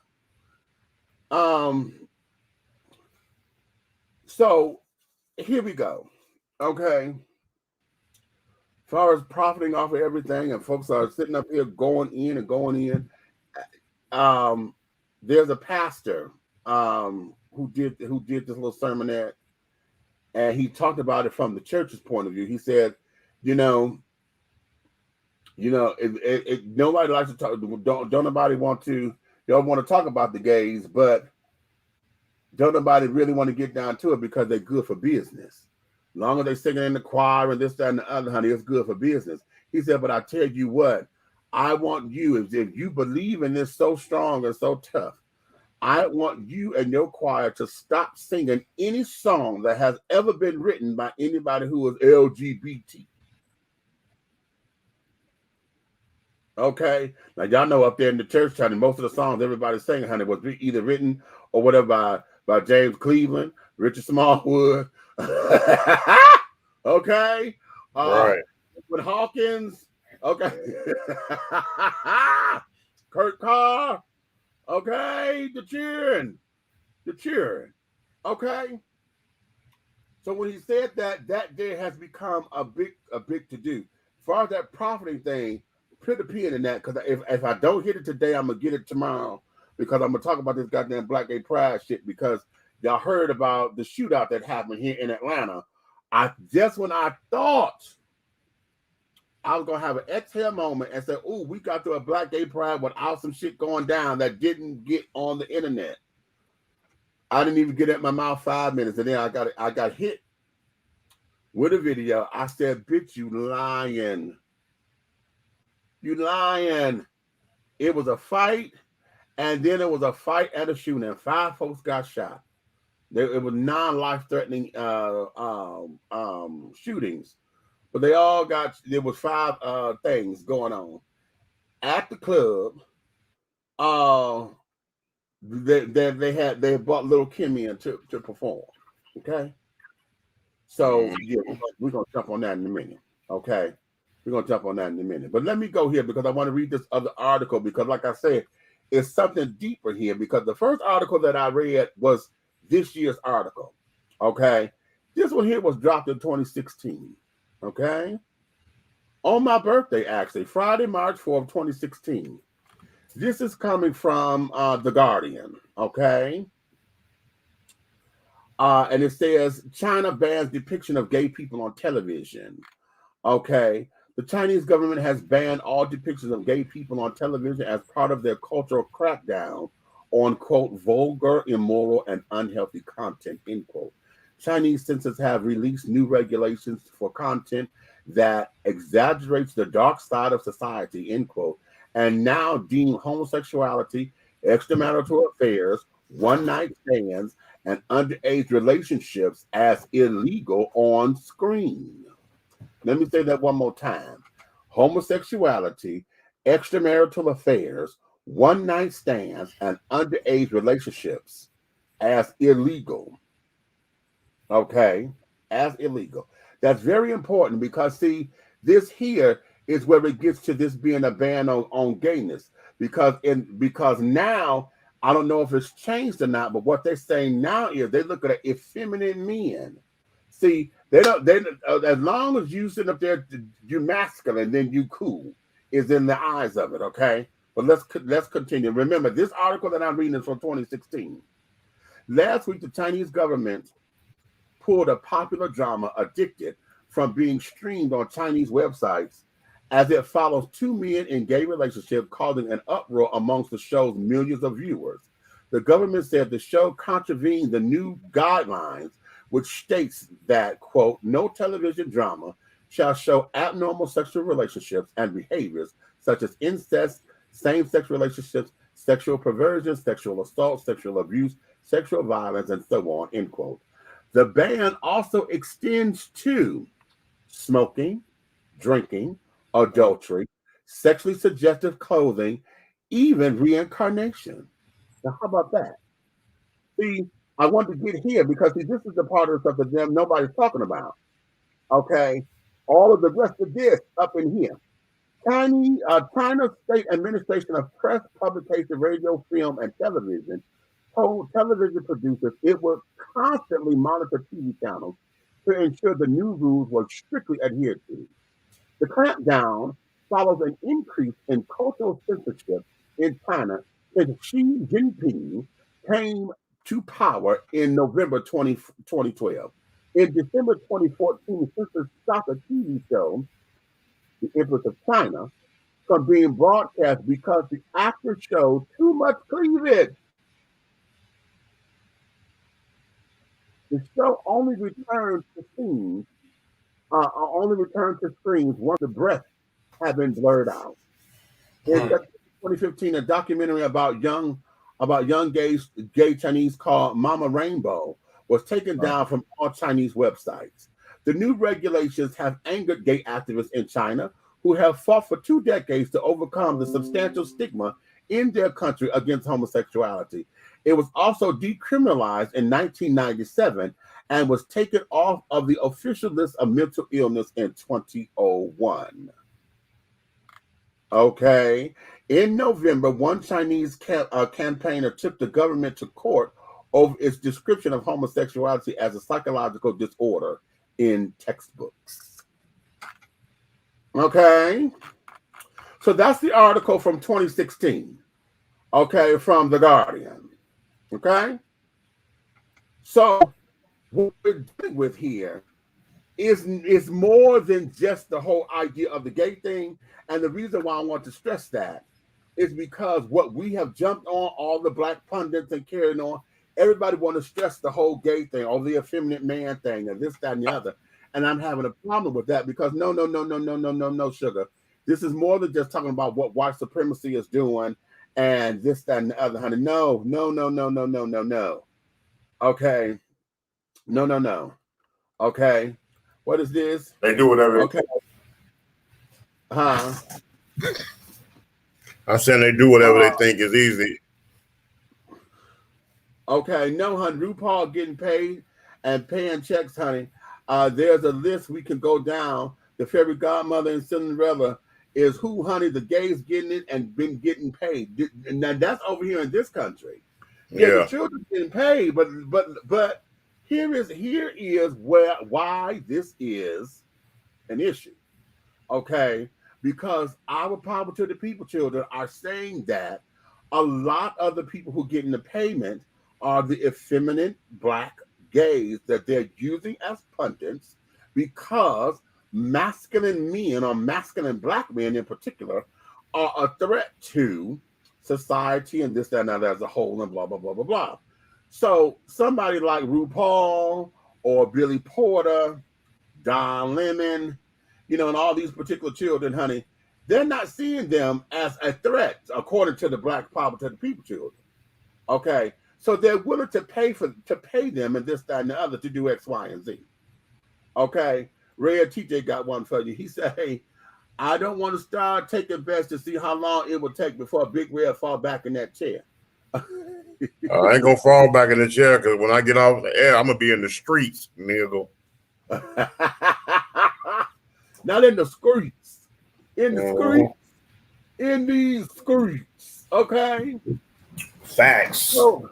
So here we go. Okay. As far as profiting off of everything, and folks are sitting up here going in. There's a pastor who did this little sermonette, and he talked about it from the church's point of view. He said, nobody likes to talk. Don't nobody want to. Don't want to talk about the gays, but don't nobody really want to get down to it because they're good for business. As long as they're singing in the choir and this, that, and the other, honey, it's good for business. He said, but I tell you what, I want you, if you believe in this so strong and so tough, I want you and your choir to stop singing any song that has ever been written by anybody who is LGBT. Okay? Now, y'all know up there in the church, honey, most of the songs everybody's singing, honey, was either written or whatever by James Cleveland, Richard Smallwood. Okay? Right. With Hawkins. Okay. Kurt Carr. Okay, the cheering. Okay. So when he said that day has become a big to do. As far as that profiting thing, put a pin in that, because if I don't hit it today, I'm gonna get it tomorrow, because I'm gonna talk about this goddamn Black Gay Pride shit, because y'all heard about the shootout that happened here in Atlanta. When I thought I was gonna have an exhale moment and say, "Ooh, we got to a Black Gay Pride without some shit going down that didn't get on the internet." I didn't even get it in my mouth 5 minutes, and then I got hit with a video. I said, "Bitch, you lying. You lying." It was a fight, and then it was a fight and a shooting, and 5 folks got shot. It was non-life-threatening shootings. But they all there was 5 things going on at the club. They brought little Kimmy in to perform. Okay. So yeah, we're gonna jump on that in a minute. Okay. We're gonna jump on that in a minute. But let me go here, because I want to read this other article, because like I said, it's something deeper here, because the first article that I read was this year's article. Okay. This one here was dropped in 2016. Okay, on my birthday, actually, Friday, March 4th, 2016. This is coming from The Guardian, okay? And it says, China bans depiction of gay people on television, okay? The Chinese government has banned all depictions of gay people on television as part of their cultural crackdown on, quote, vulgar, immoral, and unhealthy content, end quote. Chinese censors have released new regulations for content that exaggerates the dark side of society, end quote, and now deem homosexuality, extramarital affairs, one-night stands, and underage relationships as illegal on screen. Let me say that one more time. Homosexuality, extramarital affairs, one-night stands, and underage relationships as illegal. Okay, as illegal. That's very important, because see, this here is where it gets to this being a ban on gayness, because now I don't know if it's changed or not, but what they're saying now is they look at effeminate men. See, they as long as you sit up there, you masculine, then you cool is in the eyes of it. Okay, but let's continue. Remember, this article that I'm reading is from 2016. Last week, the Chinese government pulled a popular drama, Addicted, from being streamed on Chinese websites, as it follows 2 men in gay relationships, causing an uproar amongst the show's millions of viewers. The government said the show contravened the new guidelines, which states that, quote, no television drama shall show abnormal sexual relationships and behaviors such as incest, same-sex relationships, sexual perversion, sexual assault, sexual abuse, sexual violence, and so on, end quote. The ban also extends to smoking, drinking, adultery, sexually suggestive clothing, even reincarnation. Now, how about that? See, I want to get here because see, this is the part of the stuff that nobody's talking about. Okay, all of the rest of this up in here. China State Administration of Press, Publication, Radio, Film, and Television told television producers it would constantly monitor TV channels to ensure the new rules were strictly adhered to. The clampdown follows an increase in cultural censorship in China since Xi Jinping came to power in November 2012. In December 2014, censors stopped a TV show, The Empress of China, from being broadcast because the actor showed too much cleavage. The show only returned to screens once the breasts have been blurred out. In 2015, a documentary about young about young gay Chinese called Mama Rainbow was taken down from all Chinese websites. The new regulations have angered gay activists in China who have fought for 2 decades to overcome the substantial stigma in their country against homosexuality. It was also decriminalized in 1997 and was taken off of the official list of mental illness in 2001. Okay. In November, one Chinese campaigner took the government to court over its description of homosexuality as a psychological disorder in textbooks. Okay. So that's the article from 2016. Okay, from The Guardian. Okay. So what we're dealing with here is more than just the whole idea of the gay thing. And the reason why I want to stress that is because what we have jumped on, all the black pundits and carrying on, everybody want to stress the whole gay thing or the effeminate man thing and this, that, and the other. And I'm having a problem with that because no, sugar. This is more than just talking about what white supremacy is doing and this, that, and the other, honey. No. Okay. No. Okay. What is this? They do whatever. Okay. Huh? I'm saying they do whatever they think is easy. Okay. No, honey. RuPaul getting paid and paying checks, honey. There's a list we can go down. The fairy godmother and Cinderella is who, honey? The gays getting it and been getting paid. Now that's over here in this country. Yeah, the children getting paid, but here is why this is an issue. Okay, because our Power to the People children are saying that a lot of the people who getting the payment are the effeminate black gays that they're using as pundits because masculine men or masculine black men in particular are a threat to society and this, that, and that as a whole and blah, blah, blah, blah, blah. So somebody like RuPaul or Billy Porter, Don Lemon, and all these particular children, honey, they're not seeing them as a threat, according to the Black Power to the People children. Okay, so they're willing to pay them and this, that, and the other to do X, Y, and Z. Okay, Red TJ got one for you. He said, "Hey, I don't want to start taking bets to see how long it will take before Big Red fall back in that chair." I ain't gonna fall back in the chair because when I get off the air, I'm gonna be in the streets, nigga. Not in the streets. In the streets. In these streets. Okay. Facts. So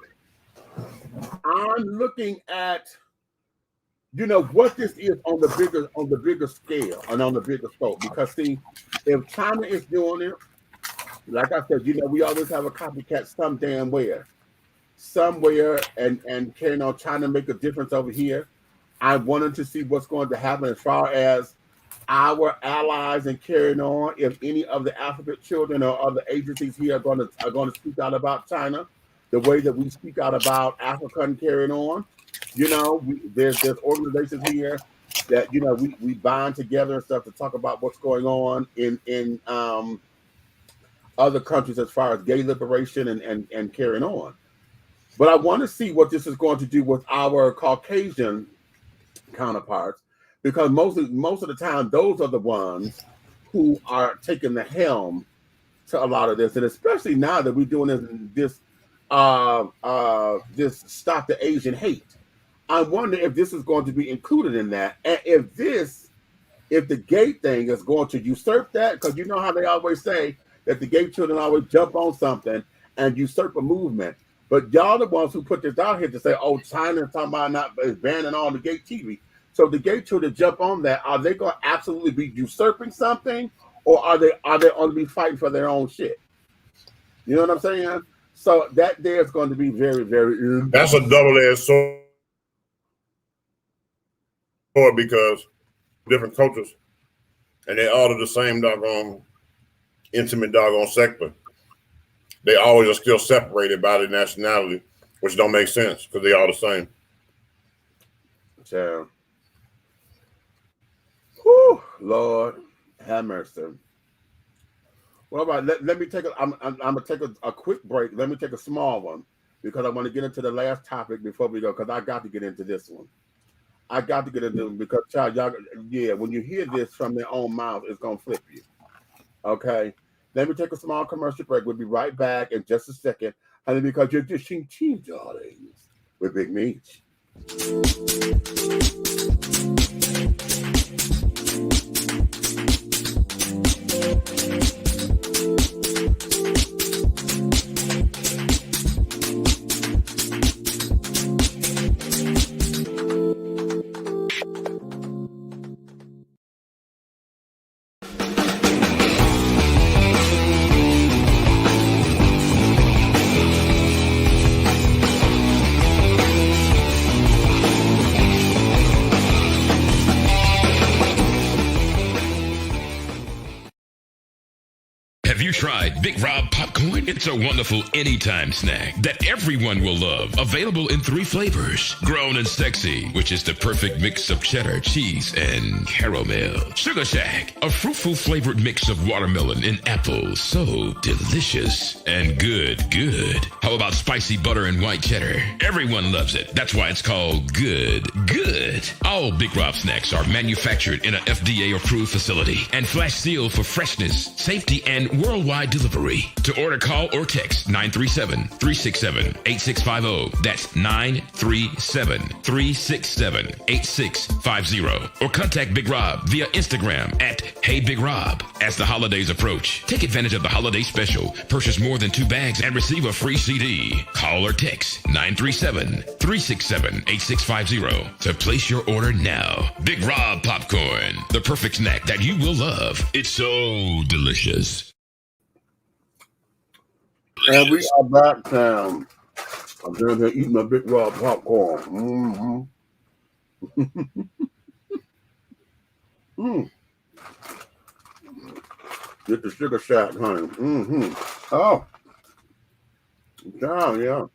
I'm looking at what this is on the bigger scale and on the bigger scope. Because see, if China is doing it, like I said, we always have a copycat some damn where. Somewhere and carrying on trying to make a difference over here. I wanted to see what's going to happen as far as our allies and carrying on. If any of the alphabet children or other agencies here are going to speak out about China, the way that we speak out about Africa and carrying on. There's organizations here that we bind together and stuff to talk about what's going on in other countries as far as gay liberation and carrying on. But I want to see what this is going to do with our Caucasian counterparts, because most of the time those are the ones who are taking the helm to a lot of this, and especially now that we're doing this Stop the Asian Hate. I wonder if this is going to be included in that, and if the gay thing is going to usurp that, because you know how they always say that the gay children always jump on something and usurp a movement. But y'all the ones who put this out here to say, oh, China is talking about is banning all the gay TV. So the gay children jump on that. Are they going to absolutely be usurping something, or are they only be fighting for their own shit? You know what I'm saying? So that there's going to be very, very. That's a double-edged sword because different cultures, and they all are the same doggone intimate doggone sector. They always are still separated by the nationality, which don't make sense because they all the same. So, whew, Lord have mercy. Well, all right. Let me take a. I'm gonna take a quick break. Let me take a small one because I want to get into the last topic before we go. Because I got to get into this one. I got to get into it because, child, y'all, yeah. When you hear this from their own mouth, it's gonna flip you. Okay. Let me take a small commercial break. We'll be right back in just a second. And because you're dishing tea, darlings, with Big Meech. Have you tried Big Rob popcorn? It's a wonderful anytime snack that everyone will love. Available in 3 flavors. Grown and Sexy, which is the perfect mix of cheddar, cheese, and caramel. Sugar Shack, a fruitful flavored mix of watermelon and apple. So delicious and good. How about spicy butter and white cheddar? Everyone loves it. That's why it's called good. All Big Rob snacks are manufactured in an FDA-approved facility and flash sealed for freshness, safety, and worldwide delivery. To order, call or text 937-367-8650. That's 937-367-8650. Or contact Big Rob via Instagram at Hey Big Rob. As the holidays approach, take advantage of the holiday special. Purchase more than 2 bags and receive a free CD. Call or text 937-367-8650 to place your order now. Big Rob popcorn, the perfect snack that you will love. It's so delicious. And we are back down. I'm down here eating my Big Rob popcorn. Get the Sugar Shack, honey. Oh. Yeah.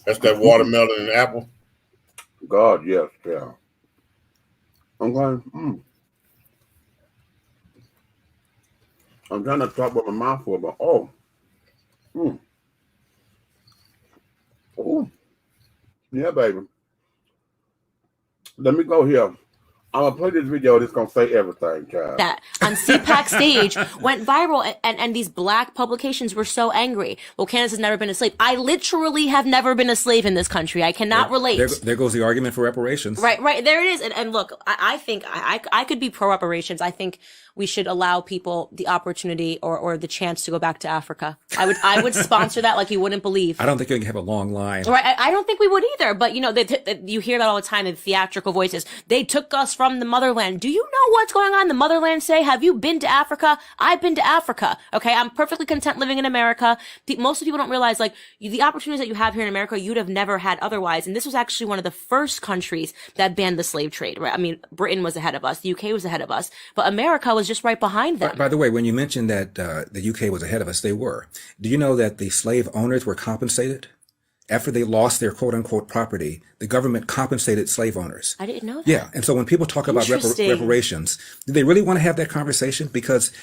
That's that watermelon and apple. God, yes, yeah. I'm going, I'm trying to talk with my mouth full, but oh. Yeah, baby. Let me go here. I'm gonna play this video that's gonna say everything, child. That on CPAC stage went viral, and these black publications were so angry. Well, Candace has never been a slave. I literally have never been a slave in this country. I cannot relate. There goes the argument for reparations. Right. There it is. And look, I think I could be pro reparations. I think we should allow people the opportunity or the chance to go back to Africa. I would sponsor that like you wouldn't believe. I don't think you can have a long line. Right. I don't think we would either. But you know, you hear that all the time in theatrical voices. They took us from the motherland. Do you know what's going on in the motherland? Say, have you been to Africa? I've been to Africa. Okay. I'm perfectly content living in America. Most of the people don't realize the opportunities that you have here in America, you'd have never had otherwise. And this was actually one of the first countries that banned the slave trade, right? I mean, Britain was ahead of us. The UK was ahead of us, but America was just right behind them. By the way, when you mentioned that the UK was ahead of us, they were. Do you know that the slave owners were compensated? After they lost their quote-unquote property, the government compensated slave owners. I didn't know that. Yeah, and so when people talk about reparations, do they really want to have that conversation? Because,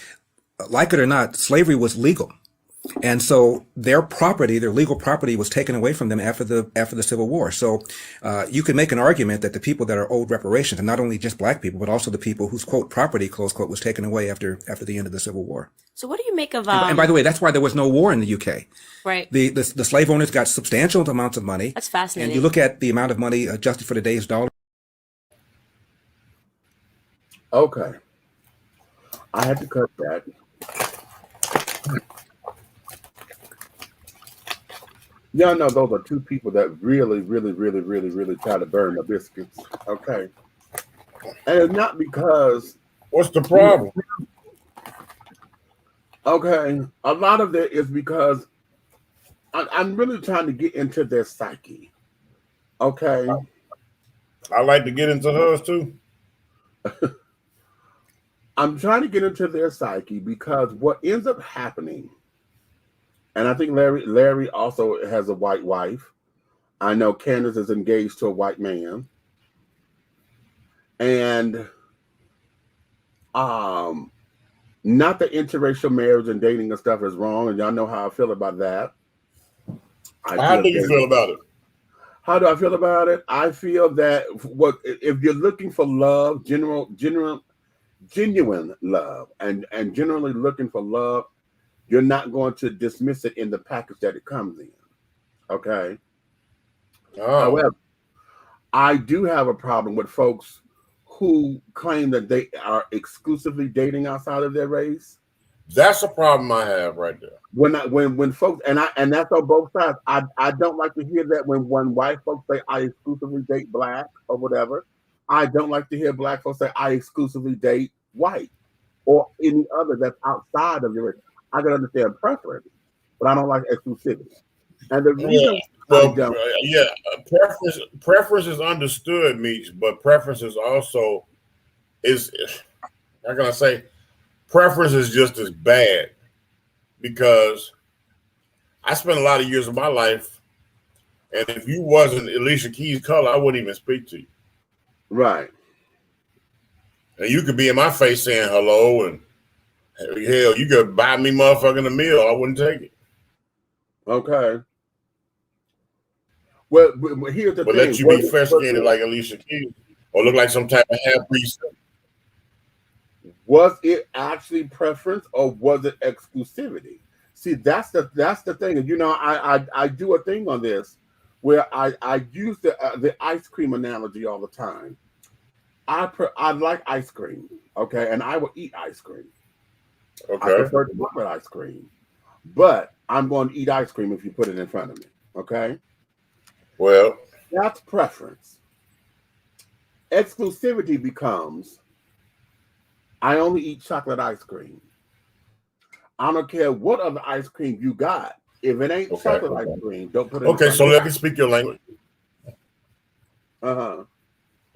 like it or not, slavery was legal. And so their property, their legal property, was taken away from them after the Civil War. So you can make an argument that the people that are owed reparations, and not only just black people, but also the people whose quote property, close quote, was taken away after the end of the Civil War. So what do you make of and by the way, that's why there was no war in the UK. Right. The slave owners got substantial amounts of money. That's fascinating. And you look at the amount of money adjusted for today's dollar. Okay. I had to cut that. Y'all know those are two people that really try to burn the biscuits. Okay. And it's not because... What's the problem? Okay. A lot of it is because I'm really trying to get into their psyche. Okay. I like to get into hers too. I'm trying to get into their psyche because what ends up happening, and I think Larry also has a white wife. I know Candace is engaged to a white man. And Not that interracial marriage and dating and stuff is wrong, and y'all know how I feel about that. How do you feel about it? How do I feel about it? I feel that if you're looking for love, genuine love, and generally looking for love, you're not going to dismiss it in the package that it comes in. Okay. Oh. However, I do have a problem with folks who claim that they are exclusively dating outside of their race. That's a problem I have right there. When folks and that's on both sides. I don't like to hear that when white folks say I exclusively date black or whatever. I don't like to hear black folks say I exclusively date white or any other that's outside of your race. I can understand preference, but I don't like exclusivity. And the reason preference is understood, Meech, but preference is also how can I say, preference is just as bad, because I spent a lot of years of my life, and if you wasn't Alicia Keys' color, I wouldn't even speak to you. Right. And you could be in my face saying hello, and hell, you could buy me motherfucking a meal. I wouldn't take it. Okay. Well, here's the thing. Let you be fair-skinned like Alicia Keys, or look like some type of half-breed. Was it actually preference or was it exclusivity? See, that's the thing. And I do a thing on this where I use the ice cream analogy all the time. I like ice cream, okay, and I will eat ice cream. Okay. I prefer chocolate ice cream, but I'm going to eat ice cream if you put it in front of me. Okay. Well, that's preference. Exclusivity becomes I only eat chocolate ice cream. I don't care what other ice cream you got. If it ain't chocolate ice cream, don't put it in front so of me. let me speak your language.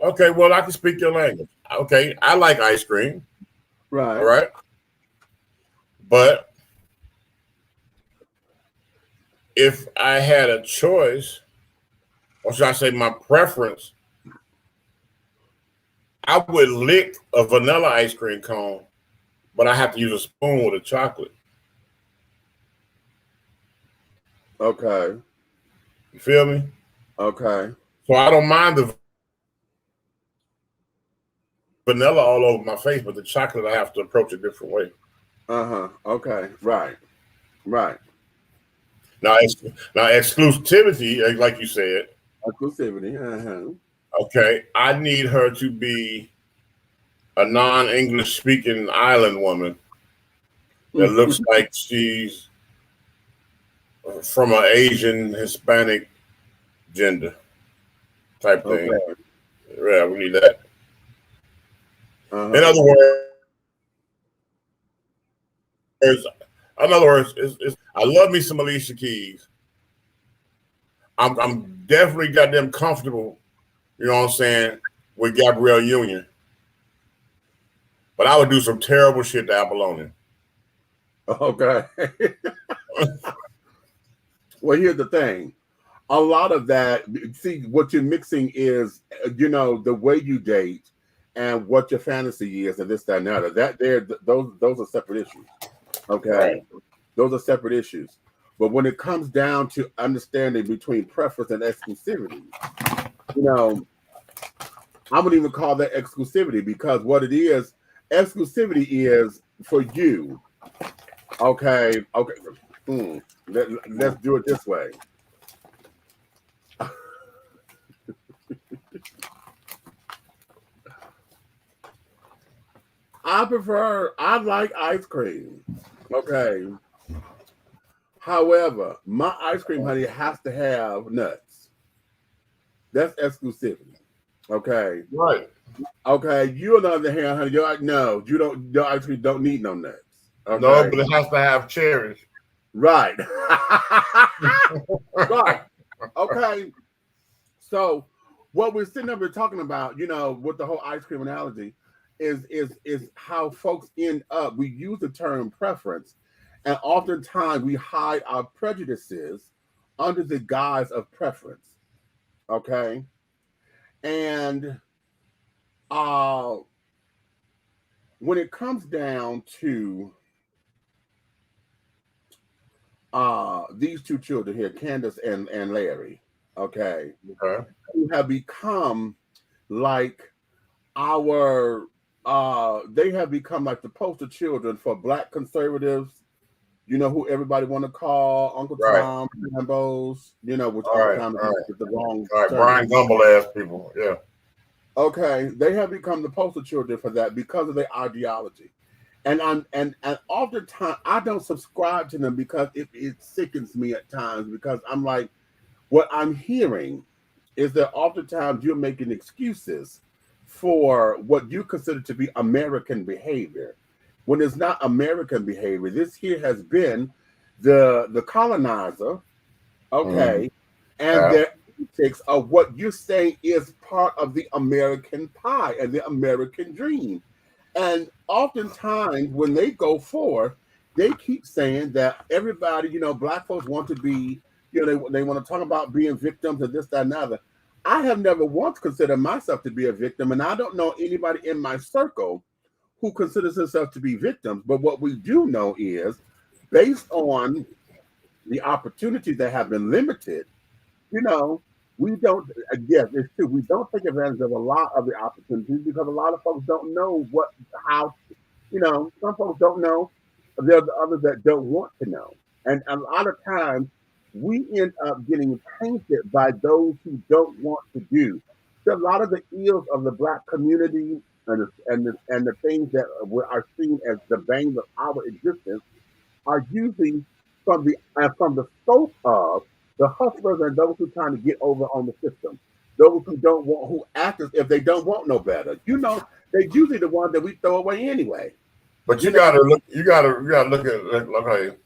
Okay, well, I can speak your language. Okay, I like ice cream. Right. All right. But if I had a choice, or should I say my preference, I would lick a vanilla ice cream cone, but I have to use a spoon with a chocolate. Okay. You feel me? Okay. So I don't mind the vanilla all over my face, but the chocolate I have to approach a different way. Okay. Right. Right. Now exclusivity, like you said. Exclusivity. Okay, I need her to be a non-English speaking island woman that looks like she's from an Asian Hispanic gender type thing. Okay. Yeah, we need that. In other words, I love me some Alicia Keys. I'm definitely goddamn comfortable, you know what I'm saying, with Gabrielle Union. But I would do some terrible shit to Apollonian. Okay. Well, here's the thing. A lot of that, see, what you're mixing is, the way you date and what your fantasy is, and this, that, and that. Those are separate issues. Okay. Right. Those are separate issues. But when it comes down to understanding between preference and exclusivity, I wouldn't even call that exclusivity, because what it is, exclusivity is for you. Okay. Let's do it this way. I like ice cream. Okay. However, my ice cream, honey, has to have nuts. That's exclusivity. Okay. Right. Okay. You, on the other hand, honey, you're like, no, you don't. Your ice cream don't need no nuts. Okay? No, but it has to have cherries. Right. Right. Okay. So what we're sitting up here talking about, with the whole ice cream analogy, is how folks end up. We use the term preference, and oftentimes we hide our prejudices under the guise of preference. Okay. And when it comes down to these two children here, Candace and Larry, okay, who have become like our they have become like the poster children for Black conservatives, you know, who everybody want to call Uncle Tom, Rambos, you know, which Uncle Tom is the wrong term. Brian Gumble ass people, yeah. Okay, they have become the poster children for that because of their ideology. And oftentimes I don't subscribe to them because it sickens me at times, because I'm like, what I'm hearing is that oftentimes you're making excuses for what you consider to be American behavior, when it's not American behavior. This here has been the colonizer, okay, and their ethics of what you're saying is part of the American pie and the American dream. And oftentimes when they go forth, they keep saying that everybody, you know, Black folks want to be, you know, they want to talk about being victims of this, that, and other. I have never once considered myself to be a victim, and I don't know anybody in my circle who considers themselves to be victims. But what we do know is, based on the opportunities that have been limited, you know, we don't, yes, it's true, we don't take advantage of a lot of the opportunities because a lot of folks don't know how, you know, some folks don't know. There are the others that don't want to know. And a lot of times we end up getting painted by those who don't want to do. So a lot of the ills of the Black community and the things that are seen as the veins of our existence are usually from the scope of the hustlers and those who are trying to get over on the system. Those who don't want, who act as if they don't want no better. You know, they're usually the ones that we throw away anyway. But you gotta look at okay.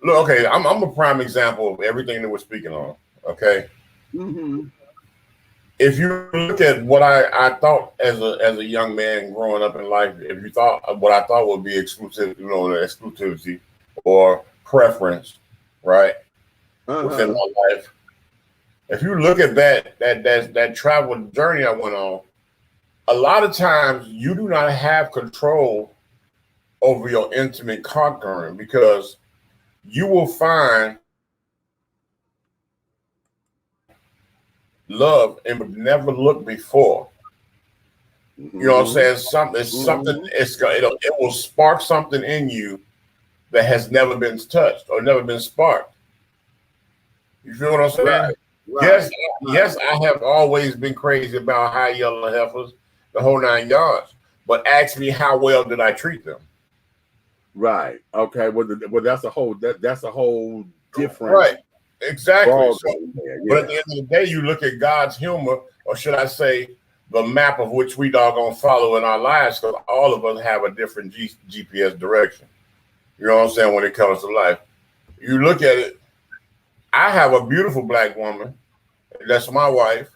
Look, okay, I'm a prime example of everything that we're speaking on. Okay. Mm-hmm. If you look at what I thought as a young man growing up in life, if you thought what I thought would be exclusive, you know, exclusivity or preference, right? Within my life. If you look at that travel journey I went on, a lot of times you do not have control over your intimate conquering, because you will find love and would never look before. You know what I'm saying? It will spark something in you that has never been touched or never been sparked. You feel what I'm saying? Right. Yes, I have always been crazy about high yellow heifers, the whole 9 yards. But ask me, how well did I treat them? Right. Okay. Well, that's a whole different. Right. Exactly. Yeah. But at the end of the day, you look at God's humor, or should I say, the map of which we doggone follow in our lives, because all of us have a different GPS direction. You know what I'm saying? When it comes to life, you look at it. I have a beautiful Black woman. That's my wife.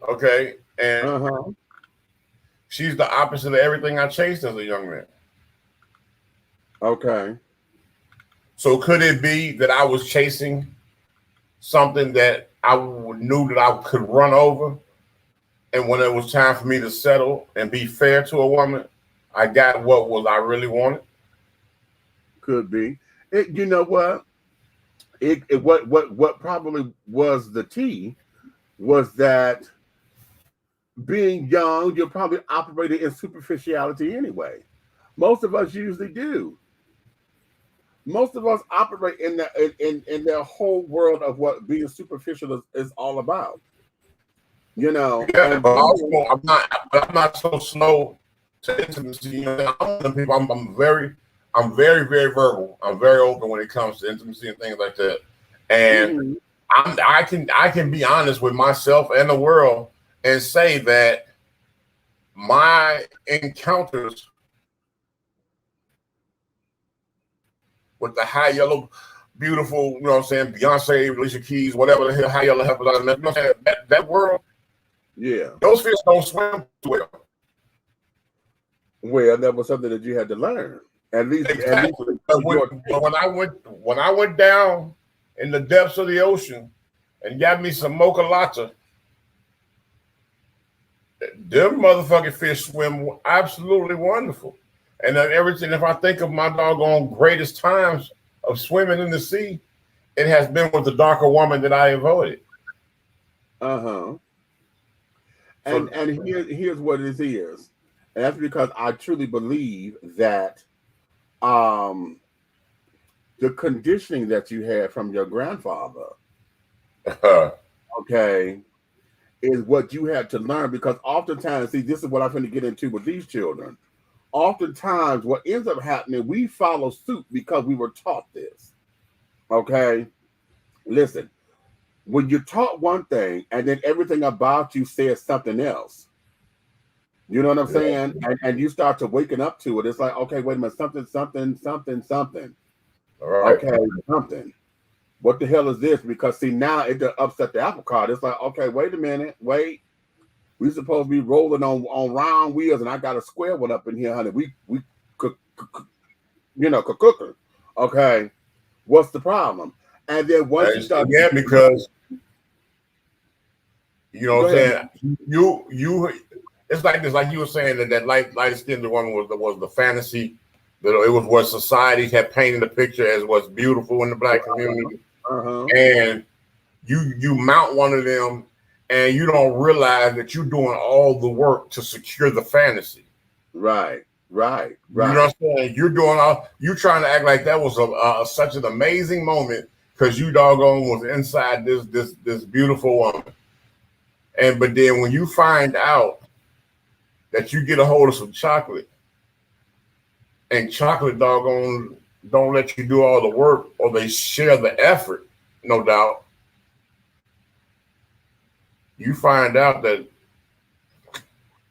Okay. And she's the opposite of everything I chased as a young man. Okay. So could it be that I was chasing something that I knew that I could run over, and when it was time for me to settle and be fair to a woman, I got what I really wanted? Could be. You know what? What probably was the key was that being young, you're probably operating in superficiality anyway. Most of us usually do. Most of us operate in their whole world of what being superficial is all about. You know. Yeah, but also, I'm not so slow to intimacy. You know, I'm very, very verbal. I'm very open when it comes to intimacy and things like that. And I can be honest with myself and the world and say that my encounters with the high yellow, beautiful, you know what I'm saying, Beyonce, Alicia Keys, whatever the hell, high yellow heifers, you know what I'm saying, that world, yeah, those fish don't swim well. Well, that was something that you had to learn. At least, exactly. When I went down in the depths of the ocean and got me some mocha latte, Them motherfucking fish swim absolutely wonderful. And then everything, if I think of my doggone greatest times of swimming in the sea, it has been with the darker woman that I avoided. And here's what it is. And that's because I truly believe that the conditioning that you had from your grandfather, okay, is what you had to learn. Because oftentimes, see, this is what I'm going to get into with these children. Oftentimes, what ends up happening, we follow suit because we were taught this. Okay, listen, when you're taught one thing and then everything about you says something else, you know what I'm saying? And you start to waking up to it. It's like, okay, wait a minute, something. All right. Okay, something. What the hell is this? Because see, now it upset the apple cart. It's like, okay, wait a minute, wait. We supposed to be rolling on round wheels, and I got a square one up in here, honey. We cook, cooker. Okay, what's the problem? And then once you start, because you know what I'm saying, you, it's like this, like you were saying that light skinned woman was the fantasy. That it was what society had painted a picture as what's beautiful in the black community, and you mount one of them. And you don't realize that you're doing all the work to secure the fantasy. Right. You know what I'm saying? You're trying to act like that was such an amazing moment because you doggone was inside this beautiful woman. But then when you find out that you get a hold of some chocolate, and chocolate doggone don't let you do all the work, or they share the effort, no doubt. You find out that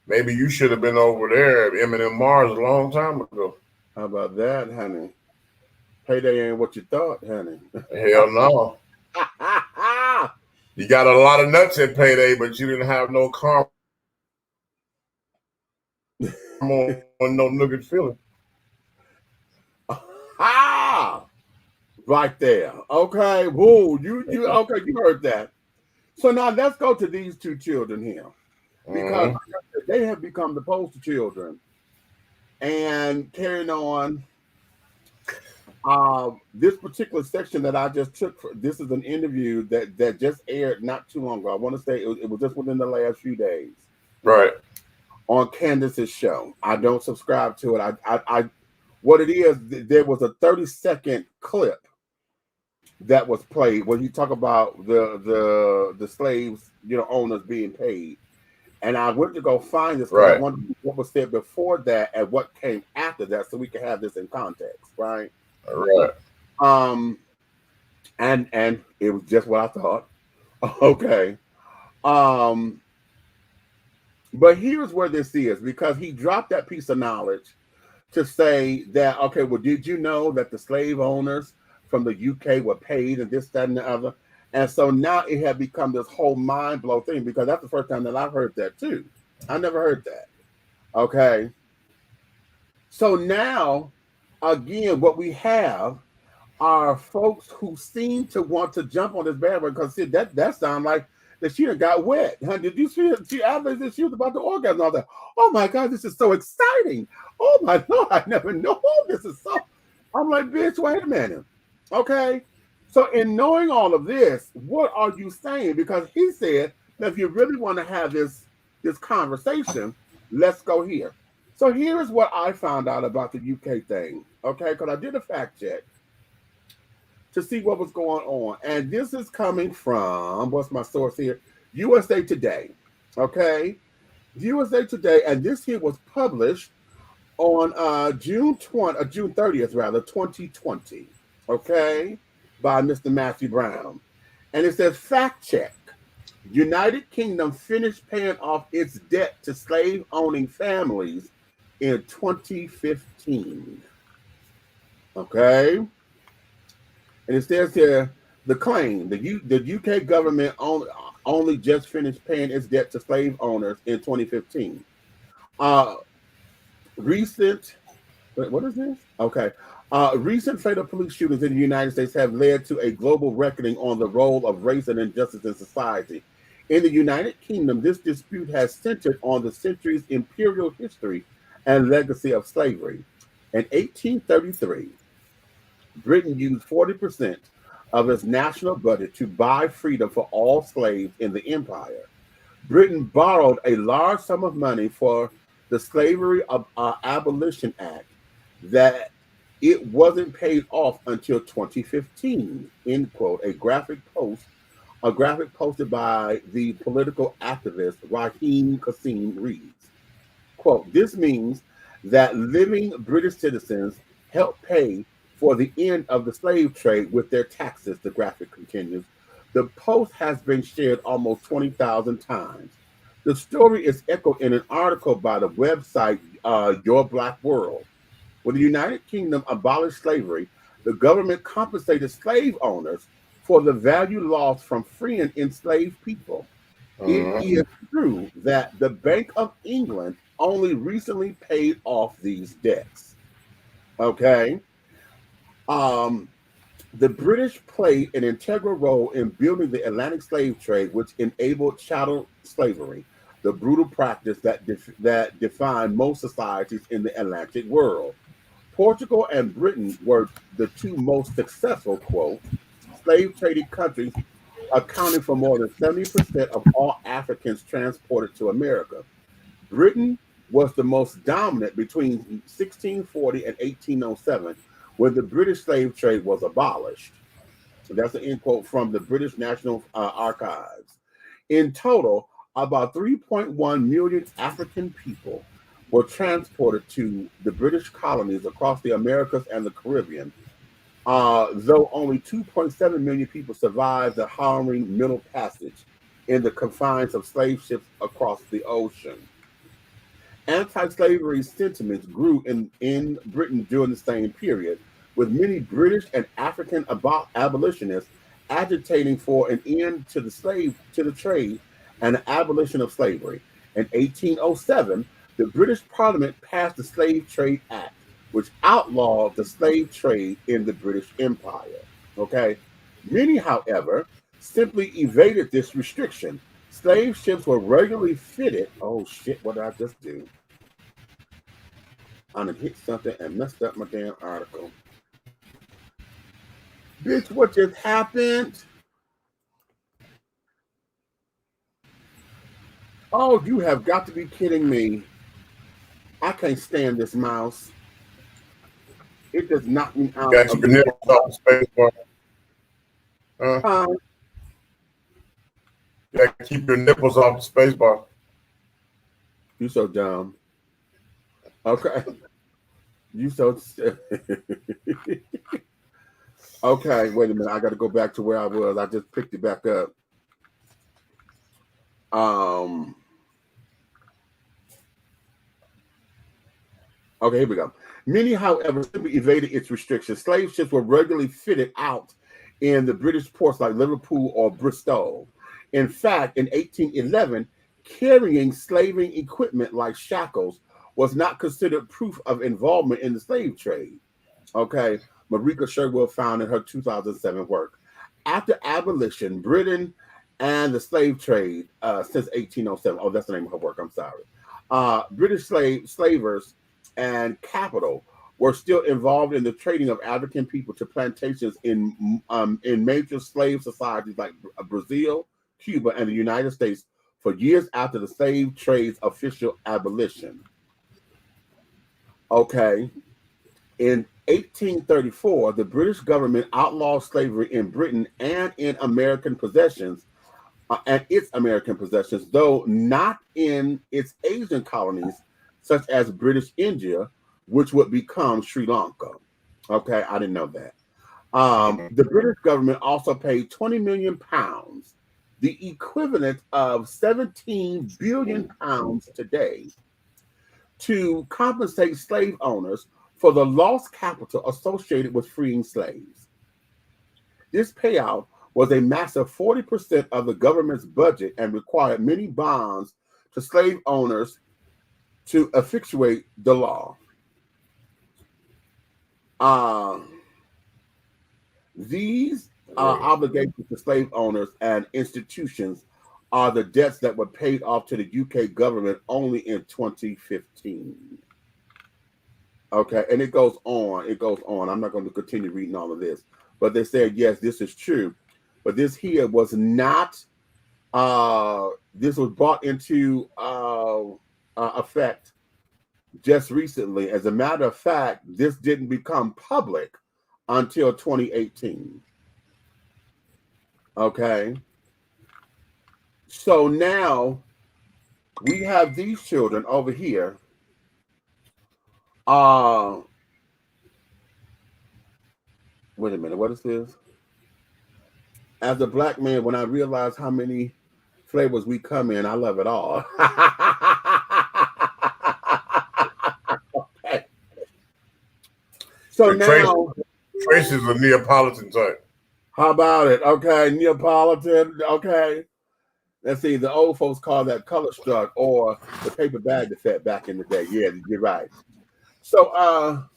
maybe you should have been over there at M&M Mars a long time ago. How about that, honey? Payday ain't what you thought, honey. Hell no. You got a lot of nuts at Payday, but you didn't have no karma on no nugget feeling. Right there. Okay. Woo. You okay, you heard that. So now let's go to these two children here, because they have become the poster children. And carrying on, this particular section that I just took, this is an interview that just aired not too long ago. I want to say it was just within the last few days. Right. On Candace's show. I don't subscribe to it. I what it is, there was a 30-second clip that was played when you talk about the slaves, owners being paid. And I went to go find this because I wondered what was said before that and what came after that, so we can have this in context, right? Right. And it was just what I thought. Okay. But here's where this is, because he dropped that piece of knowledge to say that, okay, well, did you know that the slave owners from the UK were paid and this, that, and the other? And so now it had become this whole mind blow thing, because that's the first time that I've heard that too. I never heard that. Okay. So now, again, what we have are folks who seem to want to jump on this bandwagon, because see, that sounds like that she got wet. Huh? Did you see it? She advertised she was about to orgasm and all that. Oh my God, this is so exciting. Oh my Lord, I never know. This is so. I'm like, bitch, wait a minute. Okay. So in knowing all of this, what are you saying? Because he said that if you really want to have this conversation, let's go here. So here's what I found out about the UK thing. Okay, because I did a fact check to see what was going on. And this is coming from, what's my source here? USA Today. Okay. USA Today. And this here was published on June 30th, 2020. Okay. By Mr. Matthew Brown. And it says, fact check. United Kingdom finished paying off its debt to slave-owning families in 2015. Okay. And it says here, the claim, the UK government only just finished paying its debt to slave owners in 2015. Recent fatal police shootings in the United States have led to a global reckoning on the role of race and injustice in society. In the United Kingdom, this dispute has centered on the century's imperial history and legacy of slavery. In 1833, Britain used 40% of its national budget to buy freedom for all slaves in the empire. Britain borrowed a large sum of money for the Slavery Abolition Act that it wasn't paid off until 2015, end quote, a graphic posted by the political activist Raheem Kassim reads, quote, this means that living British citizens helped pay for the end of the slave trade with their taxes, the graphic continues. The post has been shared almost 20,000 times. The story is echoed in an article by the website Your Black World. When the United Kingdom abolished slavery, the government compensated slave owners for the value lost from freeing enslaved people. It is true that the Bank of England only recently paid off these debts. Okay. The British played an integral role in building the Atlantic slave trade, which enabled chattel slavery, the brutal practice that defined most societies in the Atlantic world. Portugal and Britain were the two most successful, quote, slave trading countries, accounting for more than 70% of all Africans transported to America. Britain was the most dominant between 1640 and 1807, when the British slave trade was abolished. So that's an end quote from the British National Archives. In total, about 3.1 million African people were transported to the British colonies across the Americas and the Caribbean, though only 2.7 million people survived the harrowing Middle Passage in the confines of slave ships across the ocean. Anti-slavery sentiments grew in Britain during the same period, with many British and African abolitionists agitating for an end to the trade and the abolition of slavery. In 1807, the British Parliament passed the Slave Trade Act, which outlawed the slave trade in the British Empire. Okay, many, however, simply evaded this restriction. Slave ships were regularly fitted. Oh shit! What did I just do? I done hit something and messed up my damn article. Bitch, what just happened? Oh, you have got to be kidding me. I can't stand this mouse. It does knock me out. Got your nipples off the space bar. You gotta keep your nipples off the space bar. You so dumb. Okay. You so okay, wait a minute. I got to go back to where I was. I just picked it back up. Okay, here we go. Many, however, simply evaded its restrictions. Slave ships were regularly fitted out in the British ports like Liverpool or Bristol. In fact, in 1811, carrying slaving equipment like shackles was not considered proof of involvement in the slave trade. Okay, Marika Sherwood found in her 2007 work. After abolition, Britain and the slave trade since 1807. Oh, that's the name of her work. I'm sorry. British slavers and capital were still involved in the trading of African people to plantations in major slave societies like Brazil, Cuba, and the United States for years after the slave trade's official abolition. Okay. In 1834, the British government outlawed slavery in Britain and in American possessions, though not in its Asian colonies, such as British India, which would become Sri Lanka. Okay, I didn't know that. The British government also paid 20 million pounds, the equivalent of 17 billion pounds today, to compensate slave owners for the lost capital associated with freeing slaves. This payout was a massive 40% of the government's budget and required many bonds to slave owners to effectuate the law. These obligations to slave owners and institutions are the debts that were paid off to the UK government only in 2015. Okay, and it goes on. It goes on. I'm not going to continue reading all of this, but they said yes, this is true, but this here was not. This was brought into effect just recently. As a matter of fact, this didn't become public until 2018. Okay. So now we have these children over here. Wait a minute, what is this? As a black man, when I realize how many flavors we come in, I love it all. Okay. So now Trace is a Neapolitan type. How about it? Okay, Neapolitan. Okay. Let's see, the old folks call that color struck or the paper bag effect back in the day. Yeah, you're right. So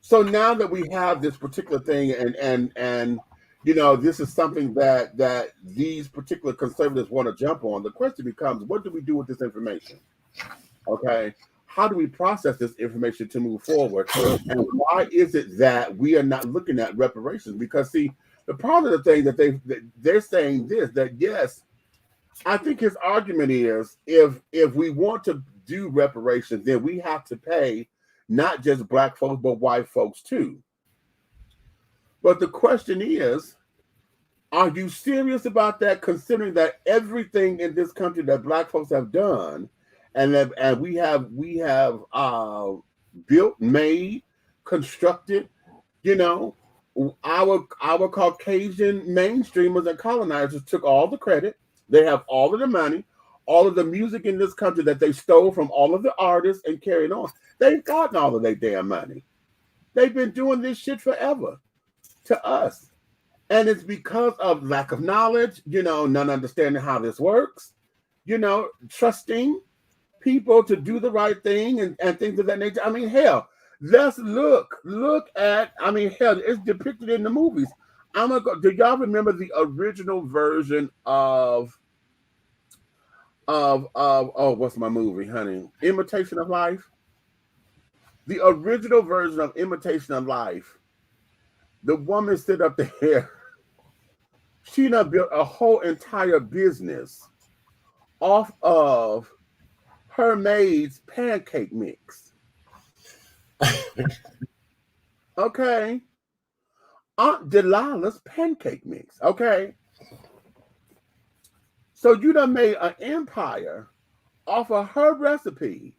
so now that we have this particular thing and you know, this is something that these particular conservatives want to jump on, the question becomes, what do we do with this information? Okay. How do we process this information to move forward? And why is it that we are not looking at reparations? Because see, the part of the thing that they're saying this, that yes, I think his argument is if we want to do reparations, then we have to pay not just black folks, but white folks too. But the question is, are you serious about that, considering that everything in this country that black folks have done and we have built, made, constructed, you know, our Caucasian mainstreamers and colonizers took all the credit. They have all of the money, all of the music in this country that they stole from all of the artists and carried on. They've gotten all of their damn money. They've been doing this shit forever to us. And it's because of lack of knowledge, you know, not understanding how this works, you know, trusting people to do the right thing and things of that nature. I mean, hell, let's look at, I mean, hell, it's depicted in the movies. I'm gonna go. Do y'all remember the original version of oh, what's my movie, honey? Imitation of Life. The original version of Imitation of Life. The woman stood up there. She done built a whole entire business off of her maid's pancake mix. Okay. Aunt Delilah's pancake mix. Okay. So you done made an empire off of her recipe,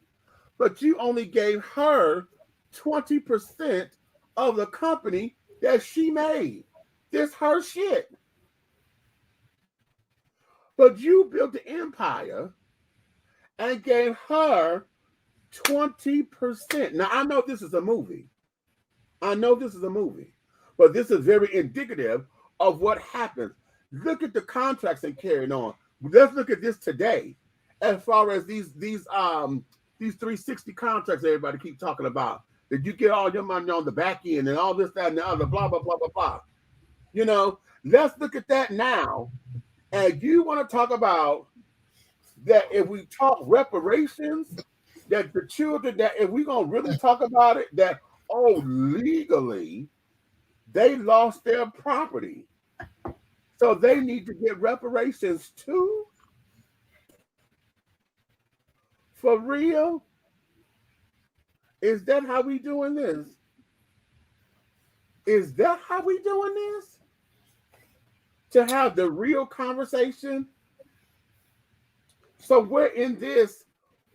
but you only gave her 20% of the company that she made. This her shit. But you built the empire and gave her 20%. Now, I know this is a movie. But this is very indicative of what happens. Look at the contracts they carried on. Let's look at this today. As far as these 360 contracts everybody keep talking about, that you get all your money on the back end and all this, that, and the other, blah, blah, blah, blah, blah. You know, let's look at that now. And you want to talk about that if we talk reparations, that the children, that if we're going to really talk about it, that, oh, legally, they lost their property. So they need to get reparations too? For real? Is that how we doing this? Is that how we doing this? To have the real conversation? So we're in this,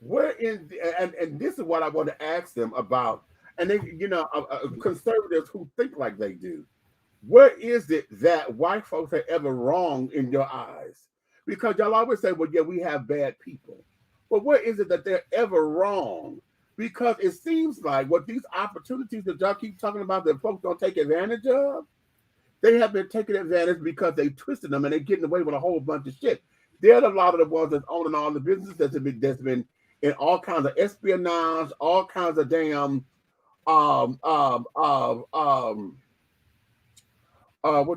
and this is what I want to ask them about. And they, you know, conservatives who think like they do. Where is it that white folks are ever wrong in your eyes? Because y'all always say, well, yeah, we have bad people. But where is it that they're ever wrong? Because it seems like what these opportunities that y'all keep talking about that folks don't take advantage of, they have been taking advantage because they twisted them and they're getting away with a whole bunch of shit. They're a lot of the ones that's owning all the business that's been in all kinds of espionage, all kinds of damn what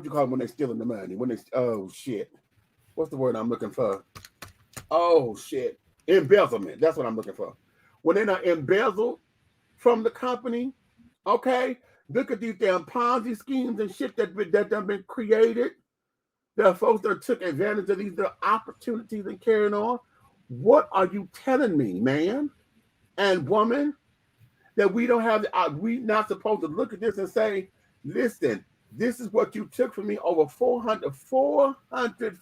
do you call it when they're stealing the money? When they what what's the word I'm looking for? Oh shit, embezzlement. That's what I'm looking for. When they're not embezzled from the company, okay. Look at these damn Ponzi schemes and shit that have been created. The folks that took advantage of these opportunities and carrying on. What are you telling me, man and woman, that we don't have? We not supposed to look at this and say, listen, this is what you took from me over 400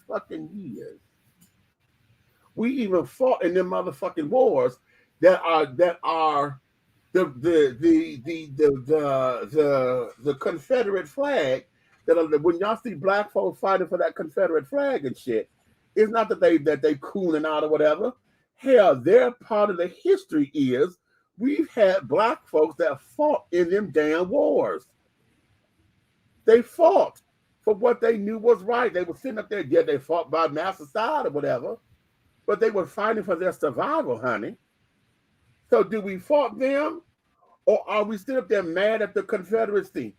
fucking years. We even fought in them motherfucking wars that are the Confederate flag. When y'all see black folks fighting for that Confederate flag and shit, it's not that they cooning out or whatever. Hell, their part of the history is we've had black folks that fought in them damn wars. They fought for what they knew was right. They were sitting up there, yeah, they fought by master side or whatever, but they were fighting for their survival, honey. So do we fought them, or are we still up there mad at the Confederacy?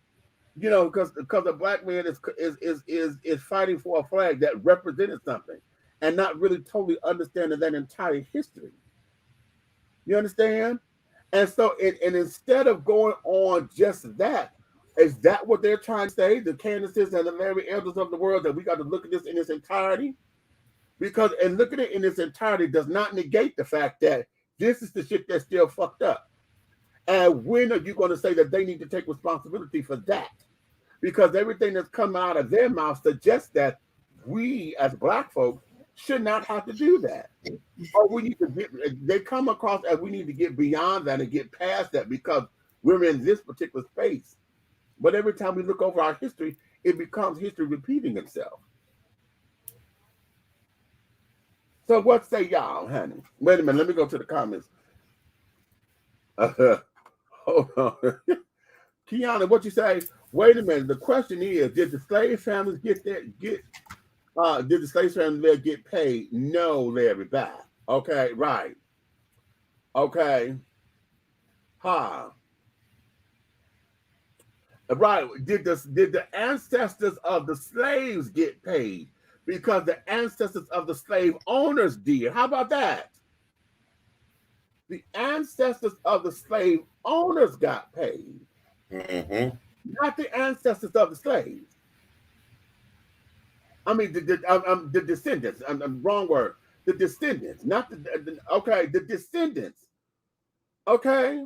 You know, because a black man is fighting for a flag that represented something and not really totally understanding that entire history. You understand? And so, and instead of going on just that, is that what they're trying to say, the Candaces and the Mary Elders of the world, that we got to look at this in its entirety? Because, and looking at it in its entirety does not negate the fact that this is the shit that's still fucked up. And when are you going to say that they need to take responsibility for that? Because everything that's come out of their mouth suggests that we as black folks should not have to do that. Or we need to they come across as we need to get beyond that and get past that because we're in this particular space. But every time we look over our history, it becomes history repeating itself. So what say y'all, honey? Wait a minute, let me go to the comments. Hold on. Kiana, what you say? Wait a minute. The question is, did the slave families did the slave families get paid? No, Larry, back. Okay, right. Okay. Right. Did the ancestors of the slaves get paid? Because the ancestors of the slave owners did. How about that? The ancestors of the slave owners got paid. Mm-hmm. Not the ancestors of the slaves. I mean, the descendants. Wrong word. The descendants, not the descendants. Okay.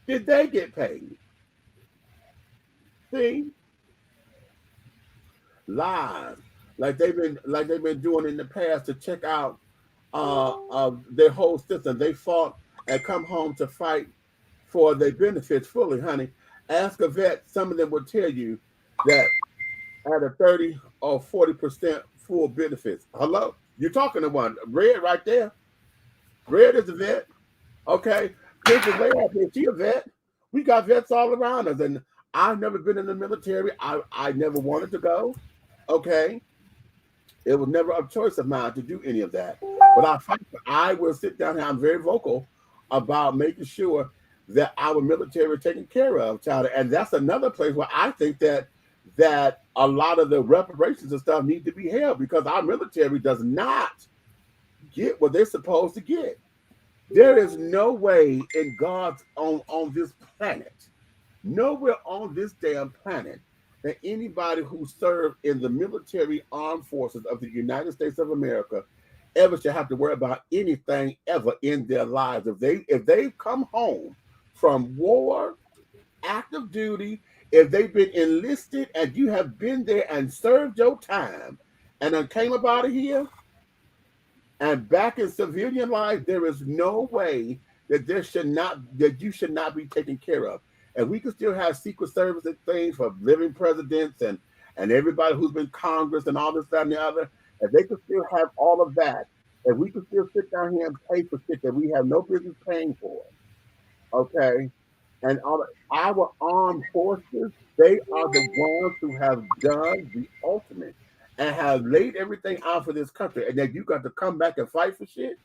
Did they get paid? See? Lies. Like they've been doing in the past to check out their whole system. They fought and come home to fight for their benefits fully, honey. Ask a vet, some of them will tell you that at a 30 or 40% full benefits. Hello? You're talking to one. Red right there. Red is a vet. Okay. Princess Leia, she a vet. We got vets all around us. And I've never been in the military. I never wanted to go. Okay. It was never a choice of mine to do any of that. But I will sit down here. I'm very vocal about making sure that our military is taken care of, child. And that's another place where I think that a lot of the reparations and stuff need to be held because our military does not get what they're supposed to get. There is no way in God's on this planet, nowhere on this damn planet, that anybody who served in the military armed forces of the United States of America ever should have to worry about anything ever in their lives. If they've come home from war, active duty, if they've been enlisted and you have been there and served your time and then came up out of here and back in civilian life, there is no way that you should not be taken care of. And we can still have Secret Service and things for living presidents and everybody who's been Congress and all this, that, and the other. And they can still have all of that. And we can still sit down here and pay for shit that we have no business paying for. Okay? And our armed forces, they are the ones who have done the ultimate and have laid everything out for this country. And then you got to come back and fight for shit.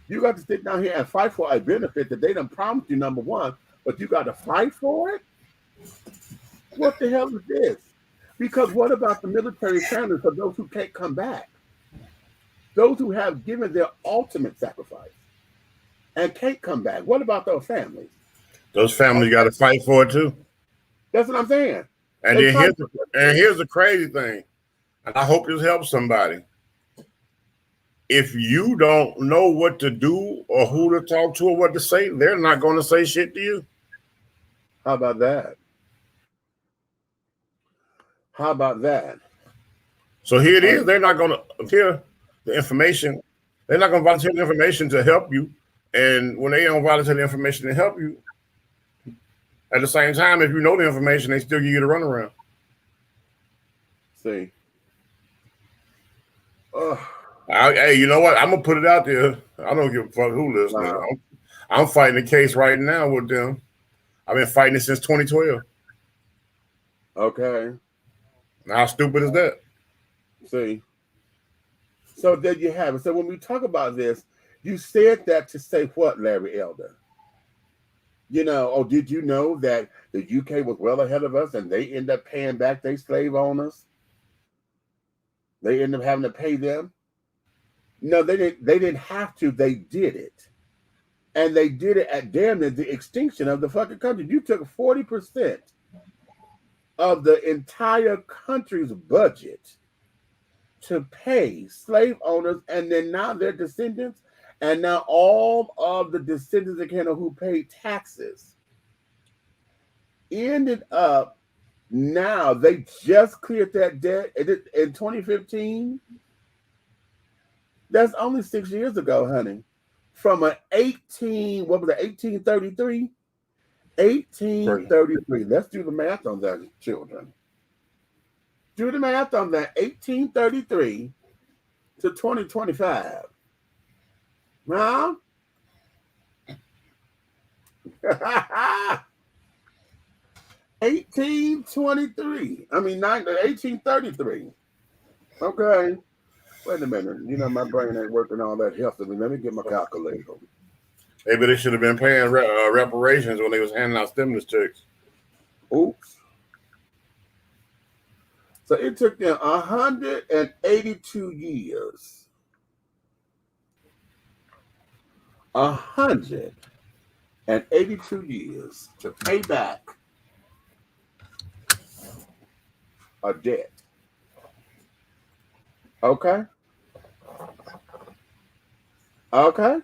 You got to sit down here and fight for a benefit that they done promised you, number one, but you got to fight for it? What the hell is this? Because what about the military families for those who can't come back? Those who have given their ultimate sacrifice and can't come back. What about those families? Those families got to fight for it too. That's what I'm saying. And then here's the crazy thing, and I hope this helps somebody. If you don't know what to do or who to talk to or what to say, they're not going to say shit to you. How about that? How about that? So here it is. They're not going to hear the information. They're not going to volunteer the information to help you. And when they don't volunteer the information to help you, at the same time, if you know the information, they still give you the runaround. See. Hey, you know what? I'm going to put it out there. I don't give a fuck who listens. Wow. I'm fighting the case right now with them. I've been fighting it since 2012. Okay. Now, how stupid is that? See. So there you have it. So when we talk about this, you said that to say what, Larry Elder? You know, oh, did you know that the UK was well ahead of us and they end up paying back their slave owners? They end up having to pay them? No, they didn't have to. They did it. And they did it at damn near the extinction of the fucking country. You took 40% of the entire country's budget to pay slave owners, and then now their descendants, and now all of the descendants again who paid taxes ended up, now they just cleared that debt in 2015. That's only 6 years ago, honey. From an 1833? 1833. Let's do the math on that, children. Do the math on that. 1833 to 2025. Huh? 1833. Okay. Wait a minute. You know, my brain ain't working all that healthily. Let me get my calculator. Maybe they should have been paying reparations when they was handing out stimulus checks. Oops. So it took them 182 years. 182 years to pay back a debt. Okay. Okay.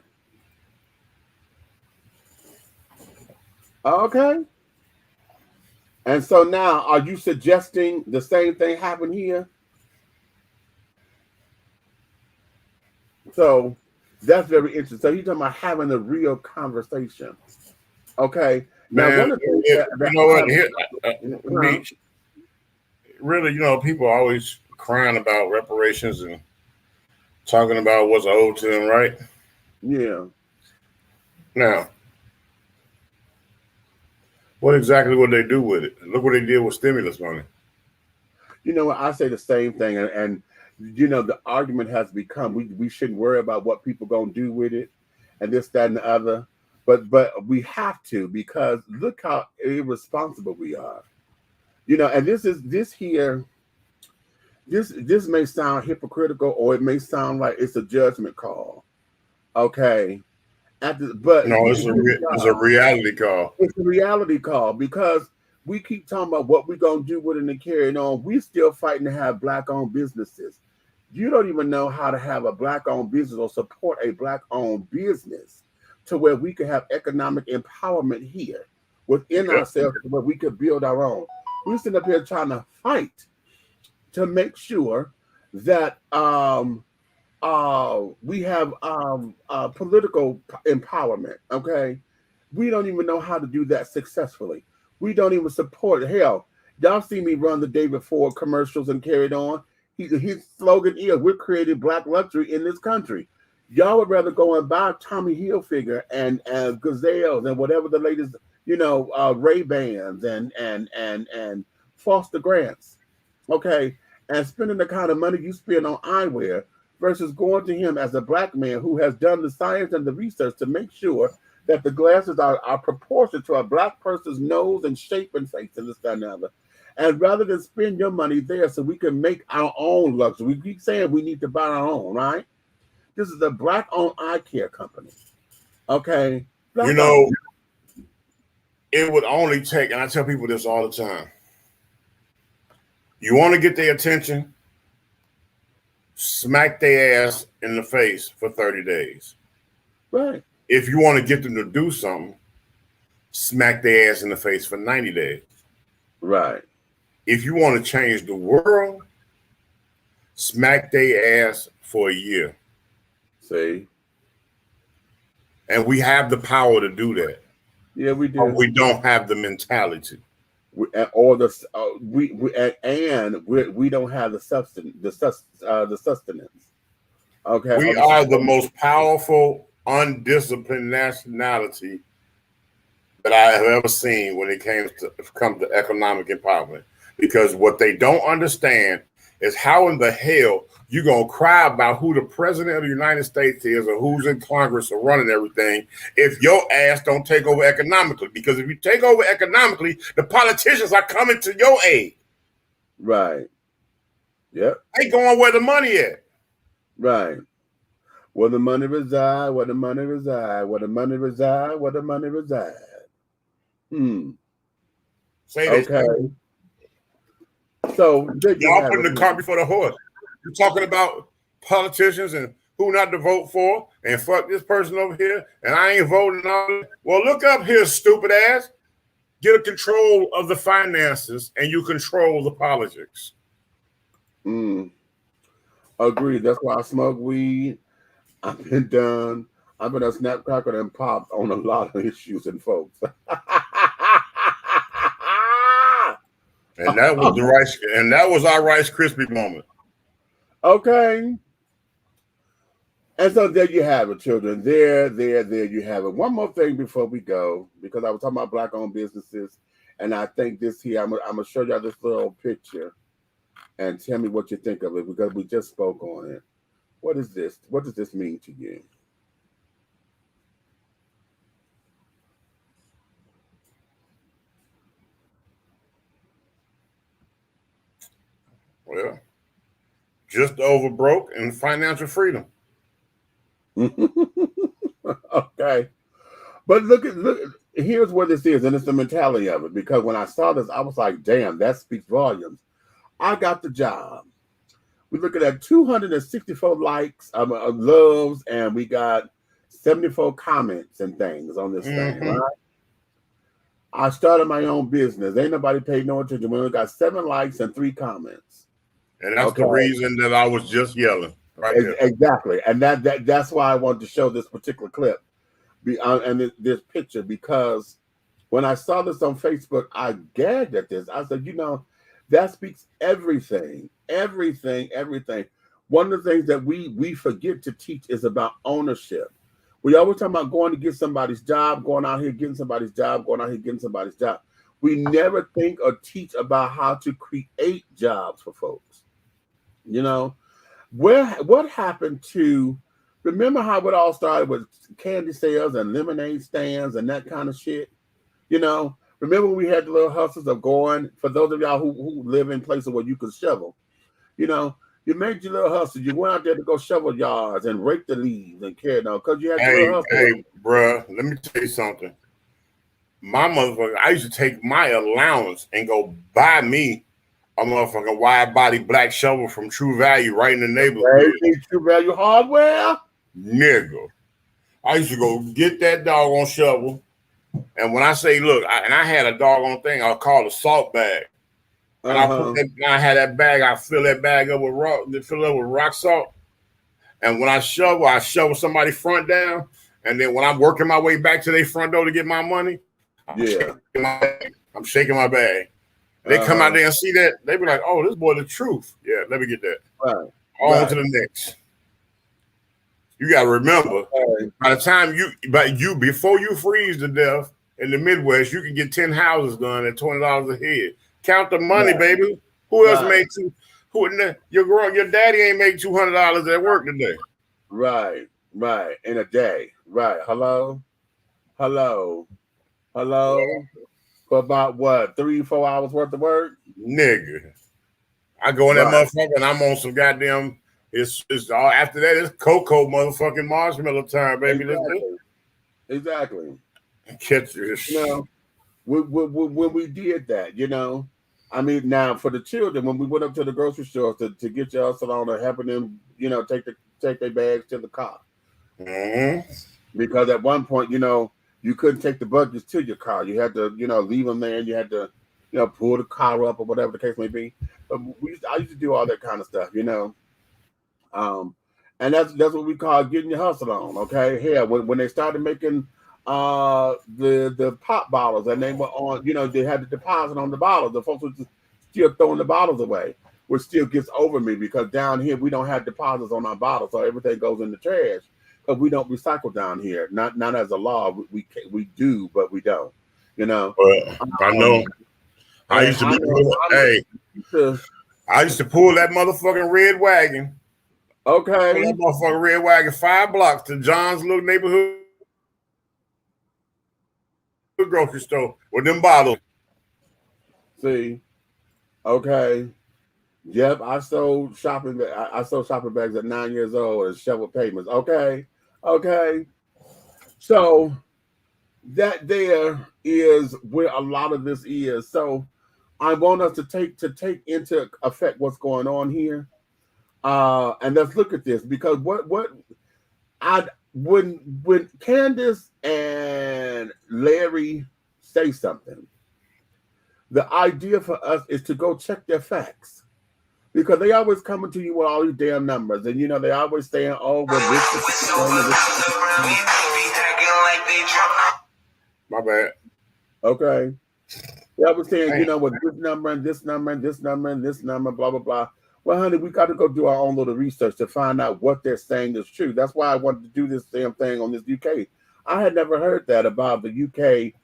Okay. And so now, are you suggesting the same thing happened here? So that's very interesting. So you're talking about having a real conversation. Okay. Now, Man, one of the things you know what? Really, you know, people are always crying about reparations and talking about what's owed to them, right? Yeah. Now, what exactly would they do with it? Look what they did with stimulus money. You know what? I say the same thing. And you know, the argument has become we shouldn't worry about what people going to do with it and this, that, and the other. But we have to, because look how irresponsible we are. You know, and this may sound hypocritical, or it may sound like it's a judgment call. Okay. But no, it's a reality call. It's a reality call, because we keep talking about what we're going to do with it and carrying on. We still fighting to have Black-owned businesses. You don't even know how to have a Black-owned business or support a Black-owned business to where we can have economic empowerment here within ourselves, where we could build our own. We're sitting up here trying to fight to make sure that we have political empowerment. Okay, we don't even know how to do that successfully. We don't even support. Hell, y'all see me run the David Ford commercials and carried on. His slogan is, "We're creating Black luxury in this country." Y'all would rather go and buy Tommy Hilfiger and Gazelles and whatever the latest, you know, Ray-Bans and Foster Grants, okay, and spending the kind of money you spend on eyewear versus going to him as a Black man who has done the science and the research to make sure that the glasses are proportioned to a Black person's nose and shape and face and this, that, and the other. And rather than spend your money there so we can make our own luxury, we keep saying we need to buy our own, right? This is a Black-owned eye care company. Okay? You know, it would only take, and I tell people this all the time, you want to get their attention, smack their ass in the face for 30 days. Right. If you want to get them to do something, smack their ass in the face for 90 days. Right. If you want to change the world, smack their ass for a year. See? And we have the power to do that. Yeah, we do. But we don't have the mentality. We don't have the sustenance. Okay. We are the most powerful, undisciplined nationality that I have ever seen when it comes to economic empowerment. Because what they don't understand is how in the hell you're going to cry about who the president of the United States is or who's in Congress or running everything if your ass don't take over economically. Because if you take over economically, the politicians are coming to your aid. Right. Yep. They going where the money at. Right. Where the money reside, where the money reside, where the money reside, where the money reside. Say this. Okay. So y'all putting the cart before the horse. You're talking about politicians and who not to vote for, and fuck this person over here, and I ain't voting on it. Well, look up here, stupid ass. Get a control of the finances, and you control the politics. Agreed. That's why I smoke weed. I've been done. I've been a snapcracker and popped on a lot of issues and folks. And that was the rice, and that was our Rice Krispie moment. Okay. And so there you have it, children. There you have it. One more thing before we go, because I was talking about Black-owned businesses, and I think this here, I'm gonna show y'all this little picture and tell me what you think of it, because we just spoke on it. What is this? What does this mean to you? Well, just over broke and financial freedom. Okay. But look, here's what this is, and it's the mentality of it, because when I saw this, I was like, damn, that speaks volumes. I got the job. We're looking at 264 likes, loves, and we got 74 comments and things on this thing, right? I started my own business. Ain't nobody paid no attention. We only got 7 likes and 3 comments. And that's the reason that I was just yelling. Right there. Exactly. And that's why I wanted to show this particular clip and this picture, because when I saw this on Facebook, I gagged at this. I said, that speaks everything. One of the things that we forget to teach is about ownership. We always talk about going to get somebody's job, going out here getting somebody's job, going out here getting somebody's job. We never think or teach about how to create jobs for folks. What happened to, remember how it all started with candy sales and lemonade stands and that kind of shit? Remember when we had the little hustles of going, for those of y'all who live in places where you could shovel, you made your little hustle. You went out there to go shovel yards and rake the leaves and carry it on, because you had your little hustle. Hey, bruh, let me tell you something. My motherfucker, I used to take my allowance and go buy me a motherfucking wide body black shovel from True Value right in the neighborhood. True Value hardware? Nigga. I used to go get that doggone shovel. And when I say, look, I had a doggone thing I call a salt bag. And I had that bag, I fill that bag up with rock salt. And when I shovel somebody's front down. And then when I'm working my way back to their front door to get my money, I'm shaking my bag. They come out there and see that, they be like, oh, this boy the truth. Yeah, let me get that. On to the next. You gotta remember, by the time before you freeze to death in the Midwest, you can get 10 houses done at $20 a head. Count the money, baby. Who else made your daddy ain't make $200 at work today. Right. In a day. Right. Hello. for about what, 3-4 hours worth of work? Nigga. I go in that motherfucker and I'm on some goddamn. It's all after that. It's cocoa motherfucking marshmallow time, baby. Exactly. Catch this. You know, when we did that, you know, I mean, now for the children, when we went up to the grocery store to get your salon and helping them, you know, take their bags to the car. Because at one point, you know, you couldn't take the buckets to your car. You had to, you know, leave them there. And you had to, you know, pull the car up or whatever the case may be. But I used to do all that kind of stuff, you know. And that's what we call getting your hustle on. Okay, here when they started making the pop bottles and they were on, you know, they had the deposit on the bottles. The folks were still throwing the bottles away, which still gets over me because down here we don't have deposits on our bottles, so everything goes in the trash because we don't recycle down here. Not as a law, we do, but we don't. You know. I know. I used to pull that motherfucking red wagon. Okay. That motherfucking red wagon 5 blocks to John's little neighborhood grocery store with them bottles. See, okay. Yep, I sold shopping bags at 9 years old and shoveled payments. Okay. So that there is where a lot of this is. So I want us to take into effect what's going on here. And let's look at this because when Candace and Larry say something, the idea for us is to go check their facts because they always coming to you with all these damn numbers, and you know they always saying, "Oh, well, my bad." Okay, they always saying, you know, with this number and this number and this number and this number, blah blah blah. Well, honey, we got to go do our own little research to find out what they're saying is true. That's why I wanted to do this damn thing on this UK. I had never heard that about the UK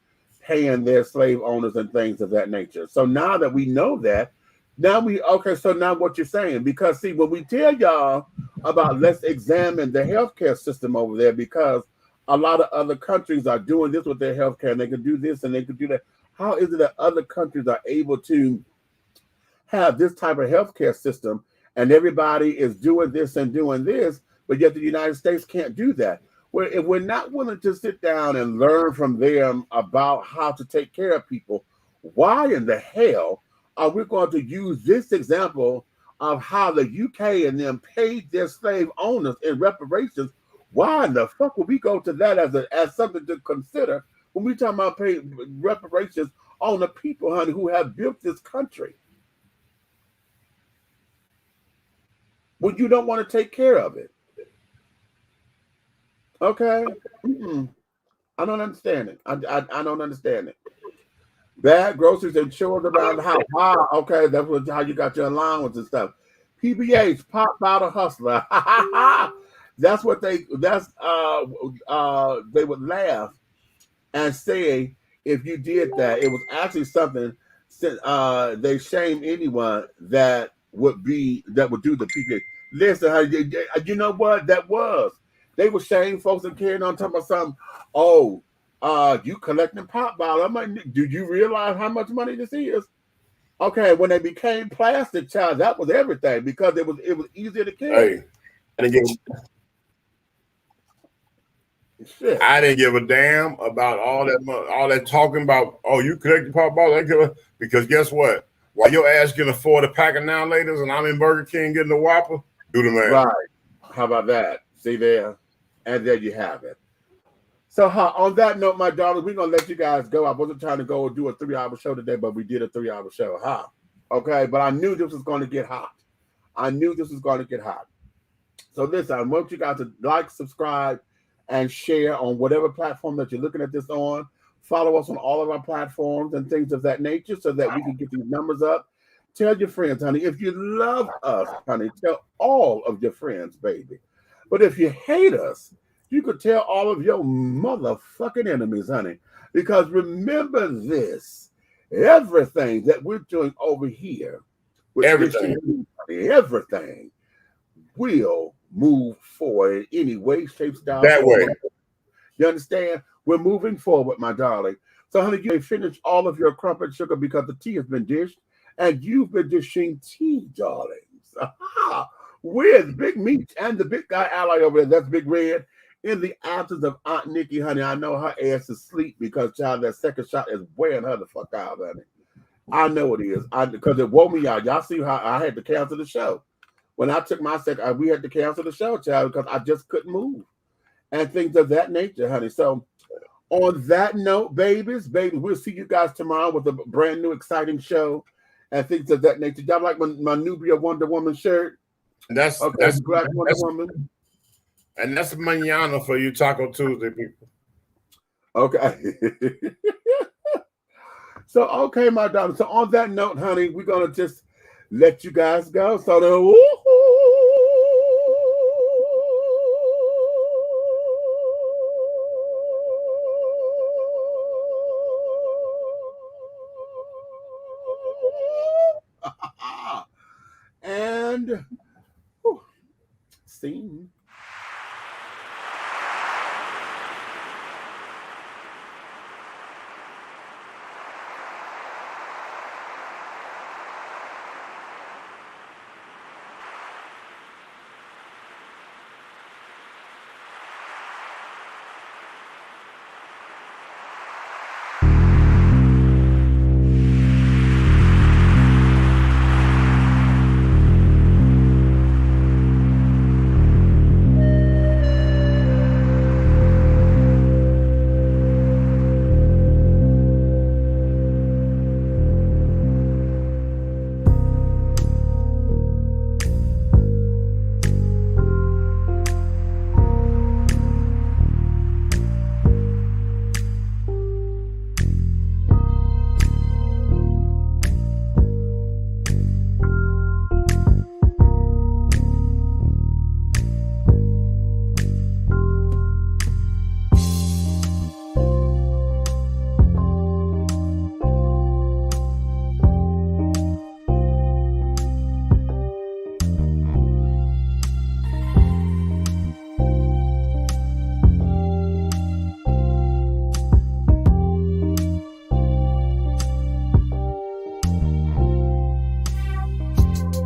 paying their slave owners and things of that nature. So now that we know that, so now what you're saying, because see, when we tell y'all about let's examine the healthcare system over there, because a lot of other countries are doing this with their healthcare and they can do this and they can do that. How is it that other countries are able to have this type of healthcare system and everybody is doing this and doing this, but yet the United States can't do that? Well, if we're not willing to sit down and learn from them about how to take care of people, why in the hell are we going to use this example of how the UK and them paid their slave owners in reparations? Why in the fuck would we go to that as something to consider when we talk about paying reparations on the people, honey, who have built this country? Well, you don't want to take care of it. Okay. I don't understand it. I don't understand it. Bad groceries and chores around the house. Wow. Okay, that's how you got your allowance and stuff. PBH, pop bottle hustler. That's what they would laugh and say if you did that. It was actually something they shame anyone that would do the PBH. Listen, you know what that was? They were shaming folks and carrying on talking about something. Oh, you collecting pop bottles. I'm like, do you realize how much money this is? Okay, when they became plastic, child, that was everything because it was easier to carry. Shit. I didn't give a damn about all that talking about. Oh, you collecting pop bottles? Because guess what? While your ass can afford a pack of now laters and I'm in Burger King getting a Whopper, do the math. Right. How about that? See there? And there you have it. So on that note, my darling, we're going to let you guys go. I wasn't trying to go do a 3-hour show today, but we did a 3-hour show. Okay, but I knew this was going to get hot. So listen, I want you guys to like, subscribe, and share on whatever platform that you're looking at this on. Follow us on all of our platforms and things of that nature so that we can get these numbers up. Tell your friends, honey. If you love us, honey, tell all of your friends, baby. But if you hate us, you could tell all of your motherfucking enemies, honey. Because remember this, everything that we're doing over here, everything will move forward in any way, shape, style. That way. You understand? We're moving forward, my darling. So, honey, you may finish all of your crumpet sugar because the tea has been dished, and you've been dishing tea, darlings. With Big Meech and the big guy ally over there, that's Big Red. In the absence of Aunt Nikki, honey, I know her ass is asleep because, child, that second shot is wearing her the fuck out, honey. I know it is. Because it woke me out. Y'all see how I had to cancel the show. When I took my second, we had to cancel the show, child, because I just couldn't move. And things of that nature, honey. So, on that note, baby, we'll see you guys tomorrow with a brand new, exciting show and things of that nature. Y'all like my Nubia Wonder Woman shirt? That's Black Wonder Woman. And that's mañana for you Taco Tuesday people. Okay. So, okay, my darling. So, on that note, honey, we're going to just let you guys go. So,